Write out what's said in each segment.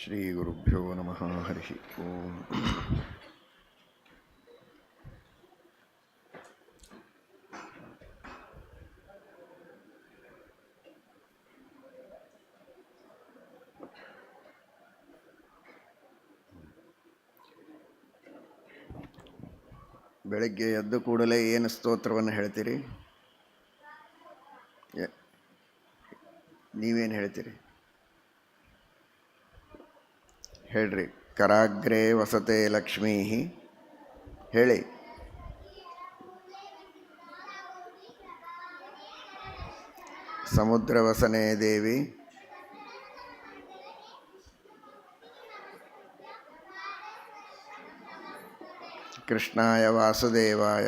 ಶ್ರೀ ಗುರುಭ್ಯೋ ನಮಃ. ಹರಿ ಓಂ. ಬೆಳಗ್ಗೆ ಎದ್ದು ಕೂಡಲೇ ಏನು ಸ್ತೋತ್ರವನ್ನು ಹೇಳ್ತೀರಿ? ನೀವೇನು ಹೇಳ್ತೀರಿ ಹೇಳ್ರಿ. ಕರಾಗ್ರೇ ವಸತೆ ಲಕ್ಷ್ಮೀ ಹೇಳಿ. ಸಮುದ್ರವಸನೆ ದೇವಿ, ಕೃಷ್ಣಾಯ ವಾಸುದೇವಾಯ,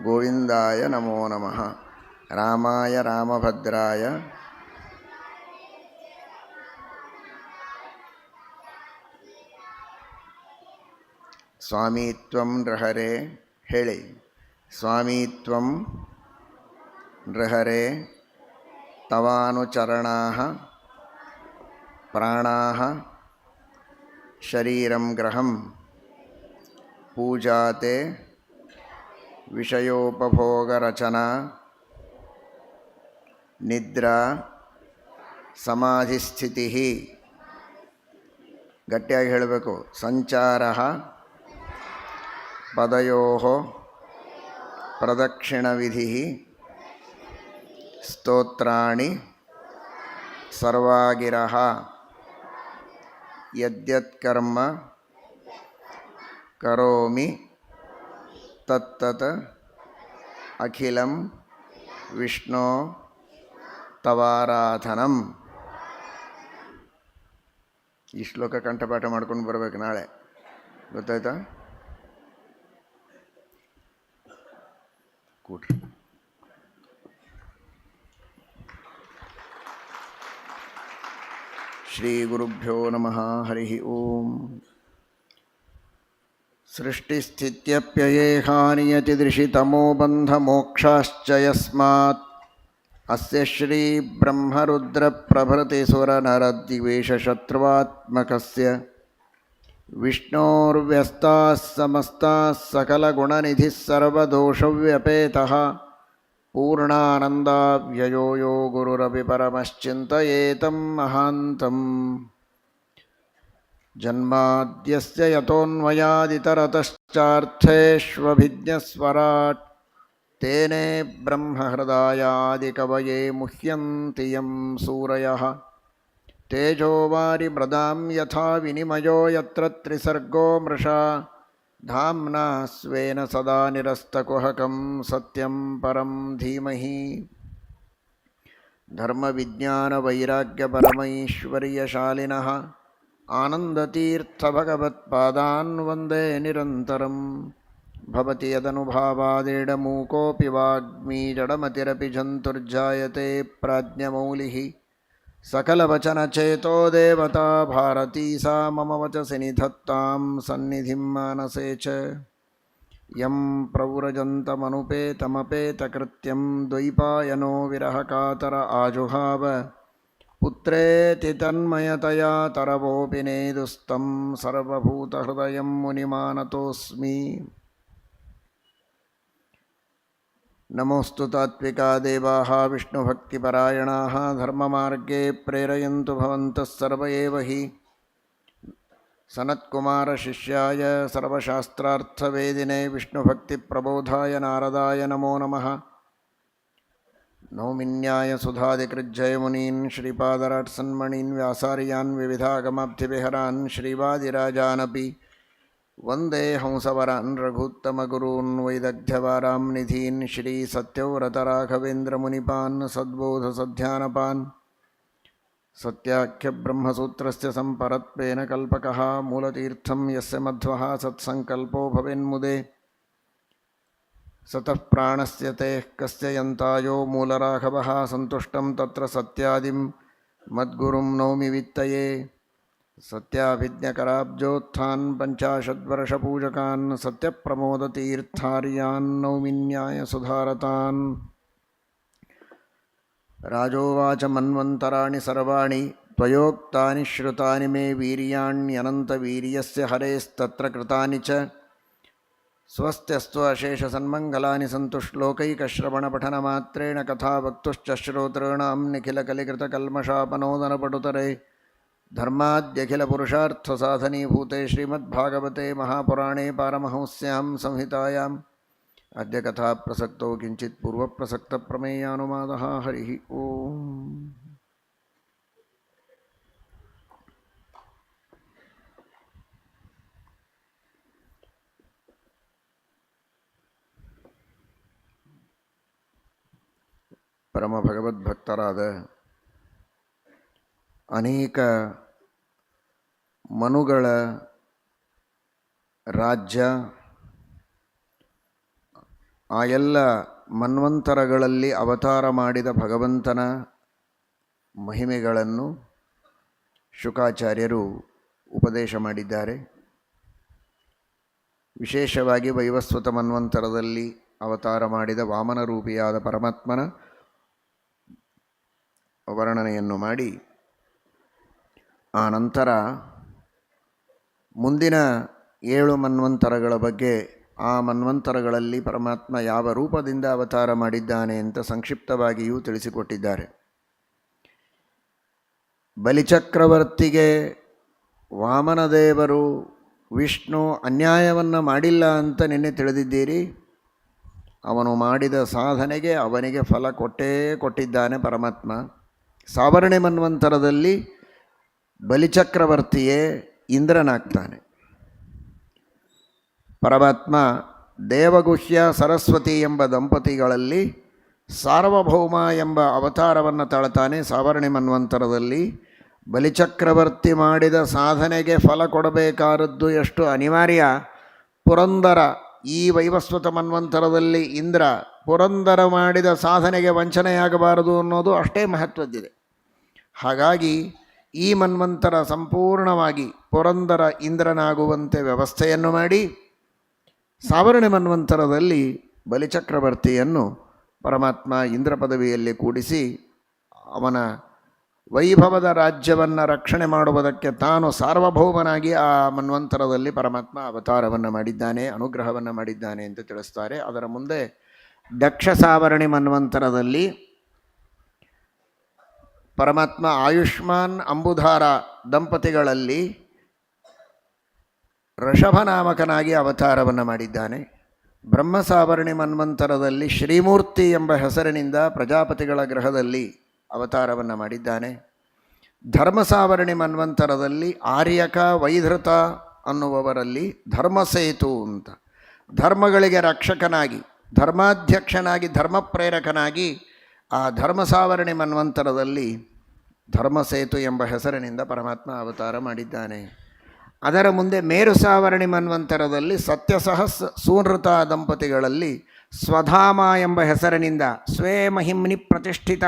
ಗೋವಿಂದಾಯ ನಮೋ ನಮಃ, ರಾಮಾಯ ರಾಮಭದ್ರಾಯ, ಸ್ವಾಮಿತ್ವಂ ನೃಹರೇ ಹೇಳಿ. ಸ್ವಾಮಿತ್ವಂ ನೃಹರೇ ತವಾನುಚರಣಾಃ ಪ್ರಾಣಾಃ ಶರೀರಂ ಗ್ರಹಂ ಪೂಜಾತೆ ವಿಷಯೋಪಭೋಗರಚನಾ ನಿದ್ರಾ ಸಮಾಧಿಸ್ಥಿತಿ. ಗಟ್ಟಿಯಾಗಿ ಹೇಳಬೇಕು. ಸಂಚಾರ ಪದಯೋಃ ಪ್ರದಕ್ಷಿಣವಿಧಿ ಸ್ತೋತ್ರಾಣಿ ಸರ್ವಾಗಿರಃ ಯದ್ಯತ್ಕರ್ಮ ಕರೋಮಿ ತತ್ತತ್ ಅಖಿಲಂ ವಿಷ್ಣೋ ತವಾರಾಧನಂ. ಈ ಶ್ಲೋಕ ಕಂಠಪಾಠ ಮಾಡ್ಕೊಂಡು ಬರಬೇಕು ನಾಳೆ, ಗೊತ್ತಾಯ್ತಾ? ಕೂಡ್ರಿ. ಶ್ರೀ ಗುರುಭ್ಯೋ ನಮಃ. ಹರಿ ಓಂ. ಸೃಷ್ಟಿಸ್ಥಿತ್ಯಪ್ಯಯೇಹಾನಿಯತಿದೃಶಿತಮೋ ಬಂಧಮೋಕ್ಷಾಶ್ಚ ಯಸ್ಮಾತ್ ಅಸ್ಯ ಶ್ರೀ ಬ್ರಹ್ಮರುದ್ರಪ್ರಭೃತಿಸುರನರದ್ವಿಷಶತ್ರುವಾತ್ಮಕಸ್ಯ ವಿಷ್ಣೋರ್ವ್ಯಸ್ತಾಃ ಸಮಸ್ತಾಃ ಸಕಲಗುಣನಿಧಿಃ ಸರ್ವದೋಷವ್ಯಪೇತಃ ಪೂರ್ಣಾನಂದಾವ್ಯಯೋ ಯೋ ಗುರುರಪಿ ಪರಮಶ್ಚಿಂತಯೇತಂ ಮಹಾಂತಂ. ಜನ್ಮಾದ್ಯಸ್ಯ ಯತೋನ್ಮಯಾದಿತರತಶ್ಚಾರ್ಥೇಷ್ವಭಿಜ್ಞಸ್ವರಾಟ್ ತೇನೇ ಬ್ರಹ್ಮಹೃದಯಾದಿಕವಯೇ ಮುಹ್ಯಂತಿ ಯಂ ಸೂರಯಃ. ತೇಜೋವಾರಿ ಮೃದಾಂ ಯಥಾ ವಿನಿಮಯೋ ಯತ್ರ ತ್ರಿಸರ್ಗೋ ಮೃಷಾ ಧಾಮ್ನಾ ಸ್ವೇನ ಸದಾ ನಿರಸ್ತಕುಹಕಂ ಸತ್ಯಂ ಪರಂ ಧೀಮಹಿ. ಧರ್ಮವಿಜ್ಞಾನವೈರಾಗ್ಯಪರಮೈಶ್ವರ್ಯಶಾಲಿನಃ ಆನಂದತೀರ್ಥಭಗವತ್ಪಾದಾನ್ ವಂದೇ ನಿರಂತರಂ. ಭವತಿ ಯದನುಭಾವಾದೇಡಮೂಕೋऽಪಿ ವಾಗ್ಮೀ ಜಡಮತಿರಪಿ ಜಂತುರ್ಜಾಯತೆ ಪ್ರಾಜ್ಞಮೌಲಿಃ. ಸಕಲವಚನಚೇತೋ ದೇವತಾ ಭಾರತೀ ಸಾ ಮಮ ವಚಸಿ ನಿಧತ್ತಾಂ ಸನ್ನಿಧಿಂ ಮಾನಸೇ ಚ. ಯಂ ಪ್ರವ್ರಜन्तಮನುಪೇತಮಪೇತಕೃತ್ಯಂ ದ್ವೈಪಾಯನೋ ವಿರಹಕಾತರ ಆಜುಹಾವ ಪುತ್ರೇತಿ ತನ್ಮಯತಯಾ ತರವೋಪಿ ನೇದುಸ್तं ಸರ್ವಭೂತಹೃದಯಂ ಮುನಿಮಾನತೋಸ್ಮಿ. ನಮೋऽस्तु ತಾತ್ವಿಕಾ ದೇವಾಃ ವಿಷ್ಣುಭಕ್ತಿಪರಾಯಣಾಃ ಧರ್ಮಮಾರ್ಗೇ ಪ್ರೇರಯन्तु ಭವಂತಃ ಸರ್ವ ಏವ ಹಿ. ಸನತ್ಕುಮಾರಶಿಷ್ಯಾಯ ಸರ್ವಶಾಸ್ತ್ರಾರ್ಥವೇದಿನೇ ವಿಷ್ಣುಭಕ್ತಿಪ್ರಬೋಧಾಯ ನಾರದಾಯ ನಮೋ ನಮಃ. ನೌಮಿನ್ಯಾಯ ಸುಧಾದಿಕೃಜ್ಜಯಮುನೀನ್ ಶ್ರೀಪಾದರಾಟ್ಸನ್ಮಣೀನ್ ವ್ಯಾಸಾರ್ಯಾನ್ ವಿವಿಧಾಗಮಾಬ್ಧಿವಿಹರಾನ್ ಶ್ರೀವಾದಿರಾಜಾನಪಿ ವಂದೇ ಹಂಸವರಾನ್ ರಘುತ್ತಮಗುರೂನ್ ವೈದಗ್ಧ್ಯವಾರಾಂ ನಿಧೀನ್ ಶ್ರೀ ಸತ್ಯವ್ರತರಾಘವೇಂದ್ರಮುನಿಪಾನ್ ಸದ್ಬೋಧಸಧ್ಯಾನಪಾನ್. ಸತ್ಯಾಖ್ಯಬ್ರಹ್ಮಸೂತ್ರಸ್ಯ ಸಂಪರತ್ವೇನ ಕಲ್ಪಕಃ ಮೂಲತೀರ್ಥಂ ಯಸ್ಯ ಮಧ್ವಃ ಸತ್ಸಂಕಲ್ಪೋ ಭವೇನ್ಮುದೆ. ಸತಃ ಪ್ರಾಣಸ್ಯ ತೇಃ ಕಸ್ಯ ಯಂತಾಯೋ ಮೂಲರಾಘವಃ ಸಂತುಷ್ಟಂ ತತ್ರ ಸತ್ಯಾದಿಂ ಮದ್ಗುರುಂ ನೌಮಿ ವಿತ್ತಯೇ. ಸತ್ಯಾಭಿಜ್ಞಕರಾಬ್ಜೋತ್ಥಾನ್ ಪಂಚಾಶದ್ವರ್ಷಪೂಜಕಾನ್ ಸತ್ಯಪ್ರಮೋದತೀರ್ಥಾರ್ಯಾನ್ ನೌಮಿನ್ಯಾಯ ಸುಧಾರತಾನ್. ರಾಜೋವಾಚ ಮನ್ವಂತರಾಣಿ ಸರ್ವಾಣಿ ತ್ವಯೋಕ್ತಾನಿ ಶ್ರುತಾನಿ ಮೇ ವೀರ್ಯಾಣ್ಯನಂತವೀರ್ಯಸ್ಯ ಹರೇಸ್ತತ್ರ ಕೃತಾನಿ ಚ ಸ್ವಸ್ತ್ಯಸ್ತು ಅಶೇಷಸನ್ಮಂಗಲಾನಿ ಸಂತು ಶ್ಲೋಕೈಕಶ್ರವಣಪಠನಮಾತ್ರೇಣ ಕಥಾ ವಕ್ತುಶ್ಚ ಶ್ರೋತॄಣಾಂ ನಿಖಿಲಕಲಿಕೃತಕಲ್ಮಷಾಪನೋದನಪಟುತರೆ ಧರ್ಮಾದ್ಯಖಿಲಪುರುಷಾರ್ಥಸಾಧನೀಭೂತೆ ಶ್ರೀಮದ್ಭಾಗವತೆ ಮಹಾಪುರಾಣೇ ಪಾರಮಹಂಸ್ಯಾಂ ಸಂಹಿತಾಯಾಂ ಅದ್ಯ ಕಥಾ ಪ್ರಸಕ್ತೋ ಕಿಂಚಿತ್ ಪೂರ್ವಪ್ರಸಕ್ತ ಪ್ರಮೇಯಾನುವಾದಃ ಹರಿ ಓಂ. ಪರಮ ಭಗವದ್ಭಕ್ತರಾದ ಅನೇಕ ಮನುಗಳ ರಾಜ್ಯ, ಆ ಎಲ್ಲ ಮನ್ವಂತರಗಳಲ್ಲಿ ಅವತಾರ ಮಾಡಿದ ಭಗವಂತನ ಮಹಿಮೆಗಳನ್ನು ಶುಕಾಚಾರ್ಯರು ಉಪದೇಶ ಮಾಡಿದ್ದಾರೆ. ವಿಶೇಷವಾಗಿ ವೈವಸ್ವತ ಮನ್ವಂತರದಲ್ಲಿ ಅವತಾರ ಮಾಡಿದ ವಾಮನ ರೂಪಿಯಾದ ಪರಮಾತ್ಮನ ವರ್ಣನೆಯನ್ನು ಮಾಡಿ, ಆ ನಂತರ ಮುಂದಿನ 7 ಮನ್ವಂತರಗಳ ಬಗ್ಗೆ, ಆ ಮನ್ವಂತರಗಳಲ್ಲಿ ಪರಮಾತ್ಮ ಯಾವ ರೂಪದಿಂದ ಅವತಾರ ಮಾಡಿದ್ದಾನೆ ಅಂತ ಸಂಕ್ಷಿಪ್ತವಾಗಿಯೂ ತಿಳಿಸಿಕೊಟ್ಟಿದ್ದಾರೆ. ಬಲಿಚಕ್ರವರ್ತಿಗೆ ವಾಮನದೇವರು ವಿಷ್ಣು ಅನ್ಯಾಯವನ್ನು ಮಾಡಿಲ್ಲ ಅಂತ ನಿನ್ನೆ ತಿಳಿದಿದ್ದೀರಿ. ಅವನು ಮಾಡಿದ ಸಾಧನೆಗೆ ಅವನಿಗೆ ಫಲ ಕೊಟ್ಟಿದ್ದಾನೆ ಪರಮಾತ್ಮ. ಸಾವರ್ಣೆ ಮನ್ವಂತರದಲ್ಲಿ ಬಲಿಚಕ್ರವರ್ತಿಯೇ ಇಂದ್ರನಾಗ್ತಾನೆ. ಪರಮಾತ್ಮ ದೇವಗುಹ್ಯ ಸರಸ್ವತಿ ಎಂಬ ದಂಪತಿಗಳಲ್ಲಿ ಸಾರ್ವಭೌಮ ಎಂಬ ಅವತಾರವನ್ನು ತಾಳ್ತಾನೆ. ಸಾವರ್ಣೆ ಮನ್ವಂತರದಲ್ಲಿ ಬಲಿಚಕ್ರವರ್ತಿ ಮಾಡಿದ ಸಾಧನೆಗೆ ಫಲ ಕೊಡಬೇಕಾದದ್ದು ಎಷ್ಟು ಅನಿವಾರ್ಯ, ಪುರಂದರ ಈ ವೈವಸ್ವತ ಮನ್ವಂತರದಲ್ಲಿ ಇಂದ್ರ ಪುರಂದರ ಮಾಡಿದ ಸಾಧನೆಗೆ ವಂಚನೆಯಾಗಬಾರದು ಅನ್ನೋದು ಅಷ್ಟೇ ಮಹತ್ವದ್ದಿದೆ. ಹಾಗಾಗಿ ಈ ಮನ್ವಂತರ ಸಂಪೂರ್ಣವಾಗಿ ಪುರಂದರ ಇಂದ್ರನಾಗುವಂತೆ ವ್ಯವಸ್ಥೆಯನ್ನು ಮಾಡಿ, ಸಾವರ್ಣೆ ಮನ್ವಂತರದಲ್ಲಿ ಬಲಿಚಕ್ರವರ್ತಿಯನ್ನು ಪರಮಾತ್ಮ ಇಂದ್ರ ಪದವಿಯಲ್ಲಿ ಕೂಡಿಸಿ ಅವನ ವೈಭವದ ರಾಜ್ಯವನ್ನು ರಕ್ಷಣೆ ಮಾಡುವುದಕ್ಕೆ ತಾನು ಸಾರ್ವಭೌಮನಾಗಿ ಆ ಮನ್ವಂತರದಲ್ಲಿ ಪರಮಾತ್ಮ ಅವತಾರವನ್ನು ಮಾಡಿದ್ದಾನೆ, ಅನುಗ್ರಹವನ್ನು ಮಾಡಿದ್ದಾನೆ ಅಂತ ತಿಳಿಸ್ತಾರೆ. ಅದರ ಮುಂದೆ ದಕ್ಷ ಸಾವರ್ಣೆ ಮನ್ವಂತರದಲ್ಲಿ ಪರಮಾತ್ಮ ಆಯುಷ್ಮಾನ್ ಅಂಬುಧಾರ ದಂಪತಿಗಳಲ್ಲಿ ಋಷಭನಾಮಕನಾಗಿ ಅವತಾರವನ್ನು ಮಾಡಿದ್ದಾನೆ. ಬ್ರಹ್ಮ ಸಾವರ್ಣೆ ಮನ್ವಂತರದಲ್ಲಿ ಶ್ರೀಮೂರ್ತಿ ಎಂಬ ಹೆಸರಿನಿಂದ ಪ್ರಜಾಪತಿಗಳ ಗ್ರಹದಲ್ಲಿ ಅವತಾರವನ್ನು ಮಾಡಿದ್ದಾನೆ. ಧರ್ಮ ಸಾವರ್ಣೆ ಮನ್ವಂತರದಲ್ಲಿ ಆರ್ಯಕ ವೈಧೃತ ಅನ್ನುವವರಲ್ಲಿ ಧರ್ಮಸೇತು ಅಂತ ಧರ್ಮಗಳಿಗೆ ರಕ್ಷಕನಾಗಿ, ಧರ್ಮಾಧ್ಯಕ್ಷನಾಗಿ, ಧರ್ಮ ಪ್ರೇರಕನಾಗಿ ಆ ಧರ್ಮ ಸಾವರ್ಣೆ ಮನ್ವಂತರದಲ್ಲಿ ಧರ್ಮಸೇತು ಎಂಬ ಹೆಸರಿನಿಂದ ಪರಮಾತ್ಮ ಅವತಾರ ಮಾಡಿದ್ದಾನೆ. ಅದರ ಮುಂದೆ ಮೇರು ಸಾವರ್ಣೆ ಮನ್ವಂತರದಲ್ಲಿ ಸತ್ಯಸಹಸ್ ಸೂನೃತ ದಂಪತಿಗಳಲ್ಲಿ ಸ್ವಧಾಮ ಎಂಬ ಹೆಸರಿನಿಂದ ಸ್ವೇ ಮಹಿಮ್ನಿ ಪ್ರತಿಷ್ಠಿತ,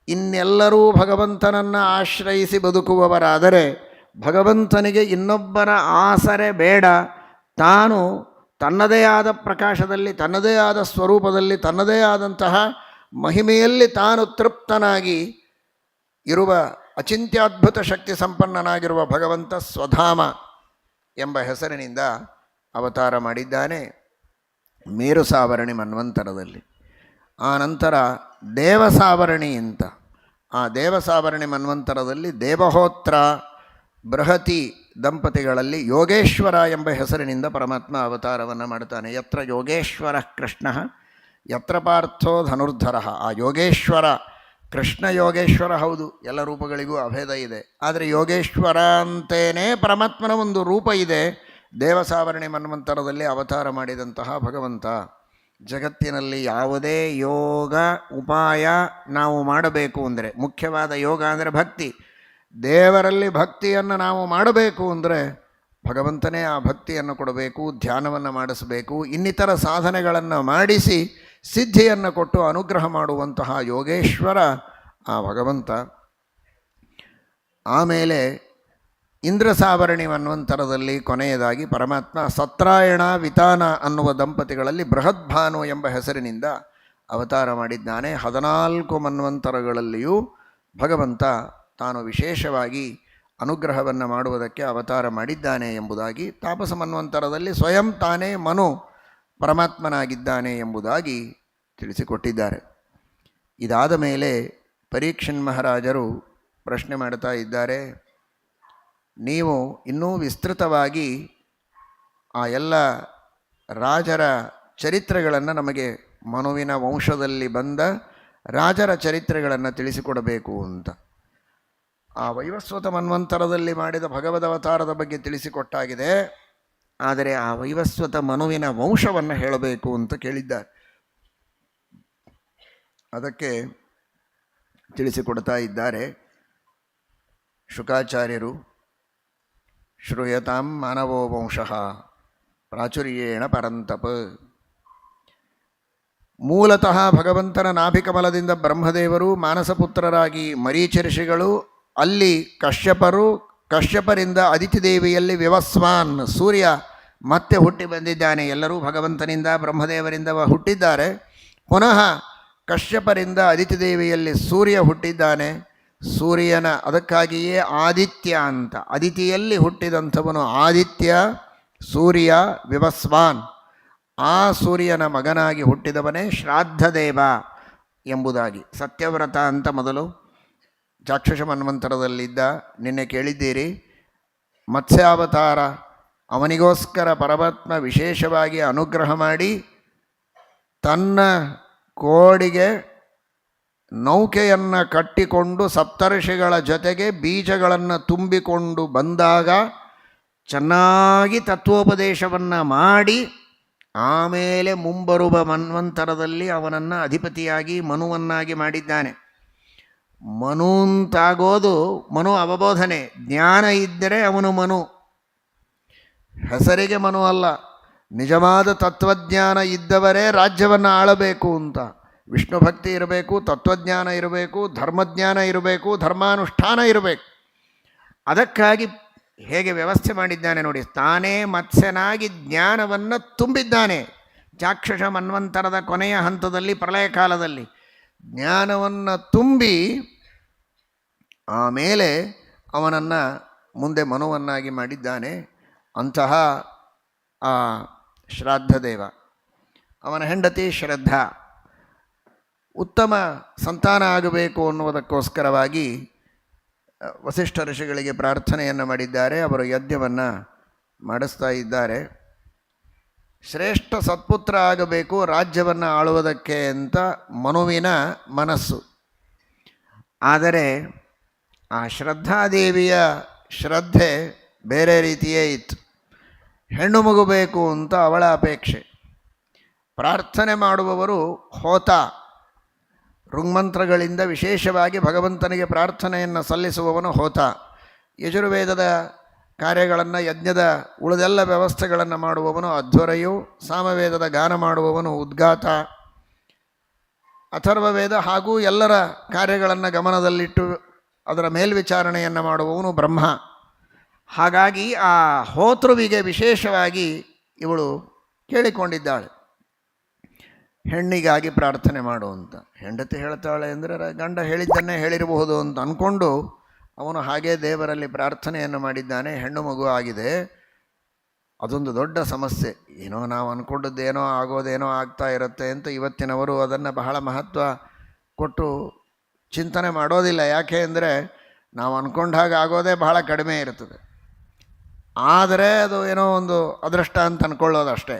ಇನ್ನೆಲ್ಲರೂ ಭಗವಂತನನ್ನು ಆಶ್ರಯಿಸಿ ಬದುಕುವವರಾದರೆ ಭಗವಂತನಿಗೆ ಇನ್ನೊಬ್ಬರ ಆಸರೆ ಬೇಡ, ತಾನು ತನ್ನದೇ ಆದ ಪ್ರಕಾಶದಲ್ಲಿ, ತನ್ನದೇ ಆದ ಸ್ವರೂಪದಲ್ಲಿ, ತನ್ನದೇ ಆದಂತಹ ಮಹಿಮೆಯಲ್ಲಿ ತಾನು ತೃಪ್ತನಾಗಿ ಇರುವ ಅಚಿಂತ್ಯದ್ಭುತ ಶಕ್ತಿ ಸಂಪನ್ನನಾಗಿರುವ ಭಗವಂತ ಸ್ವಧಾಮ ಎಂಬ ಹೆಸರಿನಿಂದ ಅವತಾರ ಮಾಡಿದ್ದಾನೆ ಮೇರು ಸಾವರ್ಣೆ ಮನ್ವಂತರದಲ್ಲಿ. ಆ ನಂತರ ದೇವಸಾವರ್ಣಿ ಅಂತ, ಆ ದೇವಸಾವರ್ಣೆ ಮನ್ವಂತರದಲ್ಲಿ ದೇವಹೋತ್ರ ಬೃಹತಿ ದಂಪತಿಗಳಲ್ಲಿ ಯೋಗೇಶ್ವರ ಎಂಬ ಹೆಸರಿನಿಂದ ಪರಮಾತ್ಮ ಅವತಾರವನ್ನು ಮಾಡ್ತಾನೆ. ಯತ್ರ ಯೋಗೇಶ್ವರ ಕೃಷ್ಣ ಯತ್ರ ಪಾರ್ಥೋ ಧನುರ್ಧರ. ಆ ಯೋಗೇಶ್ವರ ಕೃಷ್ಣ ಯೋಗೇಶ್ವರ ಹೌದು, ಎಲ್ಲ ರೂಪಗಳಿಗೂ ಅಭೇದ ಇದೆ, ಆದರೆ ಯೋಗೇಶ್ವರ ಅಂತೇನೇ ಪರಮಾತ್ಮನ ಒಂದು ರೂಪ ಇದೆ. ದೇವಸಾವರ್ಣೆ ಮನ್ವಂತರದಲ್ಲಿ ಅವತಾರ ಮಾಡಿದಂತಹ ಭಗವಂತ. ಜಗತ್ತಿನಲ್ಲಿ ಯಾವುದೇ ಯೋಗ ಉಪಾಯ ನಾವು ಮಾಡಬೇಕು ಅಂದರೆ, ಮುಖ್ಯವಾದ ಯೋಗ ಅಂದರೆ ಭಕ್ತಿ, ದೇವರಲ್ಲಿ ಭಕ್ತಿಯನ್ನು ನಾವು ಮಾಡಬೇಕು ಅಂದರೆ ಭಗವಂತನೇ ಆ ಭಕ್ತಿಯನ್ನು ಕೊಡಬೇಕು, ಧ್ಯಾನವನ್ನು ಮಾಡಿಸಬೇಕು, ಇನ್ನಿತರ ಸಾಧನೆಗಳನ್ನು ಮಾಡಿಸಿ ಸಿದ್ಧಿಯನ್ನು ಕೊಟ್ಟು ಅನುಗ್ರಹ ಮಾಡುವಂತಹ ಯೋಗೇಶ್ವರ ಆ ಭಗವಂತ. ಆಮೇಲೆ ಇಂದ್ರ ಸಾವರ್ಣಿ ಮನ್ವಂತರದಲ್ಲಿ ಕೊನೆಯದಾಗಿ ಪರಮಾತ್ಮ ಸತ್ರಾಯಣ ವಿತಾನ ಅನ್ನುವ ದಂಪತಿಗಳಲ್ಲಿ ಬೃಹದ್ಭಾನು ಎಂಬ ಹೆಸರಿನಿಂದ ಅವತಾರ ಮಾಡಿದ್ದಾನೆ. 14 ಮನ್ವಂತರಗಳಲ್ಲಿಯೂ ಭಗವಂತ ತಾನು ವಿಶೇಷವಾಗಿ ಅನುಗ್ರಹವನ್ನು ಮಾಡುವುದಕ್ಕೆ ಅವತಾರ ಮಾಡಿದ್ದಾನೆ ಎಂಬುದಾಗಿ, ತಾಪಸ ಮನ್ವಂತರದಲ್ಲಿ ಸ್ವಯಂ ತಾನೇ ಮನು ಪರಮಾತ್ಮನಾಗಿದ್ದಾನೆ ಎಂಬುದಾಗಿ ತಿಳಿಸಿಕೊಟ್ಟಿದ್ದಾರೆ. ಇದಾದ ಮೇಲೆ ಪರೀಕ್ಷನ್ ಮಹಾರಾಜರು ಪ್ರಶ್ನೆ ಮಾಡ್ತಾ ಇದ್ದಾರೆ, ನೀವು ಇನ್ನೂ ವಿಸ್ತೃತವಾಗಿ ಆ ಎಲ್ಲ ರಾಜರ ಚರಿತ್ರೆಗಳನ್ನು, ನಮಗೆ ಮನುವಿನ ವಂಶದಲ್ಲಿ ಬಂದ ರಾಜರ ಚರಿತ್ರೆಗಳನ್ನು ತಿಳಿಸಿಕೊಡಬೇಕು ಅಂತ. ಆ ವೈವಸ್ವತ ಮನ್ವಂತರದಲ್ಲಿ ಮಾಡಿದ ಭಗವದವತಾರದ ಬಗ್ಗೆ ತಿಳಿಸಿಕೊಟ್ಟಾಗಿದೆ, ಆದರೆ ಆ ವೈವಸ್ವತ ಮನುವಿನ ವಂಶವನ್ನು ಹೇಳಬೇಕು ಅಂತ ಕೇಳಿದ್ದಾರೆ. ಅದಕ್ಕೆ ತಿಳಿಸಿಕೊಡ್ತಾ ಇದ್ದಾರೆ ಶುಕಾಚಾರ್ಯರು. ಶ್ರೂಯತಾಂ ಮಾನವೋ ವಂಶಃ ಪ್ರಾಚುರ್ಯೇಣ ಪರಂತಪ. ಮೂಲತಃ ಭಗವಂತನ ನಾಭಿಕಮಲದಿಂದ ಬ್ರಹ್ಮದೇವರು, ಮಾನಸಪುತ್ರರಾಗಿ ಮರೀಚರ್ಷಿಗಳು, ಅಲ್ಲಿ ಕಶ್ಯಪರಿಂದ ಅದಿತಿ ದೇವಿಯಲ್ಲಿ ವಿವಸ್ವಾನ್ ಸೂರ್ಯ ಮತ್ತೆ ಹುಟ್ಟಿ ಬಂದಿದ್ದಾನೆ. ಎಲ್ಲರೂ ಭಗವಂತನಿಂದ ಬ್ರಹ್ಮದೇವರಿಂದ ಹುಟ್ಟಿದ್ದಾರೆ. ಪುನಃ ಕಶ್ಯಪರಿಂದ ಅದಿತಿ ದೇವಿಯಲ್ಲಿ ಸೂರ್ಯ ಹುಟ್ಟಿದ್ದಾನೆ. ಸೂರ್ಯನ, ಅದಕ್ಕಾಗಿಯೇ ಆದಿತ್ಯ ಅಂತ, ಅದಿತಿಯಲ್ಲಿ ಹುಟ್ಟಿದಂಥವನು ಆದಿತ್ಯ, ಸೂರ್ಯ, ವಿವಸ್ವಾನ್. ಆ ಸೂರ್ಯನ ಮಗನಾಗಿ ಹುಟ್ಟಿದವನೇ ಶ್ರಾದ್ದದೇವ ಎಂಬುದಾಗಿ. ಸತ್ಯವ್ರತ ಅಂತ ಮೊದಲು ಚಾಕ್ಷುಷ ಮನ್ವಂತರದಲ್ಲಿದ್ದ, ನಿನ್ನೆ ಕೇಳಿದ್ದೀರಿ. ಮತ್ಸ್ಯಾವತಾರ, ಅವನಿಗೋಸ್ಕರ ಪರಮಾತ್ಮ ವಿಶೇಷವಾಗಿ ಅನುಗ್ರಹ ಮಾಡಿ ತನ್ನ ಕೋಡಿಗೆ ನೌಕೆಯನ್ನು ಕಟ್ಟಿಕೊಂಡು ಸಪ್ತರ್ಷಿಗಳ ಜೊತೆಗೆ ಬೀಜಗಳನ್ನು ತುಂಬಿಕೊಂಡು ಬಂದಾಗ ಚೆನ್ನಾಗಿ ತತ್ವೋಪದೇಶವನ್ನು ಮಾಡಿ ಆಮೇಲೆ ಮುಂಬರುವ ಮನ್ವಂತರದಲ್ಲಿ ಅವನನ್ನು ಅಧಿಪತಿಯಾಗಿ ಮನುವನ್ನಾಗಿ ಮಾಡಿದ್ದಾನೆ. ಮನು ಅಂತಾಗೋದು ಮನು ಅವಬೋಧನೆ. ಜ್ಞಾನ ಇದ್ದರೆ ಅವನು ಮನು, ಹೆಸರಿಗೆ ಮನು ಅಲ್ಲ. ನಿಜವಾದ ತತ್ವಜ್ಞಾನ ಇದ್ದವರೇ ರಾಜ್ಯವನ್ನು ಆಳಬೇಕು ಅಂತ. ವಿಷ್ಣು ಭಕ್ತಿ ಇರಬೇಕು, ತತ್ವಜ್ಞಾನ ಇರಬೇಕು, ಧರ್ಮಜ್ಞಾನ ಇರಬೇಕು, ಧರ್ಮಾನುಷ್ಠಾನ ಇರಬೇಕು. ಅದಕ್ಕಾಗಿ ಹೇಗೆ ವ್ಯವಸ್ಥೆ ಮಾಡಿದ್ದಾನೆ ನೋಡಿ. ತಾನೇ ಮತ್ಸ್ಯನಾಗಿ ಜ್ಞಾನವನ್ನು ತುಂಬಿದ್ದಾನೆ. ಚಾಕ್ಷುಷ ಮನ್ವಂತರದ ಕೊನೆಯ ಹಂತದಲ್ಲಿ, ಪ್ರಳಯ ಕಾಲದಲ್ಲಿ ಜ್ಞಾನವನ್ನು ತುಂಬಿ ಆಮೇಲೆ ಅವನನ್ನು ಮುಂದೆ ಮನುವನ್ನಾಗಿ ಮಾಡಿದ್ದಾನೆ. ಅಂತಹ ಆ ಶ್ರಾದ್ದದೇವ, ಅವನ ಹೆಂಡತಿ ಶ್ರದ್ಧಾ, ಉತ್ತಮ ಸಂತಾನ ಆಗಬೇಕು ಅನ್ನುವುದಕ್ಕೋಸ್ಕರವಾಗಿ ವಸಿಷ್ಠ ಋಷಿಗಳಿಗೆ ಪ್ರಾರ್ಥನೆಯನ್ನು ಮಾಡಿದ್ದಾರೆ. ಅವರು ಯಜ್ಞವನ್ನು ಮಾಡಿಸ್ತಾ ಇದ್ದಾರೆ. ಶ್ರೇಷ್ಠ ಸತ್ಪುತ್ರ ಆಗಬೇಕು ರಾಜ್ಯವನ್ನು ಆಳುವುದಕ್ಕೆ ಅಂತ ಮನುವಿನ ಮನಸ್ಸು. ಆದರೆ ಆ ಶ್ರದ್ಧಾದೇವಿಯ ಶ್ರದ್ಧೆ ಬೇರೆ ರೀತಿಯೇ ಇತ್ತು. ಹೆಣ್ಣು ಮಗು ಬೇಕು ಅಂತ ಅವಳ ಅಪೇಕ್ಷೆ. ಪ್ರಾರ್ಥನೆ ಮಾಡುವವರು ಹೋತ, ಋಗ್ಮಂತ್ರಗಳಿಂದ ವಿಶೇಷವಾಗಿ ಭಗವಂತನಿಗೆ ಪ್ರಾರ್ಥನೆಯನ್ನು ಸಲ್ಲಿಸುವವನು ಹೋತ. ಯಜುರ್ವೇದದ ಕಾರ್ಯಗಳನ್ನು, ಯಜ್ಞದ ಉಳಿದೆಲ್ಲ ವ್ಯವಸ್ಥೆಗಳನ್ನು ಮಾಡುವವನು ಅಧ್ವರೆಯು. ಸಾಮವೇದದ ಗಾನ ಮಾಡುವವನು ಉದ್ಗಾತ. ಅಥರ್ವವೇದ ಹಾಗೂ ಎಲ್ಲರ ಕಾರ್ಯಗಳನ್ನು ಗಮನದಲ್ಲಿಟ್ಟು ಅದರ ಮೇಲ್ವಿಚಾರಣೆಯನ್ನು ಮಾಡುವವನು ಬ್ರಹ್ಮ. ಹಾಗಾಗಿ ಆ ಹೋತೃವಿಗೆ ವಿಶೇಷವಾಗಿ ಇವಳು ಕೇಳಿಕೊಂಡಿದ್ದಾಳೆ, ಹೆಣ್ಣಿಗಾಗಿ ಪ್ರಾರ್ಥನೆ ಮಾಡುವಂತ. ಹೆಂಡತಿ ಹೇಳ್ತಾಳೆ ಅಂದರೆ ಗಂಡ ಹೇಳಿದ್ದನ್ನೇ ಹೇಳಿರಬಹುದು ಅಂತ ಅಂದ್ಕೊಂಡು ಅವನು ಹಾಗೇ ದೇವರಲ್ಲಿ ಪ್ರಾರ್ಥನೆಯನ್ನು ಮಾಡಿದ್ದಾನೆ. ಹೆಣ್ಣು ಮಗು ಆಗಿದೆ. ಅದೊಂದು ದೊಡ್ಡ ಸಮಸ್ಯೆ. ಏನೋ ನಾವು ಅಂದ್ಕೊಂಡದ್ದೇನೋ ಆಗೋದೇನೋ ಆಗ್ತಾ ಇರುತ್ತೆ ಅಂತ ಇವತ್ತಿನವರು ಅದನ್ನು ಬಹಳ ಮಹತ್ವ ಕೊಟ್ಟು ಚಿಂತನೆ ಮಾಡೋದಿಲ್ಲ. ಯಾಕೆ ಅಂದರೆ ನಾವು ಅಂದ್ಕೊಂಡ ಹಾಗೆ ಆಗೋದೇ ಬಹಳ ಕಡಿಮೆ ಇರ್ತದೆ. ಆದರೆ ಅದು ಏನೋ ಒಂದು ಅದೃಷ್ಟ ಅಂತ ಅಂದ್ಕೊಳ್ಳೋದಷ್ಟೇ.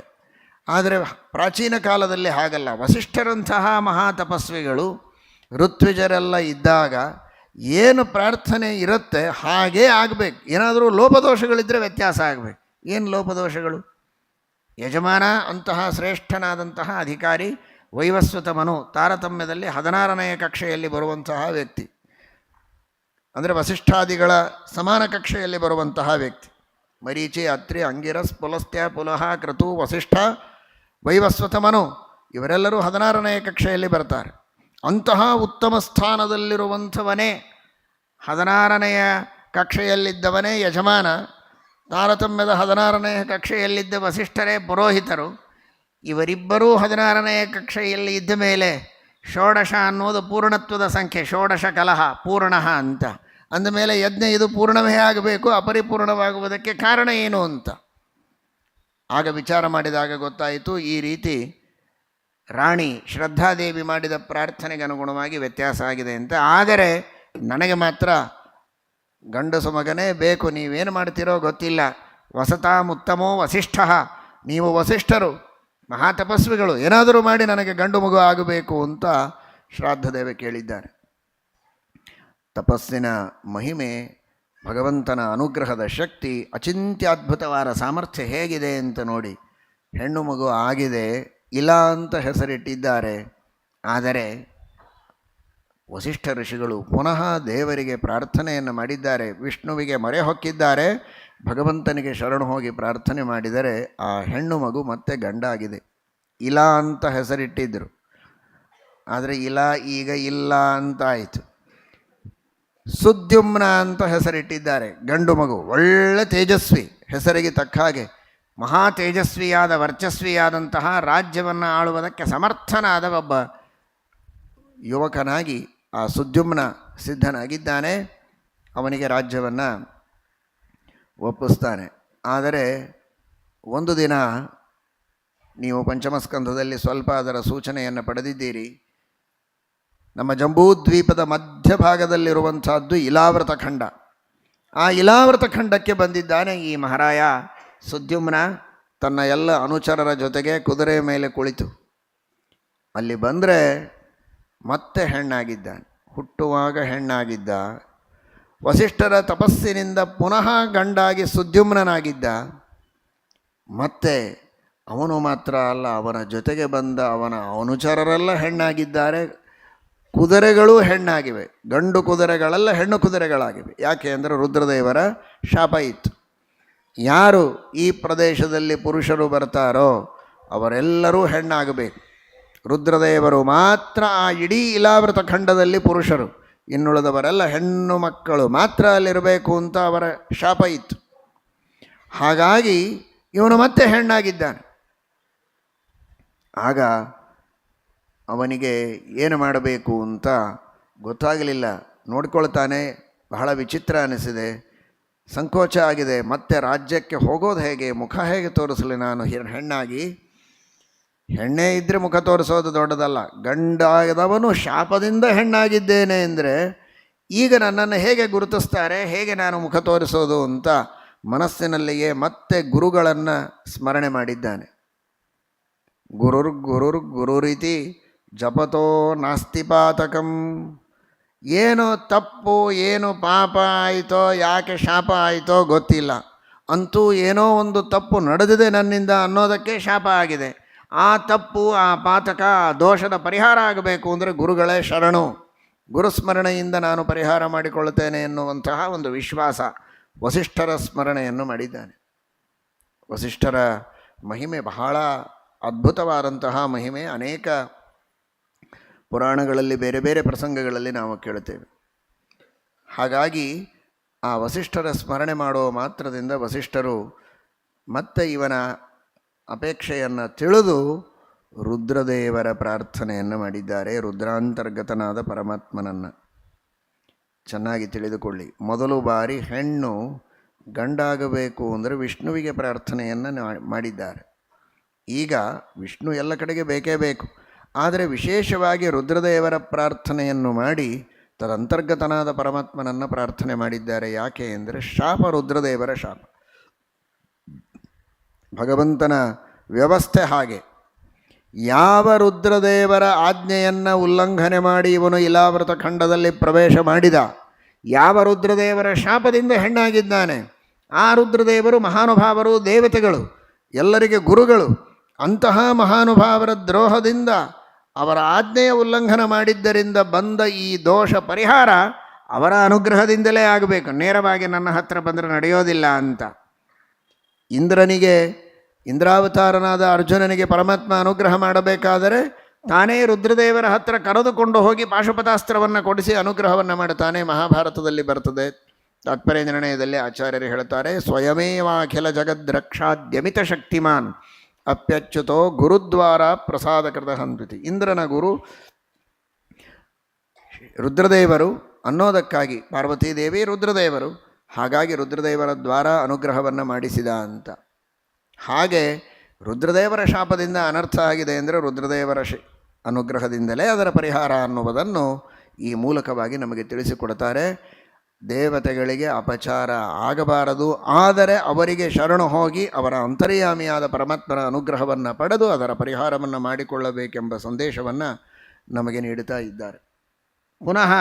ಆದರೆ ಪ್ರಾಚೀನ ಕಾಲದಲ್ಲಿ ಹಾಗಲ್ಲ. ವಸಿಷ್ಠರಂತಹ ಮಹಾತಪಸ್ವಿಗಳು, ಋತ್ವಿಜರೆಲ್ಲ ಇದ್ದಾಗ ಏನು ಪ್ರಾರ್ಥನೆ ಇರುತ್ತೆ ಹಾಗೇ ಆಗಬೇಕು. ಏನಾದರೂ ಲೋಪದೋಷಗಳಿದ್ದರೆ ವ್ಯತ್ಯಾಸ ಆಗಬೇಕು. ಏನು ಲೋಪದೋಷಗಳು? ಯಜಮಾನ ಅಂತಹ ಶ್ರೇಷ್ಠನಾದಂತಹ ಅಧಿಕಾರಿ ವೈವಸ್ವತ ಮನು ತಾರತಮ್ಯದಲ್ಲಿ 16ನೆಯ ಕಕ್ಷೆಯಲ್ಲಿ ಬರುವಂತಹ ವ್ಯಕ್ತಿ, ಅಂದರೆ ವಸಿಷ್ಠಾದಿಗಳ ಸಮಾನ ಕಕ್ಷೆಯಲ್ಲಿ ಬರುವಂತಹ ವ್ಯಕ್ತಿ. ಮರೀಚಿ, ಅತ್ರಿ, ಅಂಗಿರಸ್, ಪುಲಸ್ತ್ಯ, ಪುಲಹ, ಕ್ರತು, ವಸಿಷ್ಠ, ವೈವಸ್ವತ ಮನು ಇವರೆಲ್ಲರೂ 16ನೆಯ ಕಕ್ಷೆಯಲ್ಲಿ ಬರ್ತಾರೆ. ಅಂತಹ ಉತ್ತಮ ಸ್ಥಾನದಲ್ಲಿರುವಂಥವನೇ 16ನೆಯ ಕಕ್ಷೆಯಲ್ಲಿದ್ದವನೇ ಯಜಮಾನ. ತಾರತಮ್ಯದ 16ನೆಯ ಕಕ್ಷೆಯಲ್ಲಿದ್ದ ವಸಿಷ್ಠರೇ ಪುರೋಹಿತರು. ಇವರಿಬ್ಬರೂ 16ನೆಯ ಕಕ್ಷೆಯಲ್ಲಿ ಇದ್ದ ಮೇಲೆ ಷೋಡಶ ಅನ್ನೋದು ಪೂರ್ಣತ್ವದ ಸಂಖ್ಯೆ, ಷೋಡಶ ಕಲಹ ಪೂರ್ಣ ಅಂತ ಅಂದಮೇಲೆ ಯಜ್ಞ ಇದು ಪೂರ್ಣವೇ ಆಗಬೇಕು, ಅಪರಿಪೂರ್ಣವಾಗುವುದಕ್ಕೆ ಕಾರಣ ಏನು ಅಂತ ಆಗ ವಿಚಾರ ಮಾಡಿದಾಗ ಗೊತ್ತಾಯಿತು, ಈ ರೀತಿ ರಾಣಿ ಶ್ರದ್ಧಾದೇವಿ ಮಾಡಿದ ಪ್ರಾರ್ಥನೆಗೆ ಅನುಗುಣವಾಗಿ ವ್ಯತ್ಯಾಸ ಆಗಿದೆ ಅಂತ. ಆದರೆ ನನಗೆ ಮಾತ್ರ ಗಂಡಸು ಮಗನೇ ಬೇಕು, ನೀವೇನು ಮಾಡ್ತೀರೋ ಗೊತ್ತಿಲ್ಲ. ವಸತಾಮುತ್ತಮೋ ವಸಿಷ್ಠ, ನೀವು ವಸಿಷ್ಠರು ಮಹಾತಪಸ್ವಿಗಳು, ಏನಾದರೂ ಮಾಡಿ ನನಗೆ ಗಂಡು ಮಗು ಆಗಬೇಕು ಅಂತ ಶ್ರಾದ್ದದೇವ ಕೇಳಿದ್ದಾರೆ. ತಪಸ್ಸಿನ ಮಹಿಮೆ, ಭಗವಂತನ ಅನುಗ್ರಹದ ಶಕ್ತಿ, ಅಚಿಂತ್ಯದ್ಭುತವಾದ ಸಾಮರ್ಥ್ಯ ಹೇಗಿದೆ ಅಂತ ನೋಡಿ. ಹೆಣ್ಣು ಮಗು ಆಗಿದೆ, ಇಲ್ಲ ಅಂತ ಹೆಸರಿಟ್ಟಿದ್ದಾರೆ. ಆದರೆ ವಸಿಷ್ಠ ಋಷಿಗಳು ಪುನಃ ದೇವರಿಗೆ ಪ್ರಾರ್ಥನೆಯನ್ನು ಮಾಡಿದ್ದಾರೆ, ವಿಷ್ಣುವಿಗೆ ಮೊರೆ ಹೊಕ್ಕಿದ್ದಾರೆ. ಭಗವಂತನಿಗೆ ಶರಣು ಹೋಗಿ ಪ್ರಾರ್ಥನೆ ಮಾಡಿದರೆ ಆ ಹೆಣ್ಣು ಮಗು ಮತ್ತೆ ಗಂಡಾಗಿದೆ. ಇಲ್ಲ ಅಂತ ಹೆಸರಿಟ್ಟಿದ್ದರು, ಆದರೆ ಇಲ್ಲ ಈಗ ಇಲ್ಲ ಅಂತ ಆಯಿತು. ಸುದ್ಯುಮ್ನ ಅಂತ ಹೆಸರಿಟ್ಟಿದ್ದಾರೆ, ಗಂಡು ಮಗು, ಒಳ್ಳೆ ತೇಜಸ್ವಿ, ಹೆಸರಿಗೆ ತಕ್ಕ ಹಾಗೆ ಮಹಾ ತೇಜಸ್ವಿಯಾದ ವರ್ಚಸ್ವಿಯಾದಂತಹ ರಾಜ್ಯವನ್ನು ಆಳುವುದಕ್ಕೆ ಸಮರ್ಥನಾದ ಒಬ್ಬ ಯುವಕನಾಗಿ ಆ ಸುದ್ಯುಮ್ನ ಸಿದ್ಧನಾಗಿದ್ದಾನೆ. ಅವನಿಗೆ ರಾಜ್ಯವನ್ನು ಒಪ್ಪಿಸ್ತಾನೆ. ಆದರೆ ಒಂದು ದಿನ ನೀವು ಪಂಚಮಸ್ಕಂಧದಲ್ಲಿ ಸ್ವಲ್ಪ ಅದರ ಸೂಚನೆಯನ್ನು ಪಡೆದಿದ್ದೀರಿ. ನಮ್ಮ ಜಂಬೂದ್ವೀಪದ ಮಧ್ಯಭಾಗದಲ್ಲಿರುವಂಥದ್ದು ಇಲಾವೃತ ಖಂಡ. ಆ ಇಲಾವೃತ ಖಂಡಕ್ಕೆ ಬಂದಿದ್ದಾನೆ ಈ ಮಹಾರಾಯ ಸುದ್ಯುಮ್ನ ತನ್ನ ಎಲ್ಲ ಅನುಚರರ ಜೊತೆಗೆ ಕುದುರೆ ಮೇಲೆ ಕುಳಿತು. ಅಲ್ಲಿ ಬಂದರೆ ಮತ್ತೆ ಹೆಣ್ಣಾಗಿದ್ದಾನೆ. ಹುಟ್ಟುವಾಗ ಹೆಣ್ಣಾಗಿದ್ದ, ವಸಿಷ್ಠರ ತಪಸ್ಸಿನಿಂದ ಪುನಃ ಗಂಡಾಗಿ ಸುದ್ಯುಮ್ನಾಗಿದ್ದ. ಮತ್ತೆ ಅವನು ಮಾತ್ರ ಅಲ್ಲ, ಅವನ ಜೊತೆಗೆ ಬಂದ ಅವನ ಅನುಚರರೆಲ್ಲ ಹೆಣ್ಣಾಗಿದ್ದಾರೆ. ಕುದುರೆಗಳೂ ಹೆಣ್ಣಾಗಿವೆ, ಗಂಡು ಕುದುರೆಗಳೆಲ್ಲ ಹೆಣ್ಣು ಕುದುರೆಗಳಾಗಿವೆ. ಯಾಕೆ ಅಂದರೆ ರುದ್ರದೇವರ ಶಾಪ ಇತ್ತು. ಯಾರು ಈ ಪ್ರದೇಶದಲ್ಲಿ ಪುರುಷರು ಬರ್ತಾರೋ ಅವರೆಲ್ಲರೂ ಹೆಣ್ಣಾಗಬೇಕು. ರುದ್ರದೇವರು ಮಾತ್ರ ಆ ಇಡೀ ಇಲಾವೃತ ಖಂಡದಲ್ಲಿ ಪುರುಷರು, ಇನ್ನುಳಿದವರೆಲ್ಲ ಹೆಣ್ಣು ಮಕ್ಕಳು ಮಾತ್ರ ಅಲ್ಲಿರಬೇಕು ಅಂತ ಅವರ ಶಾಪ ಇತ್ತು. ಹಾಗಾಗಿ ಇವನು ಮತ್ತೆ ಹೆಣ್ಣಾಗಿದ್ದಾನೆ. ಆಗ ಅವನಿಗೆ ಏನು ಮಾಡಬೇಕು ಅಂತ ಗೊತ್ತಾಗಲಿಲ್ಲ. ನೋಡ್ಕೊಳ್ತಾನೆ, ಬಹಳ ವಿಚಿತ್ರ ಅನಿಸಿದೆ, ಸಂಕೋಚ ಆಗಿದೆ. ಮತ್ತೆ ರಾಜ್ಯಕ್ಕೆ ಹೋಗೋದು ಹೇಗೆ, ಮುಖ ಹೇಗೆ ತೋರಿಸಲಿ ನಾನು ಹೆಣ್ಣಾಗಿ? ಹೆಣ್ಣೇ ಇದ್ದರೆ ಮುಖ ತೋರಿಸೋದು ದೊಡ್ಡದಲ್ಲ, ಗಂಡಾದವನು ಶಾಪದಿಂದ ಹೆಣ್ಣಾಗಿದ್ದೇನೆ ಅಂದರೆ ಈಗ ನನ್ನನ್ನು ಹೇಗೆ ಗುರುತಿಸ್ತಾರೆ, ಹೇಗೆ ನಾನು ಮುಖ ತೋರಿಸೋದು ಅಂತ ಮನಸ್ಸಿನಲ್ಲಿಯೇ ಮತ್ತೆ ಗುರುಗಳನ್ನು ಸ್ಮರಣೆ ಮಾಡಿದ್ದಾನೆ. ಗುರುರೀತಿ ಜಪತೋ ನಾಸ್ತಿ ಪಾತಕಂ. ಏನು ತಪ್ಪು ಏನು ಪಾಪ ಆಯಿತೋ, ಯಾಕೆ ಶಾಪ ಆಯಿತೋ ಗೊತ್ತಿಲ್ಲ, ಅಂತೂ ಏನೋ ಒಂದು ತಪ್ಪು ನಡೆದಿದೆ ನನ್ನಿಂದ ಅನ್ನೋದಕ್ಕೆ ಶಾಪ ಆಗಿದೆ. ಆ ತಪ್ಪು, ಆ ಪಾತಕ, ಆ ದೋಷದ ಪರಿಹಾರ ಆಗಬೇಕು ಅಂದರೆ ಗುರುಗಳೇ ಶರಣು, ಗುರುಸ್ಮರಣೆಯಿಂದ ನಾನು ಪರಿಹಾರ ಮಾಡಿಕೊಳ್ಳುತ್ತೇನೆ ಎನ್ನುವಂತಹ ಒಂದು ವಿಶ್ವಾಸ. ವಸಿಷ್ಠರ ಸ್ಮರಣೆಯನ್ನು ಮಾಡಿದ್ದಾನೆ. ವಸಿಷ್ಠರ ಮಹಿಮೆ ಬಹಳ ಅದ್ಭುತವಾದಂತಹ ಮಹಿಮೆ. ಅನೇಕ ಪುರಾಣಗಳಲ್ಲಿ ಬೇರೆ ಬೇರೆ ಪ್ರಸಂಗಗಳಲ್ಲಿ ನಾವು ಕೇಳುತ್ತೇವೆ. ಹಾಗಾಗಿ ಆ ವಸಿಷ್ಠರ ಸ್ಮರಣೆ ಮಾಡುವ ಮಾತ್ರದಿಂದ ವಸಿಷ್ಠರು ಮತ್ತೆ ಇವನ ಅಪೇಕ್ಷೆಯನ್ನು ತಿಳಿದು ರುದ್ರದೇವರ ಪ್ರಾರ್ಥನೆಯನ್ನು ಮಾಡಿದ್ದಾರೆ. ರುದ್ರಾಂತರ್ಗತನಾದ ಪರಮಾತ್ಮನನ್ನು ಚೆನ್ನಾಗಿ ತಿಳಿದುಕೊಳ್ಳಿ. ಮೊದಲು ಬಾರಿ ಹೆಣ್ಣು ಗಂಡಾಗಬೇಕು ಅಂದರೆ ವಿಷ್ಣುವಿಗೆ ಪ್ರಾರ್ಥನೆಯನ್ನು ಮಾಡಿದ್ದಾರೆ. ಈಗ ವಿಷ್ಣು ಎಲ್ಲ ಕಡೆಗೆ ಬೇಕೇ ಬೇಕು, ಆದರೆ ವಿಶೇಷವಾಗಿ ರುದ್ರದೇವರ ಪ್ರಾರ್ಥನೆಯನ್ನು ಮಾಡಿ ತದಂತರ್ಗತನಾದ ಪರಮಾತ್ಮನನ್ನು ಪ್ರಾರ್ಥನೆ ಮಾಡಿದ್ದಾರೆ. ಯಾಕೆ ಅಂದರೆ ಶಾಪ ರುದ್ರದೇವರ ಶಾಪ. ಭಗವಂತನ ವ್ಯವಸ್ಥೆ ಹಾಗೆ. ಯಾವ ರುದ್ರದೇವರ ಆಜ್ಞೆಯನ್ನು ಉಲ್ಲಂಘನೆ ಮಾಡಿ ಇವನು ಇಲಾವೃತ ಖಂಡದಲ್ಲಿ ಪ್ರವೇಶ ಮಾಡಿದ, ಯಾವ ರುದ್ರದೇವರ ಶಾಪದಿಂದ ಹೆಣ್ಣಾಗಿದ್ದಾನೆ, ಆ ರುದ್ರದೇವರು ಮಹಾನುಭಾವರು, ದೇವತೆಗಳು, ಎಲ್ಲರಿಗೆ ಗುರುಗಳು. ಅಂತಹ ಮಹಾನುಭಾವರ ದ್ರೋಹದಿಂದ, ಅವರ ಆಜ್ಞೆಯ ಉಲ್ಲಂಘನ ಮಾಡಿದ್ದರಿಂದ ಬಂದ ಈ ದೋಷ ಪರಿಹಾರ ಅವರ ಅನುಗ್ರಹದಿಂದಲೇ ಆಗಬೇಕು, ನೇರವಾಗಿ ನನ್ನ ಹತ್ರ ಬಂದರೆ ನಡೆಯೋದಿಲ್ಲ ಅಂತ. ಇಂದ್ರನಿಗೆ, ಇಂದ್ರಾವತಾರನಾದ ಅರ್ಜುನನಿಗೆ ಪರಮಾತ್ಮ ಅನುಗ್ರಹ ಮಾಡಬೇಕಾದರೆ ತಾನೇ ರುದ್ರದೇವರ ಹತ್ರ ಕರೆದುಕೊಂಡು ಹೋಗಿ ಪಾಶುಪತಾಸ್ತ್ರವನ್ನು ಕೊಡಿಸಿ ಅನುಗ್ರಹವನ್ನು ಮಾಡುತ್ತಾನೆ. ಮಹಾಭಾರತದಲ್ಲಿ ಬರ್ತದೆ. ತಾತ್ಪರ್ಯ ನಿರ್ಣಯದಲ್ಲಿ ಆಚಾರ್ಯರು ಹೇಳ್ತಾರೆ, ಸ್ವಯಮೇವ ಅಖಿಲ ಜಗದ್ರಕ್ಷಾದ್ಯಮಿತ ಶಕ್ತಿಮಾನ್ ಅಪ್ಯಚ್ಯುತೋ ಗುರುದ್ವಾರ ಪ್ರಸಾದಕೃತ ಹಂತತಿ. ಇಂದ್ರನ ಗುರು ರುದ್ರದೇವರು ಅನ್ನೋದಕ್ಕಾಗಿ ಪಾರ್ವತೀದೇವಿ ರುದ್ರದೇವರು, ಹಾಗಾಗಿ ರುದ್ರದೇವರ ದ್ವಾರ ಅನುಗ್ರಹವನ್ನು ಮಾಡಿಸಿದ ಅಂತ. ಹಾಗೆ ರುದ್ರದೇವರ ಶಾಪದಿಂದ ಅನರ್ಥ ಆಗಿದೆ ಅಂದರೆ ರುದ್ರದೇವರ ಅನುಗ್ರಹದಿಂದಲೇ ಅದರ ಪರಿಹಾರ ಅನ್ನುವುದನ್ನು ಈ ಮೂಲಕವಾಗಿ ನಮಗೆ ತಿಳಿಸಿಕೊಡ್ತಾರೆ. ದೇವತೆಗಳಿಗೆ ಅಪಚಾರ ಆಗಬಾರದು, ಆದರೆ ಅವರಿಗೆ ಶರಣು ಹೋಗಿ ಅವರ ಅಂತರ್ಯಾಮಿಯಾದ ಪರಮಾತ್ಮನ ಅನುಗ್ರಹವನ್ನು ಪಡೆದು ಅದರ ಪರಿಹಾರವನ್ನು ಮಾಡಿಕೊಳ್ಳಬೇಕೆಂಬ ಸಂದೇಶವನ್ನು ನಮಗೆ ನೀಡುತ್ತಾ ಇದ್ದಾರೆ. ಪುನಃ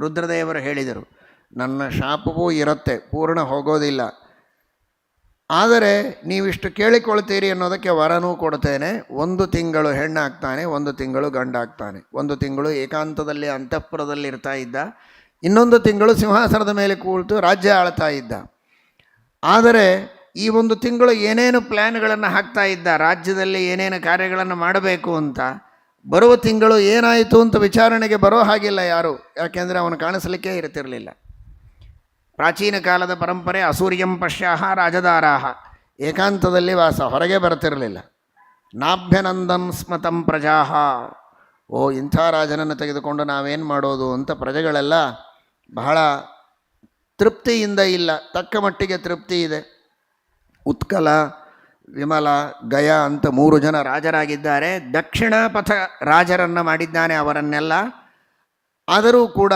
ರುದ್ರದೇವರು ಹೇಳಿದರು, ನನ್ನ ಶಾಪವೂ ಇರುತ್ತೆ, ಪೂರ್ಣ ಹೋಗೋದಿಲ್ಲ, ಆದರೆ ನೀವಿಷ್ಟು ಕೇಳಿಕೊಳ್ತೀರಿ ಅನ್ನೋದಕ್ಕೆ ವರನೂ ಕೊಡ್ತೇನೆ. 1 ತಿಂಗಳು ಹೆಣ್ಣಾಗ್ತಾನೆ, 1 ತಿಂಗಳು ಗಂಡಾಗ್ತಾನೆ. 1 ತಿಂಗಳು ಏಕಾಂತದಲ್ಲಿ ಅಂತಃಪುರದಲ್ಲಿ ಇರ್ತಾ ಇದ್ದ, ಇನ್ನೊಂದು ತಿಂಗಳು ಸಿಂಹಾಸನದ ಮೇಲೆ ಕೂತು ರಾಜ್ಯ ಆಳ್ತಾ ಇದ್ದ. ಆದರೆ ಈ 1 ತಿಂಗಳು ಏನೇನು ಪ್ಲ್ಯಾನ್ಗಳನ್ನು ಹಾಕ್ತಾ ಇದ್ದ, ರಾಜ್ಯದಲ್ಲಿ ಏನೇನು ಕಾರ್ಯಗಳನ್ನು ಮಾಡಬೇಕು ಅಂತ. ಬರುವ ತಿಂಗಳು ಏನಾಯಿತು ಅಂತ ವಿಚಾರಣೆಗೆ ಬರೋ ಹಾಗಿಲ್ಲ ಯಾರು, ಯಾಕೆಂದರೆ ಅವನು ಕಾಣಿಸಲಿಕ್ಕೆ ಇರ್ತಿರಲಿಲ್ಲ. ಪ್ರಾಚೀನ ಕಾಲದ ಪರಂಪರೆ ಅಸೂರ್ಯಂ ಪಶ್ಯಾಹ ರಾಜದಾರಾಹ, ಏಕಾಂತದಲ್ಲಿ ವಾಸ, ಹೊರಗೆ ಬರ್ತಿರಲಿಲ್ಲ. ನಾಭ್ಯನಂದನ್ ಸ್ಮತಂ ಪ್ರಜಾಹ, ಓ ಇಂಥ ರಾಜನನ್ನು ತೆಗೆದುಕೊಂಡು ನಾವೇನು ಮಾಡೋದು ಅಂತ ಪ್ರಜೆಗಳೆಲ್ಲ ಬಹಳ ತೃಪ್ತಿಯಿಂದ ಇಲ್ಲ, ತಕ್ಕ ಮಟ್ಟಿಗೆ ತೃಪ್ತಿ ಇದೆ. ಉತ್ಕಲ, ವಿಮಲ, ಗಯ ಅಂತ 3 ಜನ ರಾಜರಾಗಿದ್ದಾರೆ. ದಕ್ಷಿಣ ಪಥ ರಾಜರನ್ನು ಮಾಡಿದ್ದಾನೆ ಅವರನ್ನೆಲ್ಲ. ಆದರೂ ಕೂಡ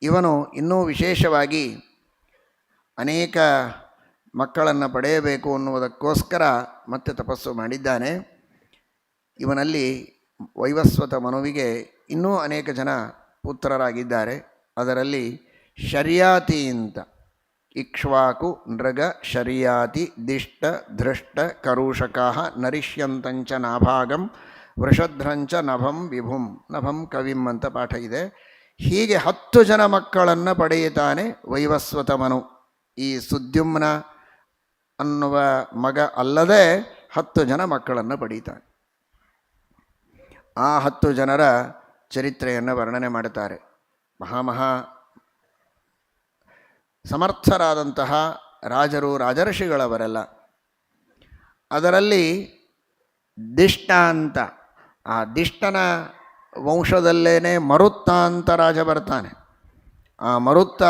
ಇವನು ಇನ್ನೂ ವಿಶೇಷವಾಗಿ ಅನೇಕ ಮಕ್ಕಳನ್ನು ಪಡೆಯಬೇಕು ಅನ್ನುವುದಕ್ಕೋಸ್ಕರ ಮತ್ತೆ ತಪಸ್ಸು ಮಾಡಿದ್ದಾನೆ. ಇವನಲ್ಲಿ ವೈವಸ್ವತ ಮನುವಿಗೆ ಇನ್ನೂ ಅನೇಕ ಜನ ಪುತ್ರರಾಗಿದ್ದಾರೆ. ಅದರಲ್ಲಿ ಶರ್ಯಾತಿ ಅಂತ, ಇಕ್ಷ್ವಾಕು, ನೃಗ, ಶರ್ಯಾತಿ, ದಿಷ್ಟ, ಧೃಷ್ಟ, ಕರುಷಕಾಹ ನರಿಷ್ಯಂತಂಚ ನಾಭಾಗಂ ವೃಷಧ್ರಂಚ ನಭಂ ವಿಭುಂ ನಭಂ ಕವಿಂ ಅಂತ ಪಾಠ ಇದೆ. ಹೀಗೆ 10 ಜನ ಮಕ್ಕಳನ್ನು ಪಡೆಯುತ್ತಾನೆ ವೈವಸ್ವತ ಮನು. ಈ ಸುದ್ಯುಮ್ನ ಅನ್ನುವ ಮಗ ಅಲ್ಲದೆ 10 ಜನ ಮಕ್ಕಳನ್ನು ಪಡೀತಾನೆ. ಆ 10 ಜನರ ಚರಿತ್ರೆಯನ್ನು ವರ್ಣನೆ ಮಾಡುತ್ತಾರೆ. ಮಹಾಮಹಾ ಸಮರ್ಥರಾದಂತಹ ರಾಜರು, ರಾಜರ್ಷಿಗಳವರೆಲ್ಲ. ಅದರಲ್ಲಿ ದಿಷ್ಟ ಅಂತ, ಆ ದಿಷ್ಟನ ವಂಶದಲ್ಲೇನೆ ಮರುತ್ತ ಅಂತ ರಾಜ ಬರ್ತಾನೆ. ಆ ಮರುತ್ತ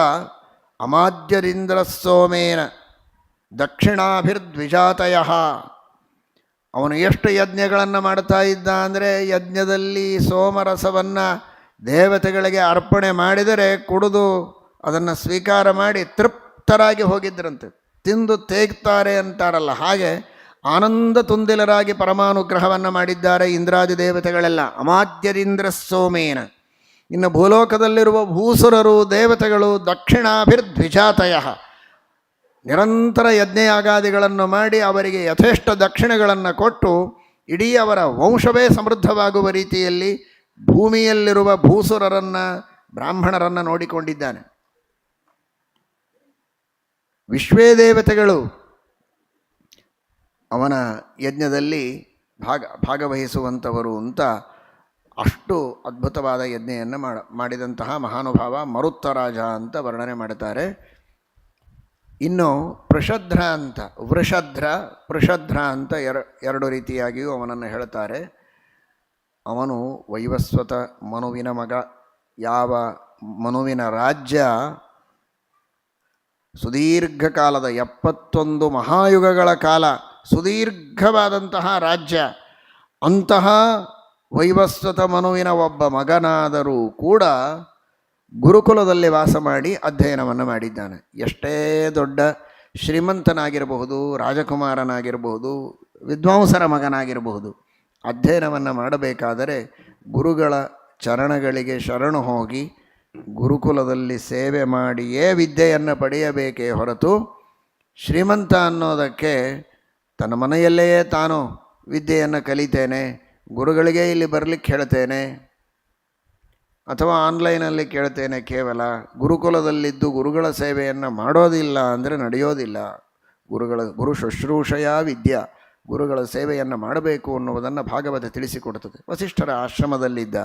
ಅಮಾದ್ಯರಿಂದ್ರ ಸೋಮೇನ ದಕ್ಷಿಣಾಭಿರ್ದ್ವಿಜಾತಯ, ಅವನು ಎಷ್ಟು ಯಜ್ಞಗಳನ್ನು ಮಾಡ್ತಾ ಇದ್ದ ಅಂದರೆ, ಯಜ್ಞದಲ್ಲಿ ಸೋಮರಸವನ್ನು ದೇವತೆಗಳಿಗೆ ಅರ್ಪಣೆ ಮಾಡಿದರೆ ಕುಡಿದು ಅದನ್ನು ಸ್ವೀಕಾರ ಮಾಡಿ ತೃಪ್ತರಾಗಿ ಹೋಗಿದ್ದರಂತೆ. ತಿಂದು ತೇಗ್ತಾರೆ ಅಂತಾರಲ್ಲ, ಹಾಗೆ ಆನಂದ ತುಂದಿಲರಾಗಿ ಪರಮಾನುಗ್ರಹವನ್ನು ಮಾಡಿದ್ದಾರೆ ಇಂದ್ರಾದಿ ದೇವತೆಗಳೆಲ್ಲ. ಅಮಾದ್ಯರಿಂದ್ರ ಸೋಮೇನ. ಇನ್ನು ಭೂಲೋಕದಲ್ಲಿರುವ ಭೂಸುರರು, ದೇವತೆಗಳು ದಕ್ಷಿಣಾಭಿರ್ದ್ವಿಜಾತಯ, ನಿರಂತರ ಯಜ್ಞಯಾಗಾದಿಗಳನ್ನು ಮಾಡಿ ಅವರಿಗೆ ಯಥೇಷ್ಟ ದಕ್ಷಿಣೆಗಳನ್ನು ಕೊಟ್ಟು ಇಡೀ ಅವರ ವಂಶವೇ ಸಮೃದ್ಧವಾಗುವ ರೀತಿಯಲ್ಲಿ ಭೂಮಿಯಲ್ಲಿರುವ ಭೂಸುರರನ್ನು, ಬ್ರಾಹ್ಮಣರನ್ನು ನೋಡಿಕೊಂಡಿದ್ದಾನೆ. ವಿಶ್ವೇ ದೇವತೆಗಳು ಅವನ ಯಜ್ಞದಲ್ಲಿ ಭಾಗವಹಿಸುವಂಥವರು ಅಂತ ಅಷ್ಟು ಅದ್ಭುತವಾದ ಯಜ್ಞೆಯನ್ನು ಮಾಡಿದಂತಹ ಮಹಾನುಭಾವ ಮರುತ್ತರಾಜ ಅಂತ ವರ್ಣನೆ ಮಾಡುತ್ತಾರೆ. ಇನ್ನು ಪೃಷಧ್ರ ಅಂತ, ಪೃಷಧ್ರ ಅಂತ ಎರಡು ರೀತಿಯಾಗಿಯೂ ಅವನನ್ನು ಹೇಳ್ತಾರೆ. ಅವನು ವೈವಸ್ವತ ಮನುವಿನ ಮಗ. ಯಾವ ಮನುವಿನ ರಾಜ್ಯ ಸುದೀರ್ಘ ಕಾಲದ 71 ಮಹಾಯುಗಗಳ ಕಾಲ ಸುದೀರ್ಘವಾದಂತಹ ರಾಜ್ಯ. ಅಂತಹ ವೈವಸ್ವತ ಮನುವಿನ ಒಬ್ಬ ಮಗನಾದರೂ ಕೂಡ ಗುರುಕುಲದಲ್ಲಿ ವಾಸ ಮಾಡಿ ಅಧ್ಯಯನವನ್ನು ಮಾಡಿದ್ದಾನೆ. ಎಷ್ಟೇ ದೊಡ್ಡ ಶ್ರೀಮಂತನಾಗಿರಬಹುದು, ರಾಜಕುಮಾರನಾಗಿರಬಹುದು, ವಿದ್ವಾಂಸರ ಮಗನಾಗಿರಬಹುದು, ಅಧ್ಯಯನವನ್ನು ಮಾಡಬೇಕಾದರೆ ಗುರುಗಳ ಚರಣಗಳಿಗೆ ಶರಣು ಹೋಗಿ ಗುರುಕುಲದಲ್ಲಿ ಸೇವೆ ಮಾಡಿಯೇ ವಿದ್ಯೆಯನ್ನು ಪಡೆಯಬೇಕೇ ಹೊರತು ಶ್ರೀಮಂತ ಅನ್ನೋದಕ್ಕೆ ತನ್ನ ಮನೆಯಲ್ಲಿಯೇ ತಾನು ವಿದ್ಯೆಯನ್ನು ಕಲಿತೇನೆ, ಗುರುಗಳಿಗೆ ಇಲ್ಲಿ ಬರಲಿಕ್ಕೆ ಹೇಳ್ತೇನೆ ಅಥವಾ ಆನ್ಲೈನಲ್ಲಿ ಕೇಳ್ತೇನೆ, ಕೇವಲ ಗುರುಕುಲದಲ್ಲಿದ್ದು ಗುರುಗಳ ಸೇವೆಯನ್ನು ಮಾಡೋದಿಲ್ಲ ಅಂದರೆ ನಡೆಯೋದಿಲ್ಲ. ಗುರು ಶುಶ್ರೂಷೆಯ ವಿದ್ಯಾ, ಗುರುಗಳ ಸೇವೆಯನ್ನು ಮಾಡಬೇಕು ಅನ್ನುವುದನ್ನು ಭಾಗವತ ತಿಳಿಸಿಕೊಡುತ್ತದೆ. ವಸಿಷ್ಠರ ಆಶ್ರಮದಲ್ಲಿದ್ದ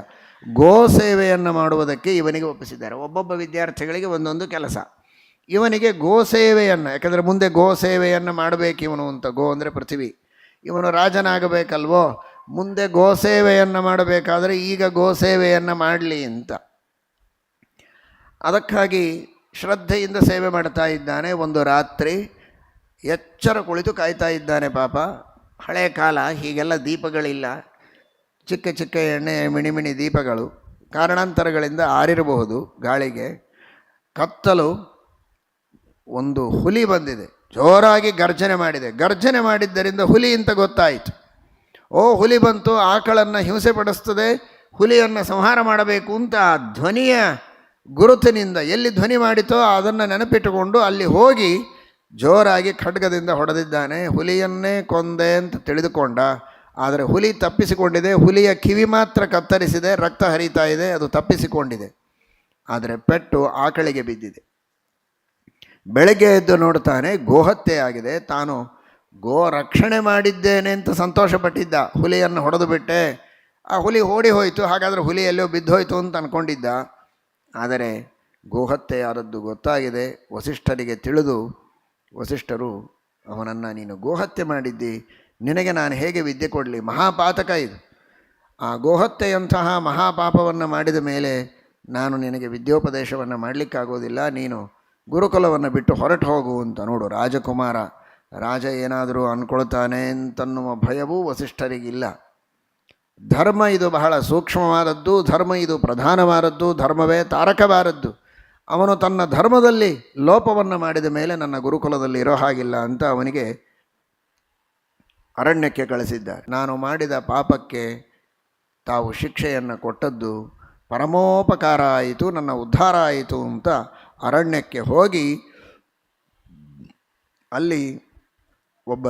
ಗೋ ಸೇವೆಯನ್ನು ಮಾಡುವುದಕ್ಕೆ ಇವನಿಗೆ ಒಪ್ಪಿಸಿದ್ದಾರೆ. ಒಬ್ಬೊಬ್ಬ ವಿದ್ಯಾರ್ಥಿಗಳಿಗೆ ಒಂದೊಂದು ಕೆಲಸ. ಇವನಿಗೆ ಗೋ ಸೇವೆಯನ್ನು, ಯಾಕೆಂದರೆ ಮುಂದೆ ಗೋ ಸೇವೆಯನ್ನು ಮಾಡಬೇಕು ಇವನು ಅಂತ. ಗೋ ಅಂದರೆ ಪೃಥ್ವಿ. ಇವನು ರಾಜನಾಗಬೇಕಲ್ವೋ, ಮುಂದೆ ಗೋಸೇವೆಯನ್ನು ಮಾಡಬೇಕಾದರೆ ಈಗ ಗೋಸೇವೆಯನ್ನು ಮಾಡಲಿ ಅಂತ. ಅದಕ್ಕಾಗಿ ಶ್ರದ್ಧೆಯಿಂದ ಸೇವೆ ಮಾಡ್ತಾ ಇದ್ದಾನೆ. ಒಂದು ರಾತ್ರಿ ಎಚ್ಚರ ಕುಳಿತು ಕಾಯ್ತಾ ಇದ್ದಾನೆ. ಪಾಪ ಹಳೆ ಕಾಲ, ಹೀಗೆಲ್ಲ ದೀಪಗಳಿಲ್ಲ, ಚಿಕ್ಕ ಚಿಕ್ಕ ಎಣ್ಣೆ ಮಿಣಿಮಿಣಿ ದೀಪಗಳು, ಕಾರಣಾಂತರಗಳಿಂದ ಆರಿರಬಹುದು ಗಾಳಿಗೆ. ಕತ್ತಲು, ಒಂದು ಹುಲಿ ಬಂದಿದೆ, ಜೋರಾಗಿ ಗರ್ಜನೆ ಮಾಡಿದೆ. ಗರ್ಜನೆ ಮಾಡಿದ್ದರಿಂದ ಹುಲಿ ಅಂತ ಗೊತ್ತಾಯಿತು. ಓ, ಹುಲಿ ಬಂತು, ಆಕಳನ್ನು ಹಿಂಸೆ ಪಡಿಸ್ತದೆ, ಹುಲಿಯನ್ನು ಸಂಹಾರ ಮಾಡಬೇಕು ಅಂತ ಆ ಧ್ವನಿಯ ಗುರುತಿನಿಂದ ಎಲ್ಲಿ ಧ್ವನಿ ಮಾಡಿತೋ ಅದನ್ನು ನೆನಪಿಟ್ಟುಕೊಂಡು ಅಲ್ಲಿ ಹೋಗಿ ಜೋರಾಗಿ ಖಡ್ಗದಿಂದ ಹೊಡೆದಿದ್ದಾನೆ. ಹುಲಿಯನ್ನೇ ಕೊಂದೆ ಅಂತ ತಿಳಿದುಕೊಂಡ. ಆದರೆ ಹುಲಿ ತಪ್ಪಿಸಿಕೊಂಡಿದೆ. ಹುಲಿಯ ಕಿವಿ ಮಾತ್ರ ಕತ್ತರಿಸಿದೆ, ರಕ್ತ ಹರಿತಾ ಇದೆ, ಅದು ತಪ್ಪಿಸಿಕೊಂಡಿದೆ. ಆದರೆ ಪೆಟ್ಟು ಆಕಳಿಗೆ ಬಿದ್ದಿದೆ. ಬೆಳಗ್ಗೆ ಎದ್ದು ನೋಡ್ತಾನೆ, ಗೋಹತ್ಯೆ ಆಗಿದೆ. ತಾನು ಗೋ ರಕ್ಷಣೆ ಮಾಡಿದ್ದೇನೆ ಅಂತ ಸಂತೋಷಪಟ್ಟಿದ್ದ. ಹುಲಿಯನ್ನು ಹೊಡೆದು ಬಿಟ್ಟೆ, ಆ ಹುಲಿ ಓಡಿ ಹೋಯಿತು, ಹಾಗಾದರೆ ಹುಲಿ ಎಲ್ಲೋ ಬಿದ್ದೋಯ್ತು ಅಂತ ಅಂದ್ಕೊಂಡಿದ್ದ. ಆದರೆ ಗೋಹತ್ಯೆಯಾದದ್ದು ಗೊತ್ತಾಗಿದೆ. ವಸಿಷ್ಠರಿಗೆ ತಿಳಿದು ವಸಿಷ್ಠರು ಅವನನ್ನು, ನೀನು ಗೋಹತ್ಯೆ ಮಾಡಿದ್ದಿ, ನಿನಗೆ ನಾನು ಹೇಗೆ ವಿದ್ಯೆ ಕೊಡಲಿ, ಮಹಾಪಾತಕ ಇದು. ಆ ಗೋಹತ್ಯೆಯಂತಹ ಮಹಾಪಾಪವನ್ನು ಮಾಡಿದ ಮೇಲೆ ನಾನು ನಿನಗೆ ವಿದ್ಯೋಪದೇಶವನ್ನು ಮಾಡಲಿಕ್ಕಾಗೋದಿಲ್ಲ, ನೀನು ಗುರುಕುಲವನ್ನು ಬಿಟ್ಟು ಹೊರಟು ಹೋಗು ಅಂತ. ನೋಡು, ರಾಜಕುಮಾರ, ರಾಜ ಏನಾದರೂ ಅಂದ್ಕೊಳ್ತಾನೆ ಅಂತನ್ನುವ ಭಯವೂ ವಸಿಷ್ಠರಿಗಿಲ್ಲ. ಧರ್ಮ ಇದು ಬಹಳ ಸೂಕ್ಷ್ಮವಾದದ್ದು, ಧರ್ಮ ಇದು ಪ್ರಧಾನವಾದದ್ದು, ಧರ್ಮವೇ ತಾರಕವಾದದ್ದು. ಅವನು ತನ್ನ ಧರ್ಮದಲ್ಲಿ ಲೋಪವನ್ನು ಮಾಡಿದ ಮೇಲೆ ನನ್ನ ಗುರುಕುಲದಲ್ಲಿ ಇರೋ ಹಾಗಿಲ್ಲ ಅಂತ ಅವನಿಗೆ ಅರಣ್ಯಕ್ಕೆ ಕಳಿಸಿದ್ದಾರೆ. ನಾನು ಮಾಡಿದ ಪಾಪಕ್ಕೆ ತಾವು ಶಿಕ್ಷೆಯನ್ನು ಕೊಟ್ಟದ್ದು ಪರಮೋಪಕಾರ ಆಯಿತು, ನನ್ನ ಉದ್ಧಾರ ಆಯಿತು ಅಂತ ಅರಣ್ಯಕ್ಕೆ ಹೋಗಿ ಅಲ್ಲಿ ಒಬ್ಬ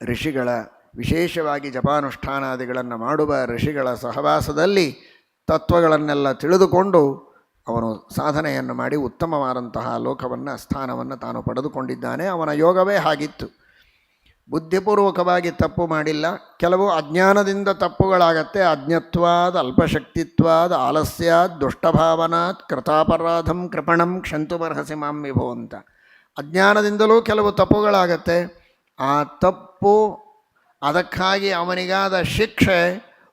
ಋಷಿಗಳ, ವಿಶೇಷವಾಗಿ ಜಪಾನುಷ್ಠಾನಾದಿಗಳನ್ನು ಮಾಡುವ ಋಷಿಗಳ ಸಹವಾಸದಲ್ಲಿ ತತ್ವಗಳನ್ನೆಲ್ಲ ತಿಳಿದುಕೊಂಡು ಅವನು ಸಾಧನೆಯನ್ನು ಮಾಡಿ ಉತ್ತಮವಾದಂತಹ ಲೋಕವನ್ನು, ಸ್ಥಾನವನ್ನು ತಾನು ಪಡೆದುಕೊಂಡಿದ್ದಾನೆ. ಅವನ ಯೋಗವೇ ಹಾಗಿತ್ತು. ಬುದ್ಧಿಪೂರ್ವಕವಾಗಿ ತಪ್ಪು ಮಾಡಿಲ್ಲ. ಕೆಲವು ಅಜ್ಞಾನದಿಂದ ತಪ್ಪುಗಳಾಗತ್ತೆ. ಅಜ್ಞತ್ವಾದ, ಅಲ್ಪಶಕ್ತಿತ್ವಾದ, ಆಲಸ್ಯಾತ್, ದುಷ್ಟಭಾವನಾತ್, ಕೃತಾಪರಾಧಂ ಕೃಪಣಂ ಕ್ಷಂತುಮರ್ಹಸಿ ಮಾಂ ವಿಭೋ ಅಂತ. ಅಜ್ಞಾನದಿಂದಲೂ ಕೆಲವು ತಪ್ಪುಗಳಾಗತ್ತೆ. ಆ ತಪ್ಪು, ಅದಕ್ಕಾಗಿ ಅವನಿಗಾದ ಶಿಕ್ಷೆ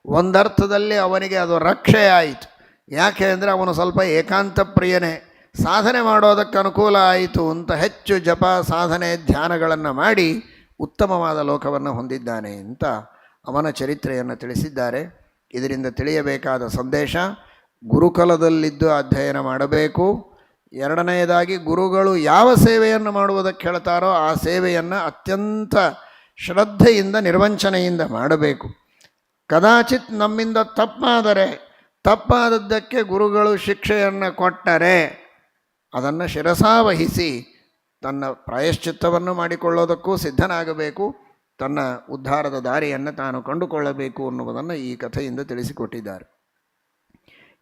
ಒಂದರ್ಥದಲ್ಲಿ ಅವನಿಗೆ ಅದು ರಕ್ಷೆ ಆಯಿತು. ಯಾಕೆ ಅಂದರೆ ಅವನು ಸ್ವಲ್ಪ ಏಕಾಂತ ಪ್ರಿಯನೇ, ಸಾಧನೆ ಮಾಡೋದಕ್ಕೆ ಅನುಕೂಲ ಆಯಿತು ಅಂತ ಹೆಚ್ಚು ಜಪ, ಸಾಧನೆ, ಧ್ಯಾನಗಳನ್ನು ಮಾಡಿ ಉತ್ತಮವಾದ ಲೋಕವನ್ನು ಹೊಂದಿದ್ದಾನೆ ಅಂತ ಅವನ ಚರಿತ್ರೆಯನ್ನು ತಿಳಿಸಿದ್ದಾರೆ. ಇದರಿಂದ ತಿಳಿಯಬೇಕಾದ ಸಂದೇಶ, ಗುರುಕುಲದಲ್ಲಿದ್ದು ಅಧ್ಯಯನ ಮಾಡಬೇಕು. ಎರಡನೆಯದಾಗಿ, ಗುರುಗಳು ಯಾವ ಸೇವೆಯನ್ನು ಮಾಡುವುದಕ್ಕೆ ಹೇಳ್ತಾರೋ ಆ ಸೇವೆಯನ್ನು ಅತ್ಯಂತ ಶ್ರದ್ಧೆಯಿಂದ, ನಿರ್ವಂಚನೆಯಿಂದ ಮಾಡಬೇಕು. ಕದಾಚಿತ್ ನಮ್ಮಿಂದ ತಪ್ಪಾದದ್ದಕ್ಕೆ ಗುರುಗಳು ಶಿಕ್ಷೆಯನ್ನು ಕೊಟ್ಟರೆ ಅದನ್ನು ಶಿರಸಾವಹಿಸಿ ತನ್ನ ಪ್ರಾಯಶ್ಚಿತ್ತವನ್ನು ಮಾಡಿಕೊಳ್ಳೋದಕ್ಕೂ ಸಿದ್ಧನಾಗಬೇಕು. ತನ್ನ ಉದ್ಧಾರದ ದಾರಿಯನ್ನು ತಾನು ಕಂಡುಕೊಳ್ಳಬೇಕು ಅನ್ನುವುದನ್ನು ಈ ಕಥೆಯಿಂದ ತಿಳಿಸಿಕೊಟ್ಟಿದ್ದಾರೆ.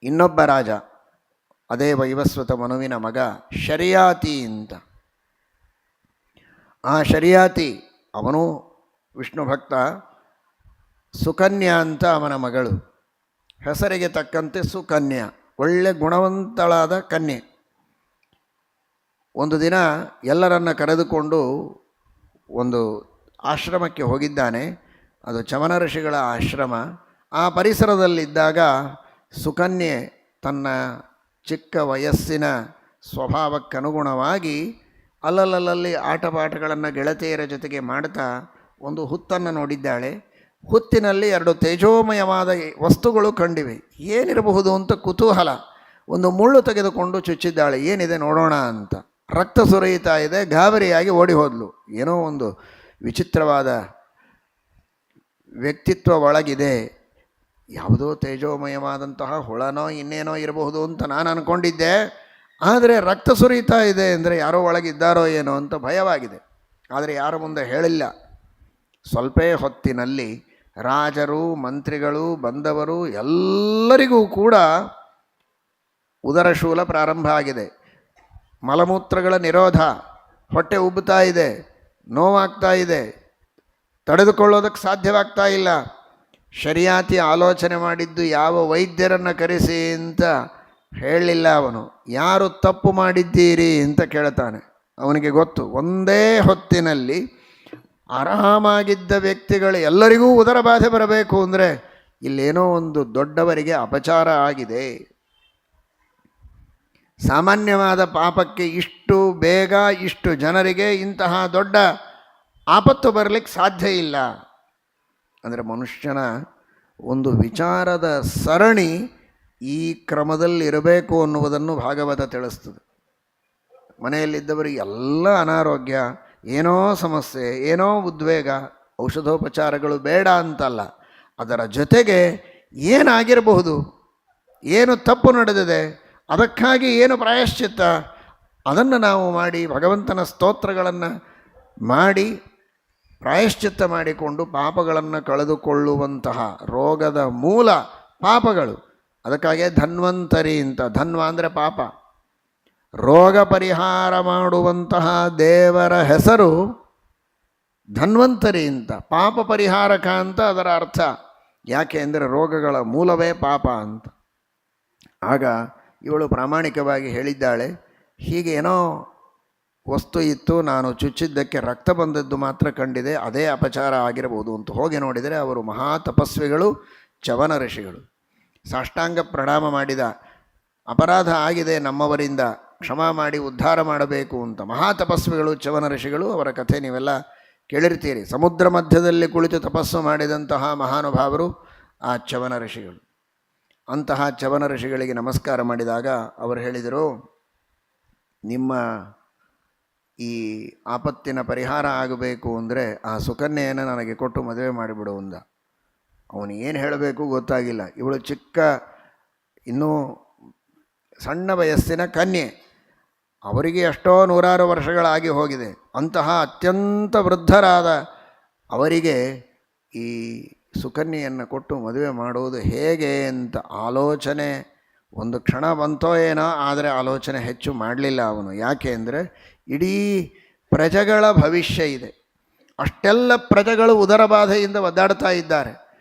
ಇನ್ನೊಬ್ಬ ರಾಜ, ಅದೇ ವೈವಸ್ವತ ಮನುವಿನ ಮಗ ಶರ್ಯಾತಿ ಅಂತ. ಆ ಶರ್ಯಾತಿ ಅವನು ವಿಷ್ಣು ಭಕ್ತ. ಸುಕನ್ಯಾ ಅಂತ ಅವನ ಮಗಳು. ಹೆಸರಿಗೆ ತಕ್ಕಂತೆ ಸುಕನ್ಯಾ, ಒಳ್ಳೆ ಗುಣವಂತಳಾದ ಕನ್ಯೆ. ಒಂದು ದಿನ ಎಲ್ಲರನ್ನ ಕರೆದುಕೊಂಡು ಒಂದು ಆಶ್ರಮಕ್ಕೆ ಹೋಗಿದ್ದಾನೆ. ಅದು ಚಮನ ಋಷಿಗಳ ಆಶ್ರಮ. ಆ ಪರಿಸರದಲ್ಲಿದ್ದಾಗ ಸುಕನ್ಯೆ ತನ್ನ ಚಿಕ್ಕ ವಯಸ್ಸಿನ ಸ್ವಭಾವಕ್ಕನುಗುಣವಾಗಿ ಅಲ್ಲಲ್ಲಲ್ಲಿ ಆಟಪಾಠಗಳನ್ನು ಗೆಳತಿಯರ ಜೊತೆಗೆ ಮಾಡ್ತಾ ಒಂದು ಹುತ್ತನ್ನು ನೋಡಿದ್ದಾಳೆ. ಹುತ್ತಿನಲ್ಲಿ 2 ತೇಜೋಮಯವಾದ ವಸ್ತುಗಳು ಕಂಡಿವೆ. ಏನಿರಬಹುದು ಅಂತ ಕುತೂಹಲ. ಒಂದು ಮುಳ್ಳು ತೆಗೆದುಕೊಂಡು ಚುಚ್ಚಿದ್ದಾಳೆ. ಏನಿದೆ ನೋಡೋಣ ಅಂತ. ರಕ್ತ ಸುರಿಯುತ್ತಾ ಇದೆ. ಗಾಬರಿಯಾಗಿ ಓಡಿ ಹೋದ್ಲು. ಏನೋ ಒಂದು ವಿಚಿತ್ರವಾದ ವ್ಯಕ್ತಿತ್ವ ಒಳಗಿದೆ. ಯಾವುದೋ ತೇಜೋಮಯವಾದಂತಹ ಹುಳನೋ ಇನ್ನೇನೋ ಇರಬಹುದು ಅಂತ ನಾನು ಅಂದ್ಕೊಂಡಿದ್ದೆ. ಆದರೆ ರಕ್ತ ಸುರಿಯುತ್ತಾ ಇದೆ ಅಂದರೆ ಯಾರೋ ಒಳಗಿದ್ದಾರೋ ಏನೋ ಅಂತ ಭಯವಾಗಿದೆ. ಆದರೆ ಯಾರ ಮುಂದೆ ಹೇಳಿಲ್ಲ. ಸ್ವಲ್ಪ ಹೊತ್ತಿನಲ್ಲಿ ರಾಜರು, ಮಂತ್ರಿಗಳು, ಬಂದವರು ಎಲ್ಲರಿಗೂ ಕೂಡ ಉದರಶೂಲ ಪ್ರಾರಂಭ ಆಗಿದೆ. ಮಲಮೂತ್ರಗಳ ನಿರೋಧ, ಹೊಟ್ಟೆ ಉಬ್ಬುತ್ತಾ ಇದೆ, ನೋವಾಗ್ತಾ ಇದೆ, ತಡೆದುಕೊಳ್ಳೋದಕ್ಕೆ ಸಾಧ್ಯವಾಗ್ತಾ ಇಲ್ಲ. ಶರ್ಯಾತಿ ಆಲೋಚನೆ ಮಾಡಿದ್ದು ಯಾವ ವೈದ್ಯರನ್ನು ಕರೆಸಿ ಅಂತ ಹೇಳಲಿಲ್ಲ. ಅವನು ಯಾರು ತಪ್ಪು ಮಾಡಿದ್ದೀರಿ ಅಂತ ಕೇಳ್ತಾನೆ. ಅವನಿಗೆ ಗೊತ್ತು, ಒಂದೇ ಹೊತ್ತಿನಲ್ಲಿ ಆರಾಮಾಗಿದ್ದ ವ್ಯಕ್ತಿಗಳು ಎಲ್ಲರಿಗೂ ಉದರ ಬಾಧೆ ಬರಬೇಕು ಅಂದರೆ ಇಲ್ಲೇನೋ ಒಂದು ದೊಡ್ಡವರಿಗೆ ಅಪಚಾರ ಆಗಿದೆ. ಸಾಮಾನ್ಯವಾದ ಪಾಪಕ್ಕೆ ಇಷ್ಟು ಬೇಗ ಇಷ್ಟು ಜನರಿಗೆ ಇಂತಹ ದೊಡ್ಡ ಆಪತ್ತು ಬರಲಿಕ್ಕೆ ಸಾಧ್ಯ ಇಲ್ಲ. ಅಂದರೆ ಮನುಷ್ಯನ ಒಂದು ವಿಚಾರದ ಸರಣಿ ಈ ಕ್ರಮದಲ್ಲಿ ಇರಬೇಕು ಅನ್ನುವುದನ್ನು ಭಾಗವತ ತಿಳಿಸ್ತದೆ. ಮನೆಯಲ್ಲಿದ್ದವರಿಗೆ ಎಲ್ಲ ಅನಾರೋಗ್ಯ, ಏನೋ ಸಮಸ್ಯೆ, ಏನೋ ಉದ್ವೇಗ, ಔಷಧೋಪಚಾರಗಳು ಬೇಡ ಅಂತಲ್ಲ, ಅದರ ಜೊತೆಗೆ ಏನಾಗಿರಬಹುದು, ಏನು ತಪ್ಪು ನಡೆದಿದೆ, ಅದಕ್ಕಾಗಿ ಏನು ಪ್ರಾಯಶ್ಚಿತ್ತ, ಅದನ್ನು ನಾವು ಮಾಡಿ ಭಗವಂತನ ಸ್ತೋತ್ರಗಳನ್ನು ಮಾಡಿ ಪ್ರಾಯಶ್ಚಿತ್ತ ಮಾಡಿಕೊಂಡು ಪಾಪಗಳನ್ನು ಕಳೆದುಕೊಳ್ಳುವಂತಹ ರೋಗದ ಮೂಲ ಪಾಪಗಳು. ಅದಕ್ಕಾಗಿ ಧನ್ವಂತರಿ ಅಂತ, ಧನ್ವ ಅಂದರೆ ಪಾಪ, ರೋಗ ಪರಿಹಾರ ಮಾಡುವಂತಹ ದೇವರ ಹೆಸರು ಧನ್ವಂತರಿ ಅಂತ, ಪಾಪ ಪರಿಹಾರಕ ಅಂತ ಅದರ ಅರ್ಥ. ಯಾಕೆ ಅಂದರೆ ರೋಗಗಳ ಮೂಲವೇ ಪಾಪ ಅಂತ. ಆಗ ಇವಳು ಪ್ರಾಮಾಣಿಕವಾಗಿ ಹೇಳಿದ್ದಾಳೆ, ಹೀಗೇನೋ ವಸ್ತು ಇತ್ತು, ನಾನು ಚುಚ್ಚಿದ್ದಕ್ಕೆ ರಕ್ತ ಬಂದದ್ದು ಮಾತ್ರ ಕಂಡಿದೆ, ಅದೇ ಅಪಚಾರ ಆಗಿರಬಹುದು ಅಂತ. ಹೋಗಿ ನೋಡಿದರೆ ಅವರು ಮಹಾ ತಪಸ್ವಿಗಳು, ಚವನ ಋಷಿಗಳು. ಸಾಷ್ಟಾಂಗ ಪ್ರಣಾಮ ಮಾಡಿದ, ಅಪರಾಧ ಆಗಿದೆ ನಮ್ಮವರಿಂದ, ಕ್ಷಮಾ ಮಾಡಿ ಉದ್ಧಾರ ಮಾಡಬೇಕು ಅಂತ. ಮಹಾ ತಪಸ್ವಿಗಳು ಚವನ ಋಷಿಗಳು, ಅವರ ಕಥೆ ನೀವೆಲ್ಲ ಕೇಳಿರ್ತೀರಿ. ಸಮುದ್ರ ಮಧ್ಯದಲ್ಲಿ ಕುಳಿತು ತಪಸ್ಸು ಮಾಡಿದಂತಹ ಮಹಾನುಭಾವರು ಆ ಚವನ ಋಷಿಗಳು. ಅಂತಹ ಚವನ ಋಷಿಗಳಿಗೆ ನಮಸ್ಕಾರ ಮಾಡಿದಾಗ ಅವರು ಹೇಳಿದರು, ನಿಮ್ಮ ಈ ಆಪತ್ತಿನ ಪರಿಹಾರ ಆಗಬೇಕು ಅಂದರೆ ಆ ಸುಕನ್ಯೆಯನ್ನು ನನಗೆ ಕೊಟ್ಟು ಮದುವೆ ಮಾಡಿಬಿಡು ಅಂದ. ಅವನು ಏನು ಹೇಳಬೇಕು ಗೊತ್ತಾಗಿಲ್ಲ. ಇವಳು ಚಿಕ್ಕ, ಇನ್ನೂ ಸಣ್ಣ ವಯಸ್ಸಿನ ಕನ್ಯೆ, ಅವರಿಗೆ ಎಷ್ಟೋ ನೂರಾರು ವರ್ಷಗಳಾಗಿ ಹೋಗಿದೆ. ಅಂತಹ ಅತ್ಯಂತ ವೃದ್ಧರಾದ ಅವರಿಗೆ ಈ ಸುಕನ್ಯೆಯನ್ನು ಕೊಟ್ಟು ಮದುವೆ ಮಾಡುವುದು ಹೇಗೆ ಅಂತ ಆಲೋಚನೆ ಒಂದು ಕ್ಷಣ ಬಂತೋ ಏನೋ, ಆದರೆ ಆಲೋಚನೆ ಹೆಚ್ಚು ಮಾಡಲಿಲ್ಲ ಅವನು. ಯಾಕೆ ಅಂದರೆ ಇಡೀ ಪ್ರಜೆಗಳ ಭವಿಷ್ಯ ಇದೆ. ಅಷ್ಟೆಲ್ಲ ಪ್ರಜೆಗಳು ಉದರ ಬಾಧೆಯಿಂದ ಒದ್ದಾಡ್ತಾ ಇದ್ದಾರೆ.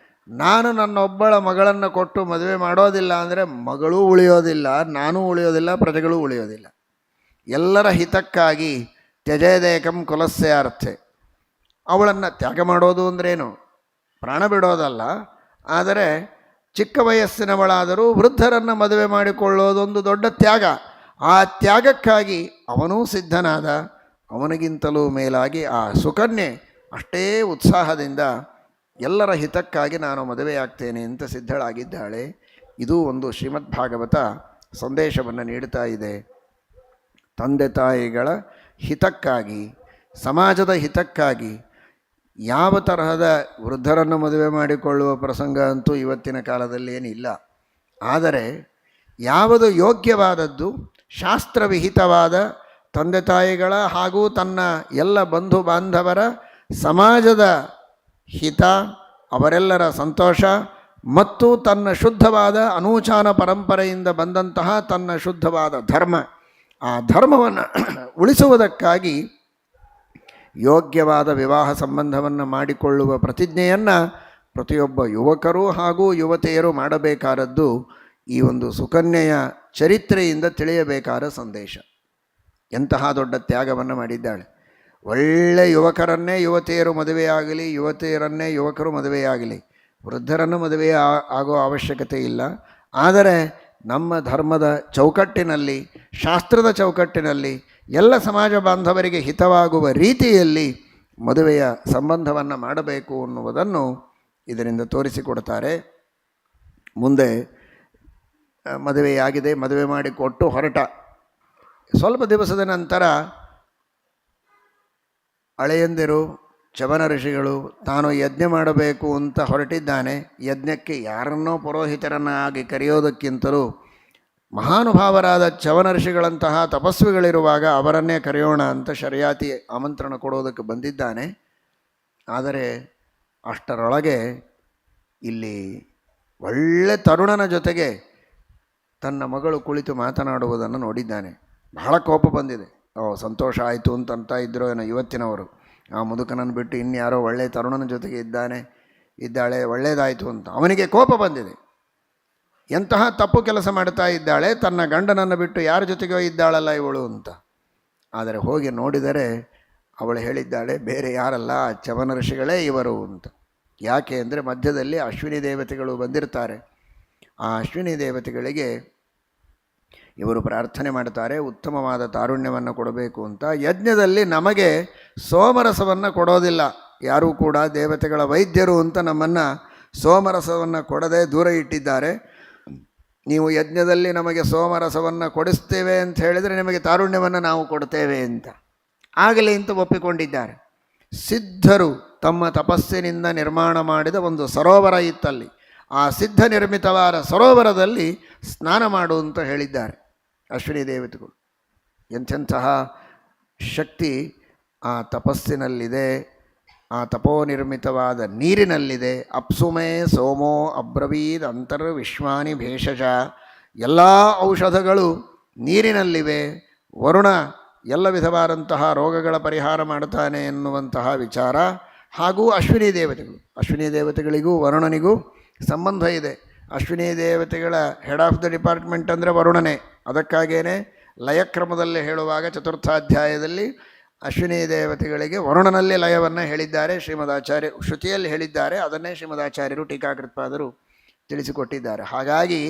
ನಾನು ನನ್ನೊಬ್ಬಳ ಮಗಳನ್ನು ಕೊಟ್ಟು ಮದುವೆ ಮಾಡೋದಿಲ್ಲ ಅಂದರೆ ಮಗಳೂ ಉಳಿಯೋದಿಲ್ಲ, ನಾನೂ ಉಳಿಯೋದಿಲ್ಲ, ಪ್ರಜೆಗಳೂ ಉಳಿಯೋದಿಲ್ಲ. ಎಲ್ಲರ ಹಿತಕ್ಕಾಗಿ ತ್ಯಜೇದೇಕಂ ಕುಲಸ್ಯ ಅರ್ಥೆ. ಅವಳನ್ನು ತ್ಯಾಗ ಮಾಡೋದು ಅಂದ್ರೇನು, ಪ್ರಾಣ ಬಿಡೋದಲ್ಲ, ಆದರೆ ಚಿಕ್ಕ ವಯಸ್ಸಿನವಳಾದರೂ ವೃದ್ಧರನ್ನು ಮದುವೆ ಮಾಡಿಕೊಳ್ಳೋದೊಂದು ದೊಡ್ಡ ತ್ಯಾಗ. ಆ ತ್ಯಾಗಕ್ಕಾಗಿ ಅವನೂ ಸಿದ್ಧನಾದ. ಅವನಿಗಿಂತಲೂ ಮೇಲಾಗಿ ಆ ಸುಕನ್ಯೆ ಅಷ್ಟೇ ಉತ್ಸಾಹದಿಂದ ಎಲ್ಲರ ಹಿತಕ್ಕಾಗಿ ನಾನು ಮದುವೆಯಾಗ್ತೇನೆ ಅಂತ ಸಿದ್ಧಳಾಗಿದ್ದಾಳೆ. ಇದು ಒಂದು ಶ್ರೀಮದ್ ಭಾಗವತ ಸಂದೇಶವನ್ನು ನೀಡುತ್ತಾ ಇದೆ. ತಂದೆ ತಾಯಿಗಳ ಹಿತಕ್ಕಾಗಿ, ಸಮಾಜದ ಹಿತಕ್ಕಾಗಿ ಯಾವ ತರಹದ ವೃದ್ಧರನ್ನು ಮದುವೆ ಮಾಡಿಕೊಳ್ಳುವ ಪ್ರಸಂಗ ಅಂತೂ ಇವತ್ತಿನ ಕಾಲದಲ್ಲಿ ಏನಿಲ್ಲ. ಆದರೆ ಯಾವುದು ಯೋಗ್ಯವಾದದ್ದು, ಶಾಸ್ತ್ರವಿಹಿತವಾದ, ತಂದೆ ತಾಯಿಗಳ ಹಾಗೂ ತನ್ನ ಎಲ್ಲ ಬಂಧು ಬಾಂಧವರ, ಸಮಾಜದ ಹಿತ, ಅವರೆಲ್ಲರ ಸಂತೋಷ ಮತ್ತು ತನ್ನ ಶುದ್ಧವಾದ ಅನೂಚಾನ ಪರಂಪರೆಯಿಂದ ಬಂದಂತಹ ತನ್ನ ಶುದ್ಧವಾದ ಧರ್ಮ, ಆ ಧರ್ಮವನ್ನು ಉಳಿಸುವುದಕ್ಕಾಗಿ ಯೋಗ್ಯವಾದ ವಿವಾಹ ಸಂಬಂಧವನ್ನು ಮಾಡಿಕೊಳ್ಳುವ ಪ್ರತಿಜ್ಞೆಯನ್ನು ಪ್ರತಿಯೊಬ್ಬ ಯುವಕರು ಹಾಗೂ ಯುವತಿಯರು ಮಾಡಬೇಕಾದದ್ದು ಈ ಒಂದು ಸುಕನ್ಯೆಯ ಚರಿತ್ರೆಯಿಂದ ತಿಳಿಯಬೇಕಾದ ಸಂದೇಶ. ಎಂತಹ ದೊಡ್ಡ ತ್ಯಾಗವನ್ನು ಮಾಡಿದ್ದಾಳೆ. ಒಳ್ಳೆಯ ಯುವಕರನ್ನೇ ಯುವತಿಯರು ಮದುವೆಯಾಗಲಿ, ಯುವತಿಯರನ್ನೇ ಯುವಕರು ಮದುವೆಯಾಗಲಿ, ವೃದ್ಧರನ್ನು ಮದುವೆ ಆಗೋ ಅವಶ್ಯಕತೆ ಇಲ್ಲ. ಆದರೆ ನಮ್ಮ ಧರ್ಮದ ಚೌಕಟ್ಟಿನಲ್ಲಿ, ಶಾಸ್ತ್ರದ ಚೌಕಟ್ಟಿನಲ್ಲಿ, ಎಲ್ಲ ಸಮಾಜ ಬಾಂಧವರಿಗೆ ಹಿತವಾಗುವ ರೀತಿಯಲ್ಲಿ ಮದುವೆಯ ಸಂಬಂಧವನ್ನು ಮಾಡಬೇಕು ಅನ್ನುವುದನ್ನು ಇದರಿಂದ ತೋರಿಸಿಕೊಡ್ತಾರೆ. ಮುಂದೆ ಮದುವೆಯಾಗಿದೆ, ಮದುವೆ ಮಾಡಿಕೊಟ್ಟು ಹೊರಟ ಸ್ವಲ್ಪ ದಿವಸದ ನಂತರ ಅಳೆಯಂದಿರು ಚವನ ಋಷಿಗಳು ತಾನು ಯಜ್ಞ ಮಾಡಬೇಕು ಅಂತ ಹೊರಟಿದ್ದಾನೆ. ಯಜ್ಞಕ್ಕೆ ಯಾರನ್ನೋ ಪುರೋಹಿತರನ್ನಾಗಿ ಕರೆಯೋದಕ್ಕಿಂತಲೂ ಮಹಾನುಭಾವರಾದ ಚವನ ಋಷಿಗಳಂತಹ ತಪಸ್ವಿಗಳಿರುವಾಗ ಅವರನ್ನೇ ಕರೆಯೋಣ ಅಂತ ಶರ್ಯಾತಿ ಆಮಂತ್ರಣ ಕೊಡೋದಕ್ಕೆ ಬಂದಿದ್ದಾನೆ. ಆದರೆ ಅಷ್ಟರೊಳಗೆ ಇಲ್ಲಿ ಒಳ್ಳೆ ತರುಣನ ಜೊತೆಗೆ ತನ್ನ ಮಗಳು ಕುಳಿತು ಮಾತನಾಡುವುದನ್ನು ನೋಡಿದ್ದಾನೆ. ಬಹಳ ಕೋಪ ಬಂದಿದೆ. ಸಂತೋಷ ಆಯಿತು ಅಂತ ಇದ್ರೋ ಏನೋ ಇವತ್ತಿನವರು, ಆ ಮುದುಕನನ್ನು ಬಿಟ್ಟು ಇನ್ಯಾರೋ ಒಳ್ಳೆಯ ತರುಣನ ಜೊತೆಗೆ ಇದ್ದಾಳೆ, ಒಳ್ಳೆಯದಾಯಿತು ಅಂತ ಅವನಿಗೆ ಕೋಪ ಬಂದಿದೆ. ಎಂತಹ ತಪ್ಪು ಕೆಲಸ ಮಾಡ್ತಾ ಇದ್ದಾಳೆ, ತನ್ನ ಗಂಡನನ್ನು ಬಿಟ್ಟು ಯಾರ ಜೊತೆಗೋ ಇದ್ದಾಳಲ್ಲ ಇವಳು ಅಂತ. ಆದರೆ ಹೋಗಿ ನೋಡಿದರೆ ಅವಳು ಹೇಳಿದ್ದಾಳೆ, ಬೇರೆ ಯಾರಲ್ಲ, ಚವನ ಋಷಿಗಳೇ ಇವರು ಅಂತ. ಯಾಕೆ ಅಂದರೆ ಮಧ್ಯದಲ್ಲಿ ಅಶ್ವಿನಿ ದೇವತೆಗಳು ಬಂದಿರ್ತಾರೆ. ಆ ಅಶ್ವಿನಿ ದೇವತೆಗಳಿಗೆ ಇವರು ಪ್ರಾರ್ಥನೆ ಮಾಡ್ತಾರೆ, ಉತ್ತಮವಾದ ತಾರುಣ್ಯವನ್ನು ಕೊಡಬೇಕು ಅಂತ. ಯಜ್ಞದಲ್ಲಿ ನಮಗೆ ಸೋಮರಸವನ್ನು ಕೊಡೋದಿಲ್ಲ ಯಾರೂ ಕೂಡ, ದೇವತೆಗಳ ವೈದ್ಯರು ಅಂತ ನಮ್ಮನ್ನು ಸೋಮರಸವನ್ನು ಕೊಡದೆ ದೂರ ಇಟ್ಟಿದ್ದಾರೆ. ನೀವು ಯಜ್ಞದಲ್ಲಿ ನಮಗೆ ಸೋಮರಸವನ್ನು ಕೊಡಿಸ್ತೇವೆ ಅಂತ ಹೇಳಿದರೆ ನಿಮಗೆ ತಾರುಣ್ಯವನ್ನು ನಾವು ಕೊಡ್ತೇವೆ ಅಂತ. ಆಗಲಿ ಅಂತ ಒಪ್ಪಿಕೊಂಡಿದ್ದಾರೆ. ಸಿದ್ಧರು ತಮ್ಮ ತಪಸ್ಸಿನಿಂದ ನಿರ್ಮಾಣ ಮಾಡಿದ ಒಂದು ಸರೋವರ ಇತ್ತಲ್ಲಿ. ಆ ಸಿದ್ಧ ನಿರ್ಮಿತವಾದ ಸರೋವರದಲ್ಲಿ ಸ್ನಾನ ಮಾಡು ಅಂತ ಹೇಳಿದ್ದಾರೆ ಅಶ್ವಿನಿ ದೇವತೆಗಳು. ಎಂಥೆಂತಹ ಶಕ್ತಿ ಆ ತಪಸ್ಸಿನಲ್ಲಿದೆ, ಆ ತಪೋನಿರ್ಮಿತವಾದ ನೀರಿನಲ್ಲಿದೆ. ಅಪ್ಸುಮೇ ಸೋಮೋ ಅಬ್ರವೀದ್ ಅಂತರ್ವಿಶ್ವಾನಿ ಭೇಷಜ. ಎಲ್ಲ ಔಷಧಗಳು ನೀರಿನಲ್ಲಿವೆ. ವರುಣ ಎಲ್ಲ ವಿಧವಾದಂತಹ ರೋಗಗಳ ಪರಿಹಾರ ಮಾಡ್ತಾನೆ ಎನ್ನುವಂತಹ ವಿಚಾರ. ಹಾಗೂ ಅಶ್ವಿನಿ ದೇವತೆಗಳಿಗೂ ವರುಣನಿಗೂ ಸಂಬಂಧ ಇದೆ. ಅಶ್ವಿನಿ ದೇವತೆಗಳ ಹೆಡ್ ಆಫ್ ದ ಡಿಪಾರ್ಟ್ಮೆಂಟ್ ಅಂದರೆ ವರುಣನೇ. ಅದಕ್ಕಾಗೇನೆ ಲಯಕ್ರಮದಲ್ಲಿ ಹೇಳುವಾಗ ಚತುರ್ಥಾಧ್ಯಾಯದಲ್ಲಿ ಅಶ್ವಿನಿ ದೇವತೆಗಳಿಗೆ ವರುಣನಲ್ಲಿ ಲಯವನ್ನು ಹೇಳಿದ್ದಾರೆ ಶ್ರೀಮದಾಚಾರ್ಯ. ಶ್ರುತಿಯಲ್ಲಿ ಹೇಳಿದ್ದಾರೆ, ಅದನ್ನೇ ಶ್ರೀಮದಾಚಾರ್ಯರು ಟೀಕಾಕೃತ್ಪಾದರು ತಿಳಿಸಿಕೊಟ್ಟಿದ್ದಾರೆ. ಹಾಗಾಗಿ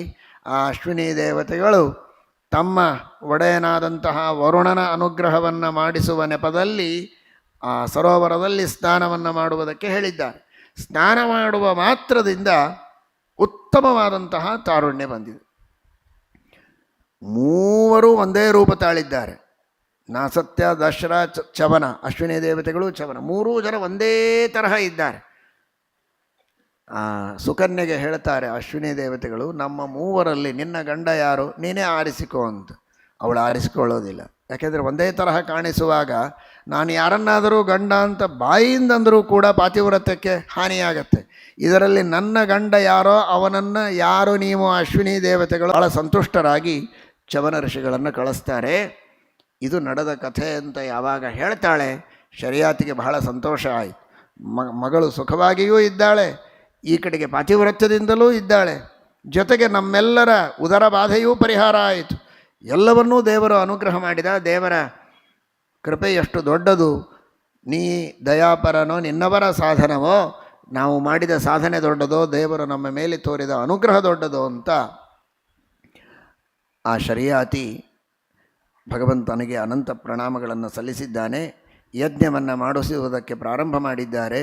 ಆ ಅಶ್ವಿನಿ ದೇವತೆಗಳು ತಮ್ಮ ಒಡೆಯನಾದಂತಹ ವರುಣನ ಅನುಗ್ರಹವನ್ನು ಮಾಡಿಸುವ ನೆಪದಲ್ಲಿ ಆ ಸರೋವರದಲ್ಲಿ ಸ್ನಾನವನ್ನು ಮಾಡುವುದಕ್ಕೆ ಹೇಳಿದ್ದಾರೆ. ಸ್ನಾನ ಮಾಡುವ ಮಾತ್ರದಿಂದ ಉತ್ತಮವಾದಂತಹ ತಾರುಣ್ಯ ಬಂದಿದೆ. ಮೂವರು ಒಂದೇ ರೂಪ ತಾಳಿದ್ದಾರೆ. ನಾಸತ್ಯ, ದಶರ, ಚವನ. ಅಶ್ವಿನಿ ದೇವತೆಗಳು, ಚವನ, ಮೂರೂ ಜನ ಒಂದೇ ತರಹ ಇದ್ದಾರೆ. ಸುಕನ್ಯೆಗೆ ಹೇಳ್ತಾರೆ ಅಶ್ವಿನಿ ದೇವತೆಗಳು, ನಮ್ಮ ಮೂವರಲ್ಲಿ ನಿನ್ನ ಗಂಡ ಯಾರು, ನೀನೇ ಆರಿಸಿಕೋ ಅಂತ. ಅವಳು ಆರಿಸಿಕೊಳ್ಳೋದಿಲ್ಲ. ಯಾಕೆಂದರೆ ಒಂದೇ ತರಹ ಕಾಣಿಸುವಾಗ ನಾನು ಯಾರನ್ನಾದರೂ ಗಂಡ ಅಂತ ಬಾಯಿಂದಂದರೂ ಕೂಡ ಪಾತಿವ್ರತ್ಯಕ್ಕೆ ಹಾನಿಯಾಗತ್ತೆ. ಇದರಲ್ಲಿ ನನ್ನ ಗಂಡ ಯಾರೋ ಅವನನ್ನು ಯಾರು ನೀವು ಅಶ್ವಿನಿ ದೇವತೆಗಳು ಬಹಳ ಸಂತುಷ್ಟರಾಗಿ ಚವನ ಋಷಿಗಳನ್ನು ಕಳಿಸ್ತಾರೆ. ಇದು ನಡೆದ ಕಥೆ ಅಂತ ಯಾವಾಗ ಹೇಳ್ತಾಳೆ ಶರಿಯಾತಿಗೆ ಬಹಳ ಸಂತೋಷ ಆಯಿತು. ಮಗಳು ಸುಖವಾಗಿಯೂ ಇದ್ದಾಳೆ, ಈ ಕಡೆಗೆ ಪಾತಿವ್ರತ್ಯದಿಂದಲೂ ಇದ್ದಾಳೆ, ಜೊತೆಗೆ ನಮ್ಮೆಲ್ಲರ ಉದರ ಬಾಧೆಯೂ ಪರಿಹಾರ ಆಯಿತು. ಎಲ್ಲವನ್ನೂ ದೇವರು ಅನುಗ್ರಹ ಮಾಡಿದ. ದೇವರ ಕೃಪೆ ಎಷ್ಟು ದೊಡ್ಡದು. ನೀ ದಯಾಪರನೋ, ನಿನ್ನವರ ಸಾಧನವೋ, ನಾವು ಮಾಡಿದ ಸಾಧನೆ ದೊಡ್ಡದೋ, ದೇವರು ನಮ್ಮ ಮೇಲೆ ತೋರಿದ ಅನುಗ್ರಹ ದೊಡ್ಡದೋ ಅಂತ ಆ ಶರಿಯಾತಿ ಭಗವಂತನಿಗೆ ಅನಂತ ಪ್ರಣಾಮಗಳನ್ನು ಸಲ್ಲಿಸಿದ್ದಾನೆ. ಯಜ್ಞವನ್ನು ಮಾಡಿಸುವುದಕ್ಕೆ ಪ್ರಾರಂಭ ಮಾಡಿದ್ದಾರೆ.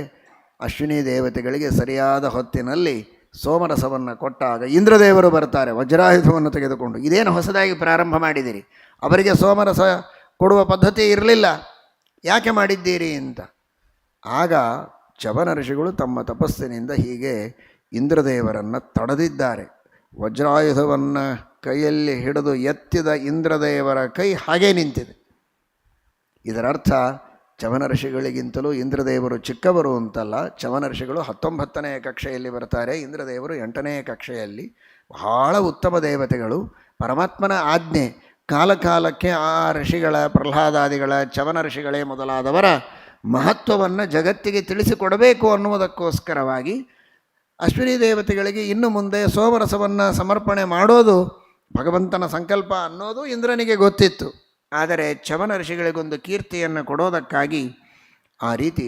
ಅಶ್ವಿನಿ ದೇವತೆಗಳಿಗೆ ಸರಿಯಾದ ಹೊತ್ತಿನಲ್ಲಿ ಸೋಮರಸವನ್ನು ಕೊಟ್ಟಾಗ ಇಂದ್ರದೇವರು ಬರ್ತಾರೆ ವಜ್ರಾಯುಧವನ್ನು ತೆಗೆದುಕೊಂಡು. ಇದೇನು ಹೊಸದಾಗಿ ಪ್ರಾರಂಭ ಮಾಡಿದಿರಿ, ಅವರಿಗೆ ಸೋಮರಸ ಕೊಡುವ ಪದ್ಧತಿ ಇರಲಿಲ್ಲ, ಯಾಕೆ ಮಾಡಿದ್ದೀರಿ ಅಂತ. ಆಗ ಚವನ ಋಷಿಗಳು ತಮ್ಮ ತಪಸ್ಸಿನಿಂದ ಹೀಗೆ ಇಂದ್ರದೇವರನ್ನು ತಡೆದಿದ್ದಾರೆ. ವಜ್ರಾಯುಧವನ್ನು ಕೈಯಲ್ಲಿ ಹಿಡಿದು ಎತ್ತಿದ ಇಂದ್ರದೇವರ ಕೈ ಹಾಗೇ ನಿಂತಿದೆ. ಇದರರ್ಥ ಚವನ ಋಷಿಗಳಿಗಿಂತಲೂ ಇಂದ್ರದೇವರು ಚಿಕ್ಕವರು ಅಂತಲ್ಲ. ಚವನ ಋಷಿಗಳು 19ನೇ ಕಕ್ಷೆಯಲ್ಲಿ ಬರ್ತಾರೆ, ಇಂದ್ರದೇವರು 8ನೇ ಕಕ್ಷೆಯಲ್ಲಿ. ಬಹಳ ಉತ್ತಮ ದೇವತೆಗಳು. ಪರಮಾತ್ಮನ ಆಜ್ಞೆ ಕಾಲಕಾಲಕ್ಕೆ ಆ ಋಷಿಗಳ, ಪ್ರಹ್ಲಾದಾದಿಗಳ, ಚವನ ಋಷಿಗಳೇ ಮೊದಲಾದವರ ಮಹತ್ವವನ್ನು ಜಗತ್ತಿಗೆ ತಿಳಿಸಿಕೊಡಬೇಕು ಅನ್ನುವುದಕ್ಕೋಸ್ಕರವಾಗಿ ಅಶ್ವಿನಿ ದೇವತೆಗಳಿಗೆ ಇನ್ನು ಮುಂದೆ ಸೋಮರಸವನ್ನು ಸಮರ್ಪಣೆ ಮಾಡೋದು ಭಗವಂತನ ಸಂಕಲ್ಪ ಅನ್ನೋದು ಇಂದ್ರನಿಗೆ ಗೊತ್ತಿತ್ತು. ಆದರೆ ಚವನ ಋಷಿಗಳಿಗೊಂದು ಕೀರ್ತಿಯನ್ನು ಕೊಡೋದಕ್ಕಾಗಿ ಆ ರೀತಿ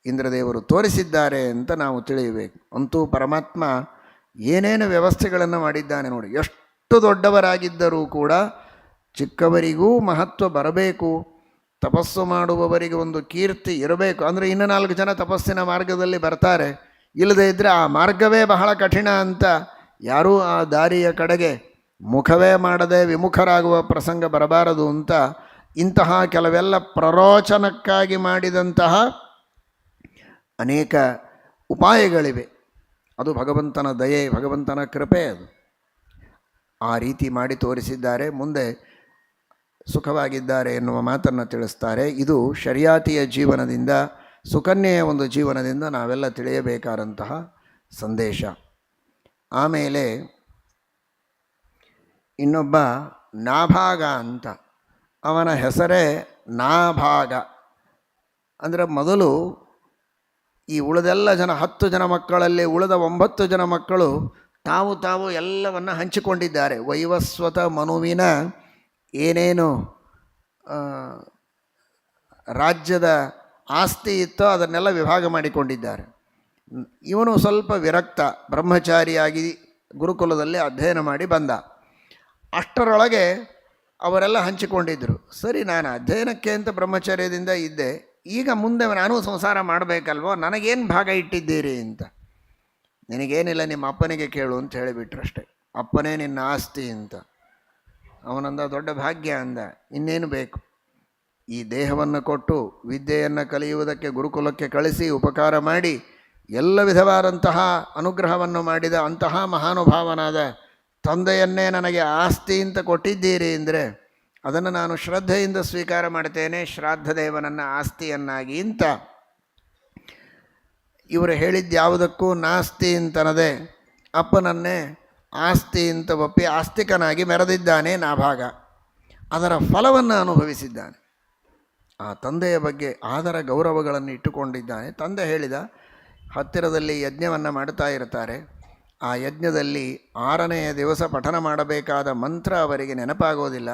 ಇಂದ್ರದೇವರು ತೋರಿಸಿದ್ದಾರೆ ಅಂತ ನಾವು ತಿಳಿಯಬೇಕು. ಅಂತೂ ಪರಮಾತ್ಮ ಏನೇನು ವ್ಯವಸ್ಥೆಗಳನ್ನು ಮಾಡಿದ್ದಾನೆ ನೋಡಿ. ಎಷ್ಟು ದೊಡ್ಡವರಾಗಿದ್ದರೂ ಕೂಡ ಚಿಕ್ಕವರಿಗೂ ಮಹತ್ವ ಬರಬೇಕು, ತಪಸ್ಸು ಮಾಡುವವರಿಗೆ ಒಂದು ಕೀರ್ತಿ ಇರಬೇಕು. ಅಂದರೆ ಇನ್ನು 4 ಜನ ತಪಸ್ಸಿನ ಮಾರ್ಗದಲ್ಲಿ ಬರ್ತಾರೆ, ಇಲ್ಲದೇ ಇದ್ದರೆ ಆ ಮಾರ್ಗವೇ ಬಹಳ ಕಠಿಣ ಅಂತ ಯಾರೂ ಆ ದಾರಿಯ ಕಡೆಗೆ ಮುಖವೇ ಮಾಡದೆ ವಿಮುಖರಾಗುವ ಪ್ರಸಂಗ ಬರಬಾರದು ಅಂತ ಇಂತಹ ಕೆಲವೆಲ್ಲ ಪ್ರರೋಚನಕ್ಕಾಗಿ ಮಾಡಿದಂತಹ ಅನೇಕ ಉಪಾಯಗಳಿವೆ. ಅದು ಭಗವಂತನ ದಯೆ, ಭಗವಂತನ ಕೃಪೆ. ಅದು ಆ ರೀತಿ ಮಾಡಿ ತೋರಿಸಿದ್ದಾರೆ. ಮುಂದೆ ಸುಖವಾಗಿದ್ದಾರೆ ಎನ್ನುವ ಮಾತನ್ನು ತಿಳಿಸ್ತಾರೆ. ಇದು ಶರಿಯಾತಿಯ ಜೀವನದಿಂದ, ಸುಕನ್ಯೆಯ ಒಂದು ಜೀವನದಿಂದ ನಾವೆಲ್ಲ ತಿಳಿಯಬೇಕಾದಂತಹ ಸಂದೇಶ. ಆಮೇಲೆ ಇನ್ನೊಬ್ಬ ನಾಭಾಗ ಅಂತ, ಅವನ ಹೆಸರೇ ನಾಭಾಗ. ಅಂದರೆ ಮೊದಲು ಈ ಉಳಿದೆಲ್ಲ ಜನ 10 ಜನ ಮಕ್ಕಳಲ್ಲಿ ಉಳಿದ 9 ಜನ ಮಕ್ಕಳು ತಾವು ಎಲ್ಲವನ್ನು ಹಂಚಿಕೊಂಡಿದ್ದಾರೆ. ವೈವಸ್ವತ ಮನುವಿನ ಏನೇನು ರಾಜ್ಯದ ಆಸ್ತಿ ಇತ್ತೋ ಅದನ್ನೆಲ್ಲ ವಿಭಾಗ ಮಾಡಿಕೊಂಡಿದ್ದಾರೆ. ಇವನು ಸ್ವಲ್ಪ ವಿರಕ್ತ, ಬ್ರಹ್ಮಚಾರಿಯಾಗಿ ಗುರುಕುಲದಲ್ಲಿ ಅಧ್ಯಯನ ಮಾಡಿ ಬಂದ. ಅಷ್ಟರೊಳಗೆ ಅವರೆಲ್ಲ ಹಂಚಿಕೊಂಡಿದ್ದರು. ಸರಿ, ನಾನು ಅಧ್ಯಯನಕ್ಕೆ ಅಂತ ಬ್ರಹ್ಮಚರ್ಯದಿಂದ ಇದ್ದೆ, ಈಗ ಮುಂದೆ ನಾನು ಸಂಸಾರ ಮಾಡಬೇಕಲ್ವೋ, ನನಗೇನು ಭಾಗ ಇಟ್ಟಿದ್ದೀರಿ ಅಂತ. ನಿನಗೇನಿಲ್ಲ, ನಿಮ್ಮ ಅಪ್ಪನಿಗೆ ಕೇಳು ಅಂತ ಹೇಳಿಬಿಟ್ರಷ್ಟೆ. ಅಪ್ಪನೇ ನಿನ್ನ ಆಸ್ತಿ ಅಂತ. ಅವನಂದ, ದೊಡ್ಡ ಭಾಗ್ಯ ಅಂದ, ಇನ್ನೇನು ಬೇಕು. ಈ ದೇಹವನ್ನು ಕೊಟ್ಟು ವಿದ್ಯೆಯನ್ನು ಕಲಿಯುವುದಕ್ಕೆ ಗುರುಕುಲಕ್ಕೆ ಕಳಿಸಿ ಉಪಕಾರ ಮಾಡಿ ಎಲ್ಲ ವಿಧವಾದಂತಹ ಅನುಗ್ರಹವನ್ನು ಮಾಡಿದ ಅಂತಹ ಮಹಾನುಭಾವನಾದ ತಂದೆಯನ್ನೇ ನನಗೆ ಆಸ್ತಿ ಅಂತ ಕೊಟ್ಟಿದ್ದೀರಿ ಅಂದರೆ ಅದನ್ನು ನಾನು ಶ್ರದ್ಧೆಯಿಂದ ಸ್ವೀಕಾರ ಮಾಡ್ತೇನೆ, ಶ್ರಾದ್ದ ದೇವನನ್ನು ಆಸ್ತಿಯನ್ನಾಗಿ ಅಂತ. ಇವರು ಹೇಳಿದ್ಯಾವುದಕ್ಕೂ ನಾಸ್ತಿ ಅಂತನದೆ ಅಪ್ಪನನ್ನೇ ಆಸ್ತಿ ಅಂತ ಒಪ್ಪಿ ಆಸ್ತಿಕನಾಗಿ ಮೆರೆದಿದ್ದಾನೆ ನಾಭಾಗ. ಅದರ ಫಲವನ್ನು ಅನುಭವಿಸಿದ್ದಾನೆ. ಆ ತಂದೆಯ ಬಗ್ಗೆ ಆದರ ಗೌರವಗಳನ್ನು ಇಟ್ಟುಕೊಂಡಿದ್ದಾನೆ. ತಂದೆ ಹೇಳಿದ, ಹತ್ತಿರದಲ್ಲಿ ಯಜ್ಞವನ್ನು ಮಾಡ್ತಾ ಇರ್ತಾರೆ. ಆ ಯಜ್ಞದಲ್ಲಿ 6ನೆಯ ದಿವಸ ಪಠನ ಮಾಡಬೇಕಾದ ಮಂತ್ರ ಅವರಿಗೆ ನೆನಪಾಗೋದಿಲ್ಲ.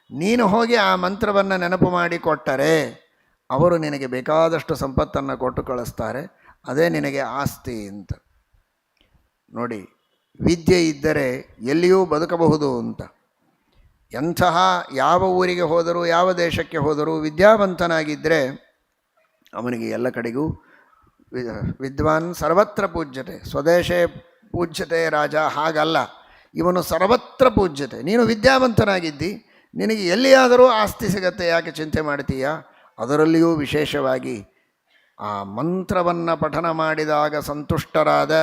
ನೀನು ಹೋಗಿ ಆ ಮಂತ್ರವನ್ನು ನೆನಪು ಮಾಡಿಕೊಟ್ಟರೆ ಅವರು ನಿನಗೆ ಬೇಕಾದಷ್ಟು ಸಂಪತ್ತನ್ನು ಕೊಟ್ಟು ಕಳಿಸ್ತಾರೆ, ಅದೇ ನಿನಗೆ ಆಸ್ತಿ ಅಂತ. ನೋಡಿ, ವಿದ್ಯೆ ಇದ್ದರೆ ಎಲ್ಲಿಯೂ ಬದುಕಬಹುದು ಅಂತ. ಎಂತಹ ಯಾವ ಊರಿಗೆ ಹೋದರೂ ಯಾವ ದೇಶಕ್ಕೆ ಹೋದರೂ ವಿದ್ಯಾವಂತನಾಗಿದ್ದರೆ ಅವನಿಗೆ ಎಲ್ಲ ಕಡೆಗೂ ವಿದ್ವಾನ್ ಸರ್ವತ್ರ ಪೂಜ್ಯತೆ, ಸ್ವದೇಶೇ ಪೂಜ್ಯತೆ ರಾಜ. ಹಾಗಲ್ಲ, ಇವನು ಸರ್ವತ್ರ ಪೂಜ್ಯತೆ. ನೀನು ವಿದ್ಯಾವಂತನಾಗಿದ್ದಿ, ನಿನಗೆ ಎಲ್ಲಿಯಾದರೂ ಆಸ್ತಿ ಸಿಗತ್ತೆ, ಯಾಕೆ ಚಿಂತೆ ಮಾಡ್ತೀಯ? ಅದರಲ್ಲಿಯೂ ವಿಶೇಷವಾಗಿ ಆ ಮಂತ್ರವನ್ನು ಪಠನ ಮಾಡಿದಾಗ ಸಂತುಷ್ಟರಾದ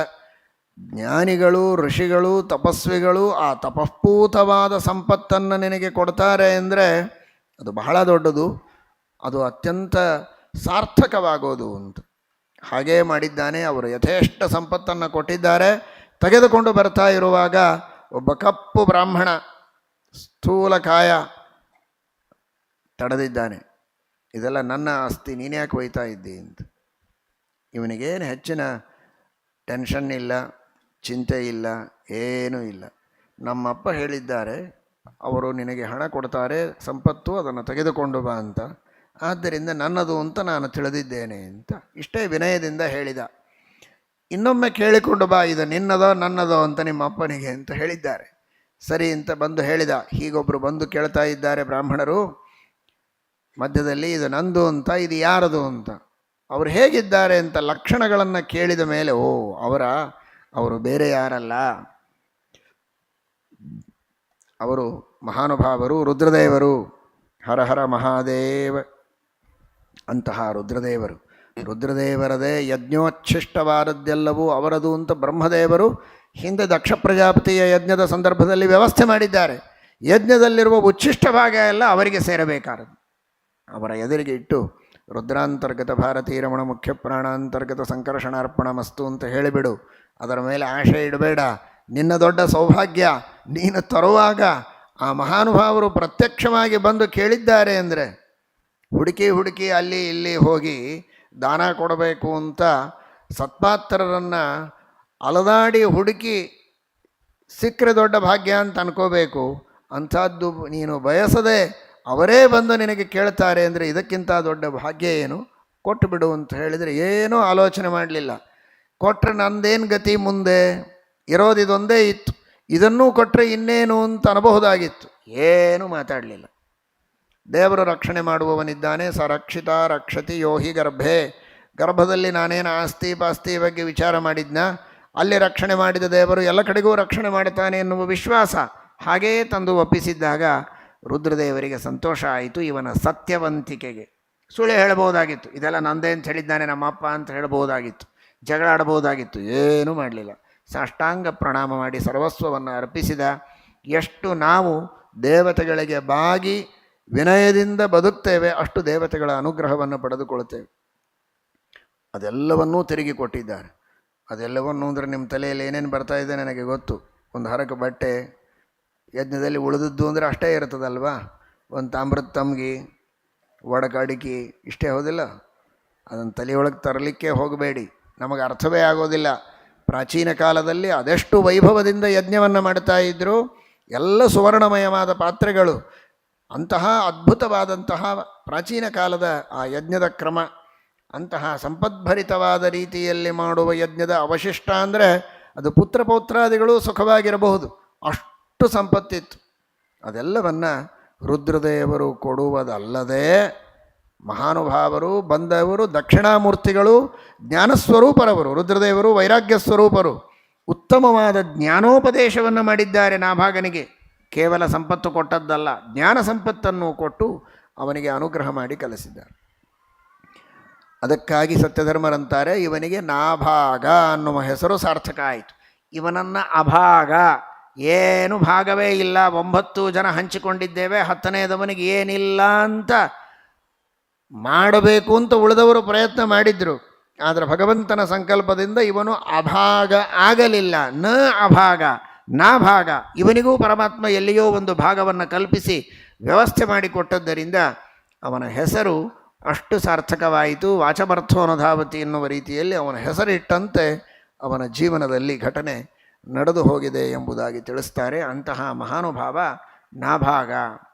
ಜ್ಞಾನಿಗಳು, ಋಷಿಗಳು, ತಪಸ್ವಿಗಳು ಆ ತಪಃಪೂತವಾದ ಸಂಪತ್ತನ್ನು ನಿನಗೆ ಕೊಡ್ತಾರೆ ಅಂದರೆ ಅದು ಬಹಳ ದೊಡ್ಡದು, ಅದು ಅತ್ಯಂತ ಸಾರ್ಥಕವಾಗೋದು ಅಂತ. ಹಾಗೇ ಮಾಡಿದ್ದಾನೆ. ಅವರು ಯಥೇಷ್ಟ ಸಂಪತ್ತನ್ನು ಕೊಟ್ಟಿದ್ದಾರೆ. ತೆಗೆದುಕೊಂಡು ಬರ್ತಾ ಇರುವಾಗ ಒಬ್ಬ ಕಪ್ಪು ಬ್ರಾಹ್ಮಣ ಸ್ಥೂಲಕಾಯ ತಡೆದಿದ್ದಾನೆ. ಇದೆಲ್ಲ ನನ್ನ ಆಸ್ತಿ, ನೀನ್ಯಾಕೆ ಒಯ್ತಾ ಇದ್ದಿ ಅಂತ. ಇವನಿಗೇನು ಹೆಚ್ಚಿನ ಟೆನ್ಷನ್ ಇಲ್ಲ, ಚಿಂತೆ ಇಲ್ಲ, ಏನೂ ಇಲ್ಲ. ನಮ್ಮಪ್ಪ ಹೇಳಿದ್ದಾರೆ, ಅವರು ನಿನಗೆ ಹಣ ಕೊಡ್ತಾರೆ, ಸಂಪತ್ತು, ಅದನ್ನು ತೆಗೆದುಕೊಂಡು ಬಾ ಅಂತ. ಆದ್ದರಿಂದ ನನ್ನದು ಅಂತ ನಾನು ತಿಳಿದಿದ್ದೇನೆ ಅಂತ ಇಷ್ಟೇ ವಿನಯದಿಂದ ಹೇಳಿದ. ಇನ್ನೊಮ್ಮೆ ಕೇಳಿಕೊಂಡು ಬಾ, ಇದು ನಿನ್ನದೋ ನನ್ನದೋ ಅಂತ ನಿಮ್ಮ ಅಪ್ಪನಿಗೆ ಅಂತ ಹೇಳಿದ್ದಾರೆ. ಸರಿ ಅಂತ ಬಂದು ಹೇಳಿದ. ಹೀಗೊಬ್ಬರು ಬಂದು ಕೇಳ್ತಾ ಇದ್ದಾರೆ ಬ್ರಾಹ್ಮಣರು ಮಧ್ಯದಲ್ಲಿ, ಇದು ನಂದು ಅಂತ, ಇದು ಯಾರದು ಅಂತ. ಅವರು ಹೇಗಿದ್ದಾರೆ ಅಂತ ಲಕ್ಷಣಗಳನ್ನು ಕೇಳಿದ ಮೇಲೆ, ಓ ಅವರು ಬೇರೆ ಯಾರಲ್ಲ, ಅವರು ಮಹಾನುಭಾವರು, ರುದ್ರದೇವರು, ಹರ ಹರ ಮಹಾದೇವ ಅಂತಹ ರುದ್ರದೇವರು. ರುದ್ರದೇವರದೇ ಯಜ್ಞೋಚ್ಛಿಷ್ಟವಾದದ್ದೆಲ್ಲವೂ ಅವರದು ಅಂತ ಬ್ರಹ್ಮದೇವರು ಹಿಂದೆ ದಕ್ಷ ಪ್ರಜಾಪತಿಯ ಯಜ್ಞದ ಸಂದರ್ಭದಲ್ಲಿ ವ್ಯವಸ್ಥೆ ಮಾಡಿದ್ದಾರೆ. ಯಜ್ಞದಲ್ಲಿರುವ ಉಚ್ಛಿಷ್ಟ ಭಾಗ ಎಲ್ಲ ಅವರಿಗೆ ಸೇರಬೇಕಾರದು. ಅವರ ಎದುರಿಗೆ ಇಟ್ಟು ರುದ್ರಾಂತರ್ಗತ ಭಾರತೀ ರಮಣ ಮುಖ್ಯ ಪ್ರಾಣಾಂತರ್ಗತ ಸಂಕರ್ಷಣಾರ್ಪಣ ಮಸ್ತು ಅಂತ ಹೇಳಿಬಿಡು. ಅದರ ಮೇಲೆ ಆಶೆ ಇಡಬೇಡ. ನಿನ್ನ ದೊಡ್ಡ ಸೌಭಾಗ್ಯ, ನೀನು ತರುವಾಗ ಆ ಮಹಾನುಭಾವರು ಪ್ರತ್ಯಕ್ಷವಾಗಿ ಬಂದು ಕೇಳಿದ್ದಾರೆ ಅಂದರೆ ಹುಡುಕಿ ಅಲ್ಲಿ ಇಲ್ಲಿ ಹೋಗಿ ದಾನ ಕೊಡಬೇಕು ಅಂತ ಸತ್ಪಾತ್ರರನ್ನು ಅಲದಾಡಿ ಹುಡುಕಿ ಸಿಕ್ಕರೆ ದೊಡ್ಡ ಭಾಗ್ಯ ಅಂತ ಅನ್ಕೋಬೇಕು. ಅಂಥದ್ದು ನೀನು ಬಯಸದೆ ಅವರೇ ಬಂದು ನಿನಗೆ ಕೇಳ್ತಾರೆ ಅಂದರೆ ಇದಕ್ಕಿಂತ ದೊಡ್ಡ ಭಾಗ್ಯ ಏನು? ಕೊಟ್ಟು ಬಿಡು ಅಂತ ಹೇಳಿದರೆ ಏನೂ ಆಲೋಚನೆ ಮಾಡಲಿಲ್ಲ. ಕೊಟ್ಟರೆ ನಂದೇನು ಗತಿ ಮುಂದೆ? ಇರೋದಿದೊಂದೇ ಇತ್ತು, ಇದನ್ನೂ ಕೊಟ್ಟರೆ ಇನ್ನೇನು ಅಂತ ಅನಬಹುದಾಗಿತ್ತು. ಏನೂ ಮಾತಾಡಲಿಲ್ಲ. ದೇವರು ರಕ್ಷಣೆ ಮಾಡುವವನಿದ್ದಾನೆ. ಸ ರಕ್ಷಿತ ರಕ್ಷತಿ ಯೋಹಿ ಗರ್ಭೆ. ಗರ್ಭದಲ್ಲಿ ನಾನೇನು ಆಸ್ತಿ ಪಾಸ್ತಿ ಬಗ್ಗೆ ವಿಚಾರ ಮಾಡಿದ್ನ, ಅಲ್ಲಿ ರಕ್ಷಣೆ ಮಾಡಿದ ದೇವರು ಎಲ್ಲ ಕಡೆಗೂ ರಕ್ಷಣೆ ಮಾಡುತ್ತಾನೆ ಎನ್ನುವ ವಿಶ್ವಾಸ ಹಾಗೆಯೇ ತಂದು ಒಪ್ಪಿಸಿದ್ದಾಗ ರುದ್ರದೇವರಿಗೆ ಸಂತೋಷ ಆಯಿತು. ಇವನ ಸತ್ಯವಂತಿಕೆಗೆ ಸುಳ್ಳು ಹೇಳಬಹುದಾಗಿತ್ತು, ಇದೆಲ್ಲ ನಂದೇ ಅಂತ ಹೇಳಿದ್ದಾನೆ ನಮ್ಮಪ್ಪ ಅಂತ ಹೇಳಬಹುದಾಗಿತ್ತು, ಜಗಳ ಆಡಬಹುದಾಗಿತ್ತು. ಏನೂ ಮಾಡಲಿಲ್ಲ. ಸಾಷ್ಟಾಂಗ ಪ್ರಣಾಮ ಮಾಡಿ ಸರ್ವಸ್ವವನ್ನು ಅರ್ಪಿಸಿದ. ಎಷ್ಟು ನಾವು ದೇವತೆಗಳಿಗೆ ಬಾಗಿ ವಿನಯದಿಂದ ಬದುಕ್ತೇವೆ ಅಷ್ಟು ದೇವತೆಗಳ ಅನುಗ್ರಹವನ್ನು ಪಡೆದುಕೊಳ್ತೇವೆ. ಅದೆಲ್ಲವನ್ನೂ ತಿರುಗಿ ಕೊಟ್ಟಿದ್ದಾರೆ. ಅದೆಲ್ಲವನ್ನೂ ಅಂದರೆ ನಿಮ್ಮ ತಲೆಯಲ್ಲಿ ಏನೇನು ಬರ್ತಾ ಇದೆ ನನಗೆ ಗೊತ್ತು. ಒಂದು ಹರಕ ಬಟ್ಟೆ ಯಜ್ಞದಲ್ಲಿ ಉಳಿದದ್ದು ಅಂದರೆ ಅಷ್ಟೇ ಇರ್ತದಲ್ವಾ. ಒಂದು ತಾಮ್ರದ ತಮ್ಗಿ, ಒಡಕಡಿಕೆ, ಇಷ್ಟೇ ಹೌದಿಲ್ಲ. ಅದನ್ನು ತಲೆಯೊಳಗೆ ತರಲಿಕ್ಕೆ ಹೋಗಬೇಡಿ, ನಮಗೆ ಅರ್ಥವೇ ಆಗೋದಿಲ್ಲ. ಪ್ರಾಚೀನ ಕಾಲದಲ್ಲಿ ಅದೆಷ್ಟು ವೈಭವದಿಂದ ಯಜ್ಞವನ್ನು ಮಾಡ್ತಾ ಇದ್ದರು. ಎಲ್ಲ ಸುವರ್ಣಮಯವಾದ ಪಾತ್ರೆಗಳು. ಅಂತಹ ಅದ್ಭುತವಾದಂತಹ ಪ್ರಾಚೀನ ಕಾಲದ ಆ ಯಜ್ಞದ ಕ್ರಮ, ಅಂತಹ ಸಂಪದ್ಭರಿತವಾದ ರೀತಿಯಲ್ಲಿ ಮಾಡುವ ಯಜ್ಞದ ಅವಶಿಷ್ಟ ಅಂದರೆ ಅದು ಪುತ್ರಪೌತ್ರಾದಿಗಳು ಸುಖವಾಗಿರಬಹುದು, ಅಷ್ಟು ಸಂಪತ್ತಿತ್ತು. ಅದೆಲ್ಲವನ್ನು ರುದ್ರದೇವರು ಕೊಡುವುದಲ್ಲದೆ ಮಹಾನುಭಾವರು ಬಂದವರು ದಕ್ಷಿಣಾಮೂರ್ತಿಗಳು ಜ್ಞಾನಸ್ವರೂಪರವರು. ರುದ್ರದೇವರು ವೈರಾಗ್ಯ ಸ್ವರೂಪರು, ಉತ್ತಮವಾದ ಜ್ಞಾನೋಪದೇಶವನ್ನು ಮಾಡಿದ್ದಾರೆ ನಾಭಾಗನಿಗೆ. ಕೇವಲ ಸಂಪತ್ತು ಕೊಟ್ಟದ್ದಲ್ಲ, ಜ್ಞಾನ ಸಂಪತ್ತನ್ನು ಕೊಟ್ಟು ಅವನಿಗೆ ಅನುಗ್ರಹ ಮಾಡಿ ಕಲಿಸಿದ್ದಾರೆ. ಅದಕ್ಕಾಗಿ ಸತ್ಯಧರ್ಮರಂತಾರೆ, ಇವನಿಗೆ ನಾಭಾಗ ಅನ್ನುವ ಹೆಸರು ಸಾರ್ಥಕ ಆಯಿತು. ಇವನನ್ನು ಅಭಾಗ, ಏನು ಭಾಗವೇ ಇಲ್ಲ, 9 ಜನ ಹಂಚಿಕೊಂಡಿದ್ದೇವೆ, 10ನೇದವನಿಗೆ ಏನಿಲ್ಲ ಅಂತ ಮಾಡಬೇಕು ಅಂತ ಉಳಿದವರು ಪ್ರಯತ್ನ ಮಾಡಿದರು. ಆದರೆ ಭಗವಂತನ ಸಂಕಲ್ಪದಿಂದ ಇವನು ಅಭಾಗ ಆಗಲಿಲ್ಲ. ನ ಅಭಾಗ ನಾಭಾಗ, ಇವನಿಗೂ ಪರಮಾತ್ಮ ಎಲ್ಲಿಯೋ ಒಂದು ಭಾಗವನ್ನು ಕಲ್ಪಿಸಿ ವ್ಯವಸ್ಥೆ ಮಾಡಿಕೊಟ್ಟದ್ದರಿಂದ ಅವನ ಹೆಸರು ಅಷ್ಟು ಸಾರ್ಥಕವಾಯಿತು. ವಾಚಮರ್ಥೋನಧಾವತಿ ಎನ್ನುವ ರೀತಿಯಲ್ಲಿ ಅವನ ಹೆಸರಿಟ್ಟಂತೆ ಅವನ ಜೀವನದಲ್ಲಿ ಘಟನೆ ನಡೆದು ಹೋಗಿದೆ ಎಂಬುದಾಗಿ ತಿಳಿಸ್ತಾರೆ. ಅಂತಹ ಮಹಾನುಭಾವ ನಾಭಾಗ.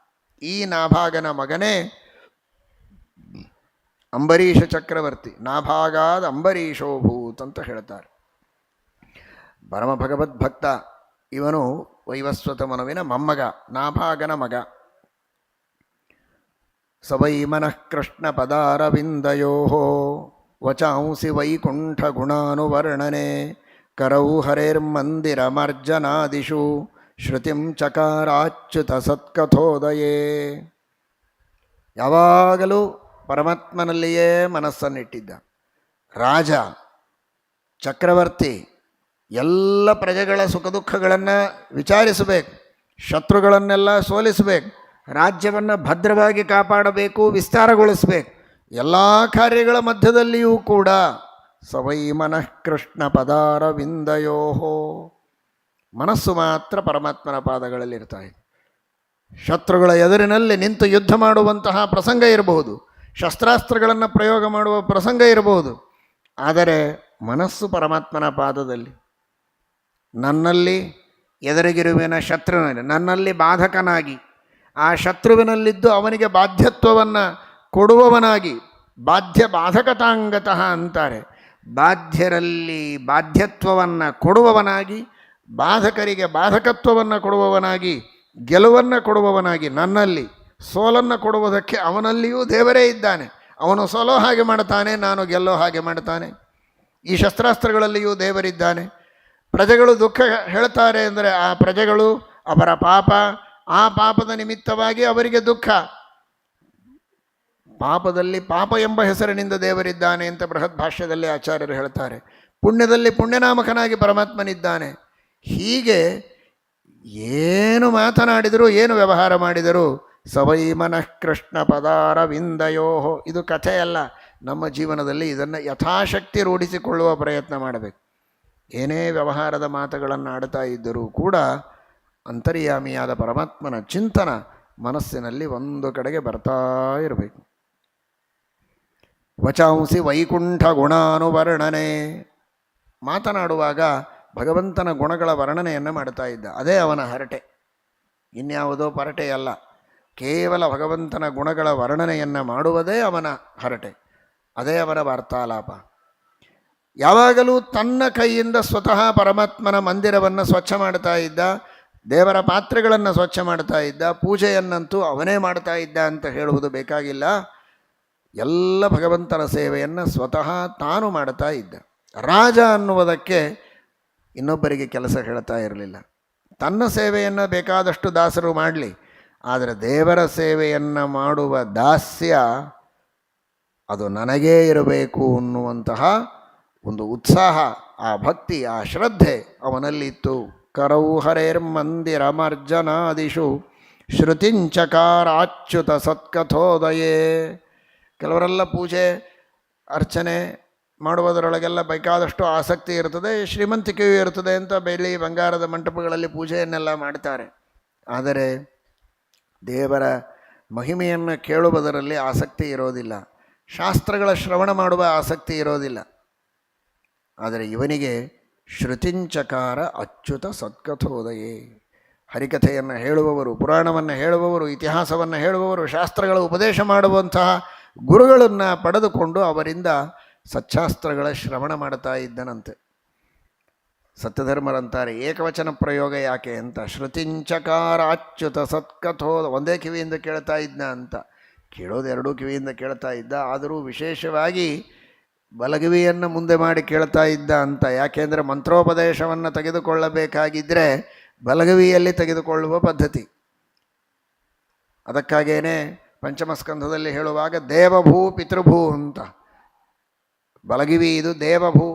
ಈ ನಾಭಾಗನ ಮಗನೇ ಅಂಬರೀಷ ಚಕ್ರವರ್ತಿ. ನಾಭಾಗಾದ ಅಂಬರೀಷೋಭೂತ್ ಅಂತ ಹೇಳ್ತಾರೆ. ಪರಮ ಭಗವದ್ಭಕ್ತ ಇವನು. ವೈವಸ್ವತ ಮನುವಿನ ಮೊಮ್ಮಗ, ನಾಭಾಗನ ಮಗ. ಸವೈ ಮನಃ ಕೃಷ್ಣ ಪದಾರವಿಂದಯೋ ವಚಾಂಸಿ ವೈಕುಂಠ ಗುಣಾನುವರ್ಣನೆ ಕರೌ ಹರೇರ್ಮಂದಿರಮರ್ಜನಾದಿಷು ಶ್ರುತಿಂ ಚಕಾರಾಚ್ಯುತ ಸತ್ಕಥೋದಯೇ. ಯಾವಾಗಲೂ ಪರಮಾತ್ಮನಲ್ಲಿಯೇ ಮನಸ್ಸನ್ನಿಟ್ಟಿದ್ದ ರಾಜ, ಚಕ್ರವರ್ತಿ. ಎಲ್ಲ ಪ್ರಜೆಗಳ ಸುಖ ದುಃಖಗಳನ್ನು ವಿಚಾರಿಸಬೇಕು, ಶತ್ರುಗಳನ್ನೆಲ್ಲ ಸೋಲಿಸಬೇಕು, ರಾಜ್ಯವನ್ನು ಭದ್ರವಾಗಿ ಕಾಪಾಡಬೇಕು, ವಿಸ್ತಾರಗೊಳಿಸಬೇಕು. ಎಲ್ಲ ಕಾರ್ಯಗಳ ಮಧ್ಯದಲ್ಲಿಯೂ ಕೂಡ ಸವೈ ಮನಃ ಕೃಷ್ಣ ಪದಾರವಿಂದಯೋ, ಮನಸ್ಸು ಮಾತ್ರ ಪರಮಾತ್ಮನ ಪಾದಗಳಲ್ಲಿರ್ತಾ ಇದೆ. ಶತ್ರುಗಳ ಎದುರಿನಲ್ಲಿ ನಿಂತು ಯುದ್ಧ ಮಾಡುವಂತಹ ಪ್ರಸಂಗ ಇರಬಹುದು, ಶಸ್ತ್ರಾಸ್ತ್ರಗಳನ್ನು ಪ್ರಯೋಗ ಮಾಡುವ ಪ್ರಸಂಗ ಇರಬಹುದು, ಆದರೆ ಮನಸ್ಸು ಪರಮಾತ್ಮನ ಪಾದದಲ್ಲಿ. ನನ್ನಲ್ಲಿ ಎದುರಿಗಿರುವಿನ ಶತ್ರುವಿನ ನನ್ನಲ್ಲಿ ಬಾಧಕನಾಗಿ, ಆ ಶತ್ರುವಿನಲ್ಲಿದ್ದು ಅವನಿಗೆ ಬಾಧ್ಯತ್ವವನ್ನು ಕೊಡುವವನಾಗಿ, ಬಾಧ್ಯ ಬಾಧಕತಾಂಗತಃ ಅಂತಾರೆ. ಬಾಧ್ಯರಲ್ಲಿ ಬಾಧ್ಯತ್ವವನ್ನು ಕೊಡುವವನಾಗಿ, ಬಾಧಕರಿಗೆ ಬಾಧಕತ್ವವನ್ನು ಕೊಡುವವನಾಗಿ, ಗೆಲುವನ್ನು ಕೊಡುವವನಾಗಿ, ನನ್ನಲ್ಲಿ ಸೋಲನ್ನು ಕೊಡುವುದಕ್ಕೆ ಅವನಲ್ಲಿಯೂ ದೇವರೇ ಇದ್ದಾನೆ. ಅವನು ಸೋಲೋ ಹಾಗೆ ಮಾಡ್ತಾನೆ, ನಾನು ಗೆಲ್ಲೋ ಹಾಗೆ ಮಾಡ್ತಾನೆ. ಈ ಶಸ್ತ್ರಾಸ್ತ್ರಗಳಲ್ಲಿಯೂ ದೇವರಿದ್ದಾನೆ. ಪ್ರಜೆಗಳು ದುಃಖ ಹೇಳ್ತಾರೆ ಅಂದರೆ ಆ ಪ್ರಜೆಗಳು ಅವರ ಪಾಪ, ಆ ಪಾಪದ ನಿಮಿತ್ತವಾಗಿ ಅವರಿಗೆ ದುಃಖ. ಪಾಪದಲ್ಲಿ ಪಾಪ ಎಂಬ ಹೆಸರಿನಿಂದ ದೇವರಿದ್ದಾನೆ ಅಂತ ಬೃಹತ್ ಭಾಷ್ಯದಲ್ಲಿ ಆಚಾರ್ಯರು ಹೇಳ್ತಾರೆ. ಪುಣ್ಯದಲ್ಲಿ ಪುಣ್ಯನಾಮಕನಾಗಿ ಪರಮಾತ್ಮನಿದ್ದಾನೆ. ಹೀಗೆ ಏನು ಮಾತನಾಡಿದರೂ, ಏನು ವ್ಯವಹಾರ ಮಾಡಿದರೂ ಸವೈ ಮನಃ ಕೃಷ್ಣ ಪದಾರವಿಂದಯೋ. ಇದು ಕಥೆಯಲ್ಲ, ನಮ್ಮ ಜೀವನದಲ್ಲಿ ಇದನ್ನು ಯಥಾಶಕ್ತಿ ರೂಢಿಸಿಕೊಳ್ಳುವ ಪ್ರಯತ್ನ ಮಾಡಬೇಕು. ಏನೇ ವ್ಯವಹಾರದ ಮಾತುಗಳನ್ನು ಆಡ್ತಾ ಇದ್ದರೂ ಕೂಡ ಅಂತರ್ಯಾಮಿಯಾದ ಪರಮಾತ್ಮನ ಚಿಂತನ ಮನಸ್ಸಿನಲ್ಲಿ ಒಂದು ಕಡೆಗೆ ಬರ್ತಾ ಇರಬೇಕು. ವಚಾಂಸಿ ವೈಕುಂಠ ಗುಣಾನುವರ್ಣನೆ, ಮಾತನಾಡುವಾಗ ಭಗವಂತನ ಗುಣಗಳ ವರ್ಣನೆಯನ್ನು ಮಾಡ್ತಾ ಇದ್ದ. ಅದೇ ಅವನ ಹರಟೆ, ಇನ್ಯಾವುದೋ ಪರಟೆಯಲ್ಲ. ಕೇವಲ ಭಗವಂತನ ಗುಣಗಳ ವರ್ಣನೆಯನ್ನು ಮಾಡುವುದೇ ಅವನ ಹರಟೆ, ಅದೇ ಅವನ ವಾರ್ತಾಲಾಪ. ಯಾವಾಗಲೂ ತನ್ನ ಕೈಯಿಂದ ಸ್ವತಃ ಪರಮಾತ್ಮನ ಮಂದಿರವನ್ನು ಸ್ವಚ್ಛ ಮಾಡ್ತಾ ಇದ್ದ, ದೇವರ ಪಾತ್ರೆಗಳನ್ನು ಸ್ವಚ್ಛ ಮಾಡ್ತಾ ಇದ್ದ, ಪೂಜೆಯನ್ನಂತೂ ಅವನೇ ಮಾಡ್ತಾ ಇದ್ದ ಅಂತ ಹೇಳುವುದು ಬೇಕಾಗಿಲ್ಲ. ಎಲ್ಲ ಭಗವಂತನ ಸೇವೆಯನ್ನು ಸ್ವತಃ ತಾನು ಮಾಡ್ತಾ ಇದ್ದ. ರಾಜ ಅನ್ನುವುದಕ್ಕೆ ಇನ್ನೊಬ್ಬರಿಗೆ ಕೆಲಸ ಹೇಳ್ತಾ ಇರಲಿಲ್ಲ. ತನ್ನ ಸೇವೆಯನ್ನು ಬೇಕಾದಷ್ಟು ದಾಸರು ಮಾಡಲಿ, ಆದರೆ ದೇವರ ಸೇವೆಯನ್ನು ಮಾಡುವ ದಾಸ್ಯ ಅದು ನನಗೇ ಇರಬೇಕು ಅನ್ನುವಂತಹ ಒಂದು ಉತ್ಸಾಹ, ಆ ಭಕ್ತಿ, ಆ ಶ್ರದ್ಧೆ ಅವನಲ್ಲಿತ್ತು. ಕರೌ ಹರೇರ್ಮಂದಿರಮರ್ಜನಾದಿಷು ಶ್ರುತಿಂಚಕಾರಾಚ್ಯುತ ಸತ್ಕಥೋದಯೇ. ಕೆಲವರೆಲ್ಲ ಪೂಜೆ ಅರ್ಚನೆ ಮಾಡುವುದರೊಳಗೆಲ್ಲ ಬೇಕಾದಷ್ಟು ಆಸಕ್ತಿ ಇರ್ತದೆ, ಶ್ರೀಮಂತಿಕೆಯೂ ಇರ್ತದೆ ಅಂತ ಬೆಳ್ಳಿ ಬಂಗಾರದ ಮಂಟಪಗಳಲ್ಲಿ ಪೂಜೆಯನ್ನೆಲ್ಲ ಮಾಡ್ತಾರೆ. ಆದರೆ ದೇವರ ಮಹಿಮೆಯನ್ನು ಕೇಳುವುದರಲ್ಲಿ ಆಸಕ್ತಿ ಇರೋದಿಲ್ಲ, ಶಾಸ್ತ್ರಗಳ ಶ್ರವಣ ಮಾಡುವ ಆಸಕ್ತಿ ಇರೋದಿಲ್ಲ. ಆದರೆ ಇವನಿಗೆ ಶ್ರುತಿಂಚಕಾರ ಅಚ್ಯುತ ಸತ್ಕಥೋದಯೇ, ಹರಿಕಥೆಯನ್ನು ಹೇಳುವವರು, ಪುರಾಣವನ್ನು ಹೇಳುವವರು, ಇತಿಹಾಸವನ್ನು ಹೇಳುವವರು, ಶಾಸ್ತ್ರಗಳ ಉಪದೇಶ ಮಾಡುವಂತಹ ಗುರುಗಳನ್ನು ಪಡೆದುಕೊಂಡು ಅವರಿಂದ ಸಚ್ಚಾಸ್ತ್ರಗಳ ಶ್ರವಣ ಮಾಡ್ತಾ ಇದ್ದನಂತೆ. ಸತ್ಯಧರ್ಮರಂತಾರೆ ಏಕವಚನ ಪ್ರಯೋಗ ಯಾಕೆ ಅಂತ, ಶ್ರುತಿಂಚಕಾರ ಅಚ್ಯುತ ಸತ್ಕಥೋ, ಒಂದೇ ಕಿವಿಯಿಂದ ಕೇಳ್ತಾ ಇದ್ದ ಅಂತ. ಕೇಳೋದು ಎರಡೂ ಕಿವಿಯಿಂದ ಕೇಳ್ತಾ ಇದ್ದ, ಆದರೂ ವಿಶೇಷವಾಗಿ ಬಲಗಿವಿಯನ್ನು ಮುಂದೆ ಮಾಡಿ ಕೇಳ್ತಾ ಇದ್ದ ಅಂತ. ಯಾಕೆಂದರೆ ಮಂತ್ರೋಪದೇಶವನ್ನು ತೆಗೆದುಕೊಳ್ಳಬೇಕಾಗಿದ್ದರೆ ಬಲಗವಿಯಲ್ಲಿ ತೆಗೆದುಕೊಳ್ಳುವ ಪದ್ಧತಿ. ಅದಕ್ಕಾಗೇನೆ ಪಂಚಮಸ್ಕಂಧದಲ್ಲಿ ಹೇಳುವಾಗ ದೇವಭೂ ಪಿತೃಭೂ ಅಂತ. ಬಲಗಿವಿ ಇದು ದೇವಭೂ,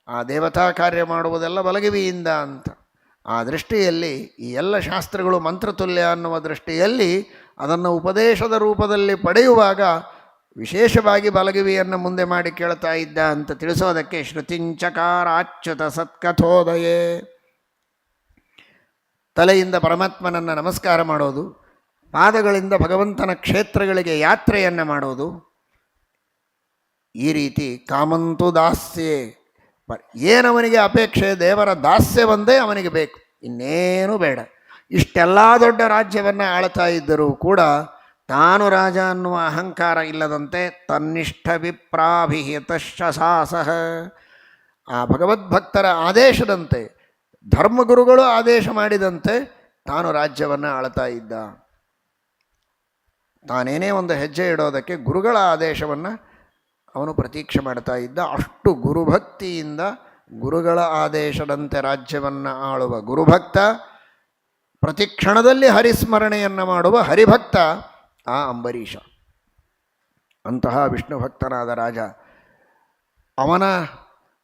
ಆ ದೇವತಾ ಕಾರ್ಯ ಮಾಡುವುದೆಲ್ಲ ಬಲಗಿವಿಯಿಂದ ಅಂತ. ಆ ದೃಷ್ಟಿಯಲ್ಲಿ ಈ ಎಲ್ಲ ಶಾಸ್ತ್ರಗಳು ಮಂತ್ರತುಲ್ಯ ಅನ್ನುವ ದೃಷ್ಟಿಯಲ್ಲಿ ಅದನ್ನು ಉಪದೇಶದ ರೂಪದಲ್ಲಿ ಪಡೆಯುವಾಗ ವಿಶೇಷವಾಗಿ ಬಲಗಿವಿಯನ್ನು ಮುಂದೆ ಮಾಡಿ ಕೇಳ್ತಾ ಇದ್ದ ಅಂತ ತಿಳಿಸೋದಕ್ಕೆ ಶ್ರುತಿಂಚಕಾರ ಅಚ್ಯುತ ಸತ್ಕಥೋದಯೇ. ತಲೆಯಿಂದ ಪರಮಾತ್ಮನನ್ನು ನಮಸ್ಕಾರ ಮಾಡೋದು, ಪಾದಗಳಿಂದ ಭಗವಂತನ ಕ್ಷೇತ್ರಗಳಿಗೆ ಯಾತ್ರೆಯನ್ನು ಮಾಡೋದು. ಈ ರೀತಿ ಕಾಮಂತು ದಾಸ್ಯೆ, ಏನವನಿಗೆ ಅಪೇಕ್ಷೆ, ದೇವರ ದಾಸ್ಯವೊಂದೇ ಅವನಿಗೆ ಬೇಕು, ಇನ್ನೇನು ಬೇಡ. ಇಷ್ಟೆಲ್ಲ ದೊಡ್ಡ ರಾಜ್ಯವನ್ನು ಆಳ್ತಾ ಇದ್ದರೂ ಕೂಡ ತಾನು ರಾಜ ಅನ್ನುವ ಅಹಂಕಾರ ಇಲ್ಲದಂತೆ ತನ್ನಿಷ್ಠ ವಿಪ್ರಾಭಿಹಿತಶ್ಚ ಸಾಸಃ, ಆ ಭಗವದ್ಭಕ್ತರ ಆದೇಶದಂತೆ, ಧರ್ಮಗುರುಗಳು ಆದೇಶ ಮಾಡಿದಂತೆ ತಾನು ರಾಜ್ಯವನ್ನು ಆಳ್ತಾ ಇದ್ದ. ತಾನೇನೇ ಒಂದು ಹೆಜ್ಜೆ ಇಡೋದಕ್ಕೆ ಗುರುಗಳ ಆದೇಶವನ್ನು ಅವನು ಪ್ರತೀಕ್ಷೆ ಮಾಡ್ತಾ ಇದ್ದ. ಅಷ್ಟು ಗುರುಭಕ್ತಿಯಿಂದ ಗುರುಗಳ ಆದೇಶದಂತೆ ರಾಜ್ಯವನ್ನು ಆಳುವ ಗುರುಭಕ್ತ, ಪ್ರತಿ ಕ್ಷಣದಲ್ಲಿ ಹರಿಸ್ಮರಣೆಯನ್ನು ಮಾಡುವ ಹರಿಭಕ್ತ ಆ ಅಂಬರೀಷ. ಅಂತಹ ವಿಷ್ಣು ಭಕ್ತನಾದ ರಾಜ. ಅವನ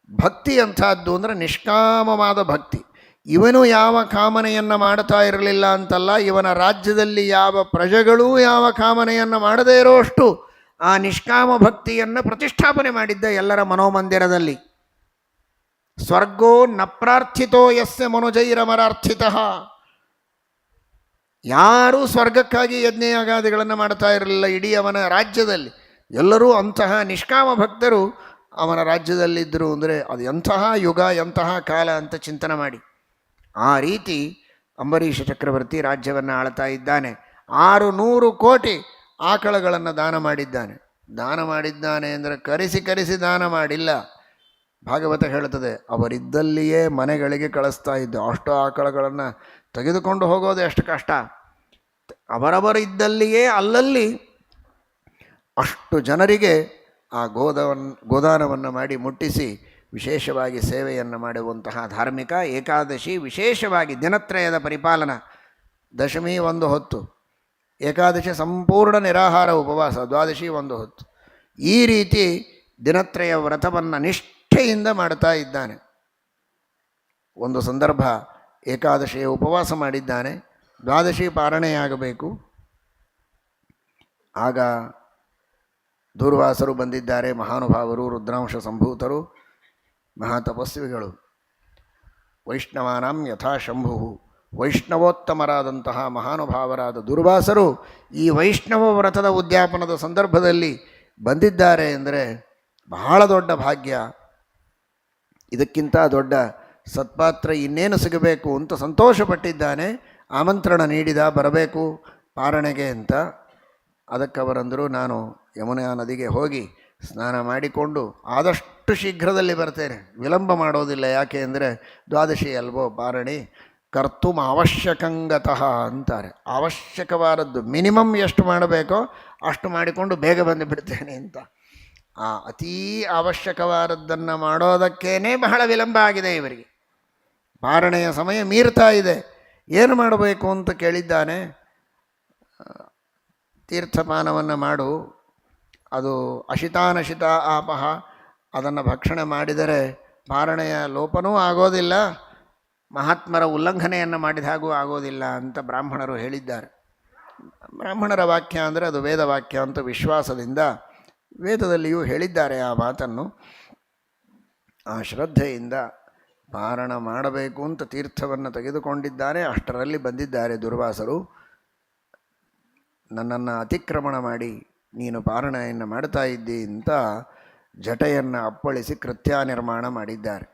ಭಕ್ತಿ ಅಂಥದ್ದು ಅಂದರೆ ನಿಷ್ಕಾಮವಾದ ಭಕ್ತಿ. ಇವನು ಯಾವ ಕಾಮನೆಯನ್ನು ಮಾಡ್ತಾ ಇರಲಿಲ್ಲ ಅಂತಲ್ಲ, ಇವನ ರಾಜ್ಯದಲ್ಲಿ ಯಾವ ಪ್ರಜೆಗಳೂ ಯಾವ ಕಾಮನೆಯನ್ನು ಮಾಡದೇ ಇರೋಷ್ಟು ಆ ನಿಷ್ಕಾಮ ಭಕ್ತಿಯನ್ನು ಪ್ರತಿಷ್ಠಾಪನೆ ಮಾಡಿದ್ದ ಎಲ್ಲರ ಮನೋಮಂದಿರದಲ್ಲಿ. ಸ್ವರ್ಗೋ ನ ಪ್ರಾರ್ಥಿತೋ ಯಸ್ಯ ಮನುಜೈರಮರಾರ್ಥಿತಃ, ಯಾರೂ ಸ್ವರ್ಗಕ್ಕಾಗಿ ಯಜ್ಞಯಾಗಾದಿಗಳನ್ನು ಮಾಡ್ತಾ ಇರಲಿಲ್ಲ ಇಡೀ ಅವನ ರಾಜ್ಯದಲ್ಲಿ. ಎಲ್ಲರೂ ಅಂತಹ ನಿಷ್ಕಾಮ ಭಕ್ತರು ಅವನ ರಾಜ್ಯದಲ್ಲಿದ್ದರು. ಅಂದರೆ ಅದು ಎಂತಹ ಯುಗ, ಎಂತಹ ಕಾಲ ಅಂತ ಚಿಂತನೆ ಮಾಡಿ. ಆ ರೀತಿ ಅಂಬರೀಷ ಚಕ್ರವರ್ತಿ ರಾಜ್ಯವನ್ನು ಆಳ್ತಾ ಇದ್ದಾನೆ. 600 ಕೋಟಿ ಆಕಳಗಳನ್ನು ದಾನ ಮಾಡಿದ್ದಾನೆ. ದಾನ ಮಾಡಿದ್ದಾನೆ ಅಂದರೆ ಕರೆಸಿ ದಾನ ಮಾಡಿಲ್ಲ. ಭಾಗವತ ಹೇಳುತ್ತದೆ, ಅವರಿದ್ದಲ್ಲಿಯೇ ಮನೆಗಳಿಗೆ ಕಳಿಸ್ತಾ ಇದ್ದ. ಅಷ್ಟು ಆಕಳಗಳನ್ನು ತೆಗೆದುಕೊಂಡು ಹೋಗೋದು ಎಷ್ಟು ಕಷ್ಟ. ಅವರವರಿದ್ದಲ್ಲಿಯೇ ಅಲ್ಲಲ್ಲಿ ಅಷ್ಟು ಜನರಿಗೆ ಆ ಗೋದಾನವನ್ನು ಮಾಡಿ ಮುಟ್ಟಿಸಿ ವಿಶೇಷವಾಗಿ ಸೇವೆಯನ್ನು ಮಾಡುವಂತಹ ಧಾರ್ಮಿಕ. ಏಕಾದಶಿ ವಿಶೇಷವಾಗಿ ದಿನತ್ರಯದ ಪರಿಪಾಲನ. ದಶಮಿ ಒಂದು ಹೊತ್ತು, ಏಕಾದಶಿ ಸಂಪೂರ್ಣ ನಿರಾಹಾರ ಉಪವಾಸ, ದ್ವಾದಶಿ ಒಂದು ಹೊತ್ತು. ಈ ರೀತಿ ದಿನತ್ರಯ ವ್ರತವನ್ನು ನಿಷ್ಠೆಯಿಂದ ಮಾಡ್ತಾ ಇದ್ದಾನೆ. ಒಂದು ಸಂದರ್ಭ ಏಕಾದಶಿಯ ಉಪವಾಸ ಮಾಡಿದ್ದಾನೆ, ದ್ವಾದಶಿ ಪಾರಣೆಯಾಗಬೇಕು. ಆಗ ದೂರ್ವಾಸರು ಬಂದಿದ್ದಾರೆ, ಮಹಾನುಭಾವರು, ರುದ್ರಾಂಶ ಸಂಭೂತರು, ಮಹಾತಪಸ್ವಿಗಳು. ವೈಷ್ಣವಾನಾಂ ಯಥಾ ಶಂಭು, ವೈಷ್ಣವೋತ್ತಮರಾದಂತಹ ಮಹಾನುಭಾವರಾದ ದುರ್ವಾಸರು ಈ ವೈಷ್ಣವ ವ್ರತದ ಉದ್ಯಾಪನದ ಸಂದರ್ಭದಲ್ಲಿ ಬಂದಿದ್ದಾರೆ ಅಂದರೆ ಬಹಳ ದೊಡ್ಡ ಭಾಗ್ಯ. ಇದಕ್ಕಿಂತ ದೊಡ್ಡ ಸತ್ಪಾತ್ರ ಇನ್ನೇನು ಸಿಗಬೇಕು ಅಂತ ಸಂತೋಷಪಟ್ಟಿದ್ದಾನೆ. ಆಮಂತ್ರಣ ನೀಡಿದ, ಬರಬೇಕು ಪಾರಣೆಗೆ ಅಂತ. ಅದಕ್ಕವರಂದರು, ನಾನು ಯಮುನಾ ನದಿಗೆ ಹೋಗಿ ಸ್ನಾನ ಮಾಡಿಕೊಂಡು ಆದಷ್ಟು ಶೀಘ್ರದಲ್ಲಿ ಬರ್ತೇನೆ, ವಿಳಂಬ ಮಾಡೋದಿಲ್ಲ. ಯಾಕೆ ಅಂದರೆ ದ್ವಾದಶಿ ಅಲ್ವೋ ಪಾರಣಿ, ಕರ್ತುಂ ಅವಶ್ಯಕಂಗತಃ ಅಂತಾರೆ. ಅವಶ್ಯಕವಾದದ್ದು ಮಿನಿಮಮ್ ಎಷ್ಟು ಮಾಡಬೇಕೋ ಅಷ್ಟು ಮಾಡಿಕೊಂಡು ಬೇಗ ಬಂದು ಬಿಡ್ತೇನೆ ಅಂತ. ಆ ಅತೀ ಅವಶ್ಯಕವಾದದ್ದನ್ನು ಮಾಡೋದಕ್ಕೇ ಬಹಳ ವಿಳಂಬ ಆಗಿದೆ ಇವರಿಗೆ. ಪಾರಣೆಯ ಸಮಯ ಮೀರ್ತಾ ಇದೆ. ಏನು ಮಾಡಬೇಕು ಅಂತ ಕೇಳಿದ್ದಾನೆ. ತೀರ್ಥಪಾನವನ್ನು ಮಾಡು, ಅದು ಅಶಿತಾನಶಿತ ಆಪಹ, ಅದನ್ನು ಭಕ್ಷಣೆ ಮಾಡಿದರೆ ಪಾರಣೆಯ ಲೋಪನೂ ಆಗೋದಿಲ್ಲ, ಮಹಾತ್ಮರ ಉಲ್ಲಂಘನೆಯನ್ನು ಮಾಡಿದ ಹಾಗೂ ಆಗೋದಿಲ್ಲ ಅಂತ ಬ್ರಾಹ್ಮಣರು ಹೇಳಿದ್ದಾರೆ. ಬ್ರಾಹ್ಮಣರ ವಾಕ್ಯ ಅಂದರೆ ಅದು ವೇದವಾಕ್ಯ ಅಂತ ವಿಶ್ವಾಸದಿಂದ ವೇದದಲ್ಲಿಯೂ ಹೇಳಿದ್ದಾರೆ ಆ ಮಾತನ್ನು. ಆ ಶ್ರದ್ಧೆಯಿಂದ ಪಾರಣ ಮಾಡಬೇಕು ಅಂತ ತೀರ್ಥವನ್ನು ತೆಗೆದುಕೊಂಡಿದ್ದಾರೆ. ಅಷ್ಟರಲ್ಲಿ ಬಂದಿದ್ದಾರೆ ದುರ್ವಾಸರು. ನನ್ನನ್ನು ಅತಿಕ್ರಮಣ ಮಾಡಿ ನೀನು ಪಾರಣೆಯನ್ನು ಮಾಡ್ತಾ ಇದ್ದಿ ಅಂತ ಜಟೆಯನ್ನು ಅಪ್ಪಳಿಸಿ ಕೃತ್ಯ ನಿರ್ಮಾಣ ಮಾಡಿದ್ದಾರೆ.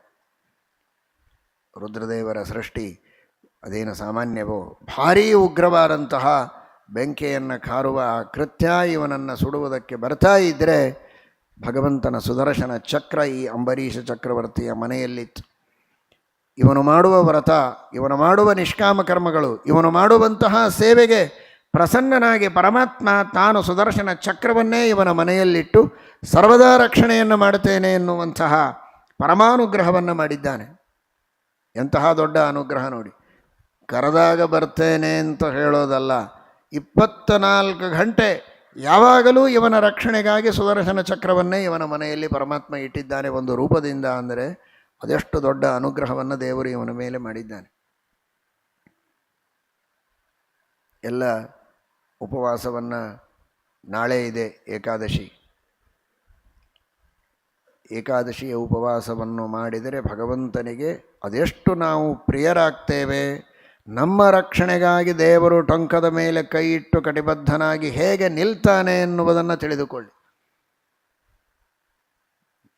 ರುದ್ರದೇವರ ಸೃಷ್ಟಿ ಅದೇನು ಸಾಮಾನ್ಯವೋ ಭಾರೀ ಉಗ್ರವಾದಂತಹ ಬೆಂಕಿಯನ್ನು ಕಾರುವ ಆ ಕೃತ್ಯ ಇವನನ್ನು ಸುಡುವುದಕ್ಕೆ ಬರ್ತಾ ಇದ್ದರೆ ಭಗವಂತನ ಸುದರ್ಶನ ಚಕ್ರ ಈ ಅಂಬರೀಷ ಚಕ್ರವರ್ತಿಯ ಮನೆಯಲ್ಲಿತ್ತು. ಇವನು ಮಾಡುವ ವ್ರತ, ಇವನು ಮಾಡುವ ನಿಷ್ಕಾಮ ಕರ್ಮಗಳು, ಇವನು ಮಾಡುವಂತಹ ಸೇವೆಗೆ ಪ್ರಸನ್ನನಾಗಿ ಪರಮಾತ್ಮ ತಾನು ಸುದರ್ಶನ ಚಕ್ರವನ್ನೇ ಇವನ ಮನೆಯಲ್ಲಿಟ್ಟು ಸರ್ವದಾ ರಕ್ಷಣೆಯನ್ನು ಮಾಡುತ್ತೇನೆ ಎನ್ನುವಂತಹ ಪರಮಾನುಗ್ರಹವನ್ನು ಮಾಡಿದ್ದಾನೆ. ಎಂತಹ ದೊಡ್ಡ ಅನುಗ್ರಹ ನೋಡಿ. ಕರೆದಾಗ ಬರ್ತೇನೆ ಅಂತ ಹೇಳೋದಲ್ಲ, 24 ಗಂಟೆ ಯಾವಾಗಲೂ ಇವನ ರಕ್ಷಣೆಗಾಗಿ ಸುದರ್ಶನ ಚಕ್ರವನ್ನೇ ಇವನ ಮನೆಯಲ್ಲಿ ಪರಮಾತ್ಮ ಇಟ್ಟಿದ್ದಾನೆ ಒಂದು ರೂಪದಿಂದ. ಅಂದರೆ ಅದೆಷ್ಟು ದೊಡ್ಡ ಅನುಗ್ರಹವನ್ನು ದೇವರು ಇವನ ಮೇಲೆ ಮಾಡಿದ್ದಾನೆ. ಎಲ್ಲ ಉಪವಾಸವನ್ನು, ನಾಳೆ ಇದೆ ಏಕಾದಶಿ. ಏಕಾದಶಿಯ ಉಪವಾಸವನ್ನು ಮಾಡಿದರೆ ಭಗವಂತನಿಗೆ ಅದೆಷ್ಟು ನಾವು ಪ್ರಿಯರಾಗ್ತೇವೆ. ನಮ್ಮ ರಕ್ಷಣೆಗಾಗಿ ದೇವರು ಟೊಂಕದ ಮೇಲೆ ಕೈ ಇಟ್ಟು ಕಟಿಬದ್ಧನಾಗಿ ಹೇಗೆ ನಿಲ್ತಾನೆ ಎನ್ನುವುದನ್ನು ತಿಳಿದುಕೊಳ್ಳಿ.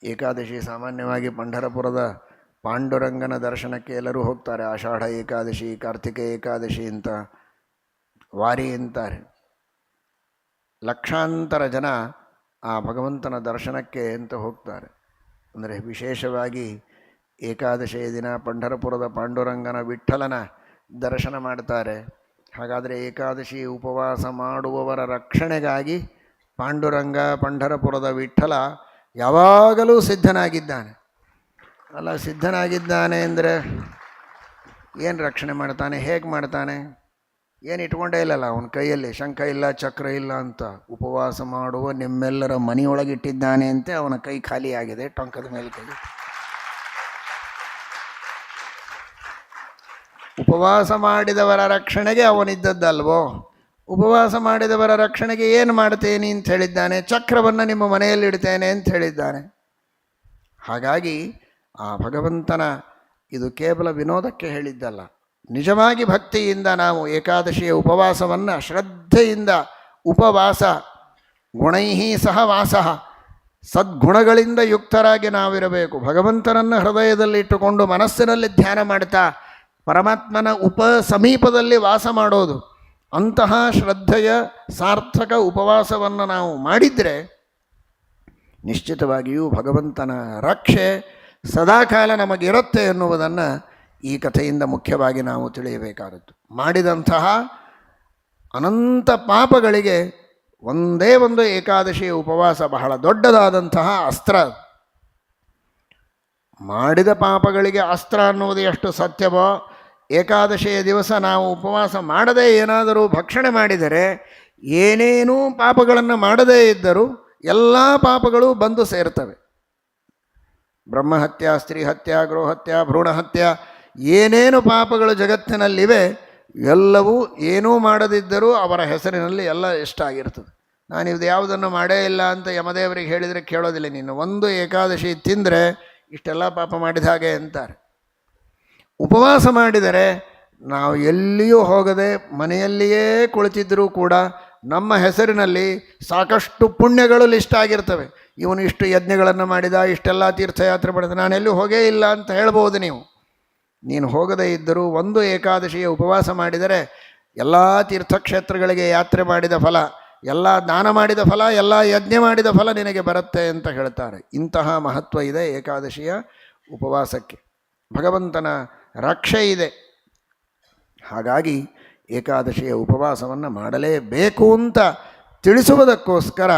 ಏಕಾದಶಿ ಸಾಮಾನ್ಯವಾಗಿ ಪಂಢರಪುರದ ಪಾಂಡುರಂಗನ ದರ್ಶನಕ್ಕೆ ಎಲ್ಲರೂ ಹೋಗ್ತಾರೆ. ಆಷಾಢ ಏಕಾದಶಿ, ಕಾರ್ತಿಕ ಏಕಾದಶಿ ಅಂತ ವಾರಿ ಅಂತಾರೆ. ಲಕ್ಷಾಂತರ ಜನ ಆ ಭಗವಂತನ ದರ್ಶನಕ್ಕೆ ಅಂತ ಹೋಗ್ತಾರೆ. ಅಂದರೆ ವಿಶೇಷವಾಗಿ ಏಕಾದಶಿಯ ದಿನ ಪಂಢರಪುರದ ಪಾಂಡುರಂಗನ ವಿಠ್ಠಲನ ದರ್ಶನ ಮಾಡ್ತಾರೆ. ಹಾಗಾದರೆ ಏಕಾದಶಿ ಉಪವಾಸ ಮಾಡುವವರ ರಕ್ಷಣೆಗಾಗಿ ಪಾಂಡುರಂಗ, ಪಂಢರಪುರದ ವಿಠ್ಠಲ ಯಾವಾಗಲೂ ಸಿದ್ಧನಾಗಿದ್ದಾನೆ. ಅಲ್ಲ, ಸಿದ್ಧನಾಗಿದ್ದಾನೆ ಅಂದರೆ ಏನು ರಕ್ಷಣೆ ಮಾಡ್ತಾನೆ, ಹೇಗೆ ಮಾಡ್ತಾನೆ? ಏನು ಇಟ್ಕೊಂಡೇ ಇಲ್ಲಲ್ಲ ಅವನ ಕೈಯಲ್ಲಿ, ಶಂಖ ಇಲ್ಲ, ಚಕ್ರ ಇಲ್ಲ ಅಂತ. ಉಪವಾಸ ಮಾಡುವ ನಿಮ್ಮೆಲ್ಲರ ಮನೆಯೊಳಗಿಟ್ಟಿದ್ದಾನೆ ಅಂತೆ ಅವನ ಕೈ ಖಾಲಿಯಾಗಿದೆ, ಟೊಂಕದ ಮೇಲೆ ಕೈ. ಉಪವಾಸ ಮಾಡಿದವರ ರಕ್ಷಣೆಗೆ ಅವನಿದ್ದದ್ದಲ್ವೋ? ಉಪವಾಸ ಮಾಡಿದವರ ರಕ್ಷಣೆಗೆ ಏನು ಮಾಡ್ತೇನೆ ಅಂತ ಹೇಳಿದ್ದಾನೆ? ಚಕ್ರವನ್ನು ನಿಮ್ಮ ಮನೆಯಲ್ಲಿ ಇಡ್ತೇನೆ ಅಂತ ಹೇಳಿದ್ದಾನೆ. ಹಾಗಾಗಿ ಆ ಭಗವಂತನ ಇದು ಕೇವಲ ವಿನೋದಕ್ಕೆ ಹೇಳಿದ್ದಲ್ಲ. ನಿಜವಾಗಿ ಭಕ್ತಿಯಿಂದ ನಾವು ಏಕಾದಶಿಯ ಉಪವಾಸವನ್ನು ಶ್ರದ್ಧೆಯಿಂದ, ಉಪವಾಸ ಗುಣೈಹಿ ಸಹ ವಾಸಃ, ಸದ್ಗುಣಗಳಿಂದ ಯುಕ್ತರಾಗಿ ನಾವಿರಬೇಕು. ಭಗವಂತನನ್ನು ಹೃದಯದಲ್ಲಿ ಇಟ್ಟುಕೊಂಡು ಮನಸ್ಸಿನಲ್ಲಿ ಧ್ಯಾನ ಮಾಡ್ತಾ ಪರಮಾತ್ಮನ ಸಮೀಪದಲ್ಲಿ ವಾಸ ಮಾಡೋದು. ಅಂತಹ ಶ್ರದ್ಧೆಯ ಸಾರ್ಥಕ ಉಪವಾಸವನ್ನು ನಾವು ಮಾಡಿದರೆ ನಿಶ್ಚಿತವಾಗಿಯೂ ಭಗವಂತನ ರಕ್ಷೆ ಸದಾಕಾಲ ನಮಗಿರುತ್ತೆ ಎನ್ನುವುದನ್ನು ಈ ಕಥೆಯಿಂದ ಮುಖ್ಯವಾಗಿ ನಾವು ತಿಳಿಯಬೇಕಾದದ್ದು. ಮಾಡಿದಂತಹ ಅನಂತ ಪಾಪಗಳಿಗೆ ಒಂದೇ ಒಂದು ಏಕಾದಶಿಯ ಉಪವಾಸ ಬಹಳ ದೊಡ್ಡದಾದಂತಹ ಅಸ್ತ್ರ. ಮಾಡಿದ ಪಾಪಗಳಿಗೆ ಅಸ್ತ್ರ ಅನ್ನುವುದು ಎಷ್ಟು ಸತ್ಯವೋ, ಏಕಾದಶಿಯ ದಿವಸ ನಾವು ಉಪವಾಸ ಮಾಡದೇ ಏನಾದರೂ ಭಕ್ಷಣೆ ಮಾಡಿದರೆ, ಏನೇನೂ ಪಾಪಗಳನ್ನು ಮಾಡದೇ ಇದ್ದರೂ ಎಲ್ಲ ಪಾಪಗಳು ಬಂದು ಸೇರ್ತವೆ. ಬ್ರಹ್ಮಹತ್ಯ, ಸ್ತ್ರೀ ಹತ್ಯ, ಗೃಹತ್ಯ, ಭ್ರೂಣಹತ್ಯ, ಏನೇನು ಪಾಪಗಳು ಜಗತ್ತಿನಲ್ಲಿವೆ ಎಲ್ಲವೂ ಏನೂ ಮಾಡದಿದ್ದರೂ ಅವರ ಹೆಸರಿನಲ್ಲಿ ಎಲ್ಲ ಎಷ್ಟಾಗಿರ್ತದೆ. ನಾನು ಇದು ಯಾವುದನ್ನು ಮಾಡೇ ಇಲ್ಲ ಅಂತ ಯಮದೇವರಿಗೆ ಹೇಳಿದರೆ ಕೇಳೋದಿಲ್ಲ. ನೀನು ಒಂದು ಏಕಾದಶಿ ತಿಂದರೆ ಇಷ್ಟೆಲ್ಲ ಪಾಪ ಮಾಡಿದ ಹಾಗೆ ಅಂತಾರೆ. ಉಪವಾಸ ಮಾಡಿದರೆ ನಾವು ಎಲ್ಲಿಯೂ ಹೋಗದೆ ಮನೆಯಲ್ಲಿಯೇ ಕುಳಿತಿದ್ದರೂ ಕೂಡ ನಮ್ಮ ಹೆಸರಿನಲ್ಲಿ ಸಾಕಷ್ಟು ಪುಣ್ಯಗಳು ಲಿಸ್ಟ್ ಆಗಿರ್ತವೆ. ಇವನು ಇಷ್ಟು ಯಜ್ಞಗಳನ್ನು ಮಾಡಿದ, ಇಷ್ಟೆಲ್ಲ ತೀರ್ಥಯಾತ್ರೆ ಮಾಡಿದ, ನಾನೆಲ್ಲೂ ಹೋಗೇ ಇಲ್ಲ ಅಂತ ಹೇಳ್ಬೋದು ನೀವು. ನೀನು ಹೋಗದೇ ಇದ್ದರೂ ಒಂದು ಏಕಾದಶಿಯ ಉಪವಾಸ ಮಾಡಿದರೆ ಎಲ್ಲ ತೀರ್ಥಕ್ಷೇತ್ರಗಳಿಗೆ ಯಾತ್ರೆ ಮಾಡಿದ ಫಲ, ಎಲ್ಲ ದಾನ ಮಾಡಿದ ಫಲ, ಎಲ್ಲ ಯಜ್ಞ ಮಾಡಿದ ಫಲ ನಿನಗೆ ಬರುತ್ತೆ ಅಂತ ಹೇಳ್ತಾರೆ. ಇಂತಹ ಮಹತ್ವ ಇದೆ ಏಕಾದಶಿಯ ಉಪವಾಸಕ್ಕೆ. ಭಗವಂತನ ರಕ್ಷೆ ಇದೆ. ಹಾಗಾಗಿ ಏಕಾದಶಿಯ ಉಪವಾಸವನ್ನು ಮಾಡಲೇಬೇಕು ಅಂತ ತಿಳಿಸುವುದಕ್ಕೋಸ್ಕರ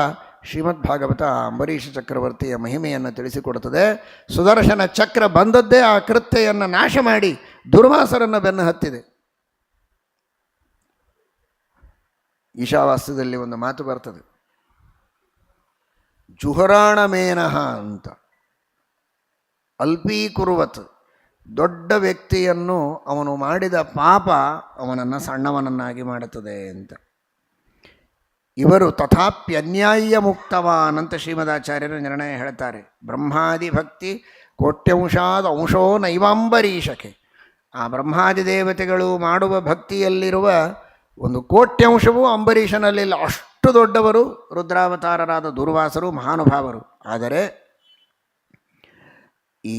ಶ್ರೀಮದ್ಭಾಗವತ ಅಂಬರೀಷ ಚಕ್ರವರ್ತಿಯ ಮಹಿಮೆಯನ್ನು ತಿಳಿಸಿಕೊಡುತ್ತದೆ. ಸುದರ್ಶನ ಚಕ್ರ ಬಂದದ್ದೇ ಆ ಕೃತ್ಯೆಯನ್ನು ನಾಶ ಮಾಡಿ ದುರ್ವಾಸರನ್ನು ಬೆನ್ನು ಹತ್ತಿದೆ. ಈಶಾವಾಸ್ಯದಲ್ಲಿ ಒಂದು ಮಾತು ಬರ್ತದೆ, ಜುಹರಾಣಮೇನಃ ಅಂತ. ಅಲ್ಪೀಕುರುವತ್, ದೊಡ್ಡ ವ್ಯಕ್ತಿಯನ್ನು ಅವನು ಮಾಡಿದ ಪಾಪ ಅವನನ್ನು ಸಣ್ಣವನನ್ನಾಗಿ ಮಾಡುತ್ತದೆ ಅಂತ. ಇವರು ತಥಾಪ್ಯನ್ಯಾಯ ಮುಕ್ತವಾನ್ ಅಂತ ಶ್ರೀಮದಾಚಾರ್ಯರು ನಿರ್ಣಯ ಹೇಳ್ತಾರೆ. ಬ್ರಹ್ಮಾದಿ ಭಕ್ತಿ ಕೋಟ್ಯಂಶಾದ ಅಂಶೋ ನೈವಾಂಬರೀಷಕ್ಕೆ. ಆ ಬ್ರಹ್ಮಾದಿ ದೇವತೆಗಳು ಮಾಡುವ ಭಕ್ತಿಯಲ್ಲಿರುವ ಒಂದು ಕೋಟ್ಯಂಶವೂ ಅಂಬರೀಷನಲ್ಲಿಲ್ಲ. ಅಷ್ಟು ದೊಡ್ಡವರು ರುದ್ರಾವತಾರರಾದ ದುರ್ವಾಸರು, ಮಹಾನುಭಾವರು. ಆದರೆ ಈ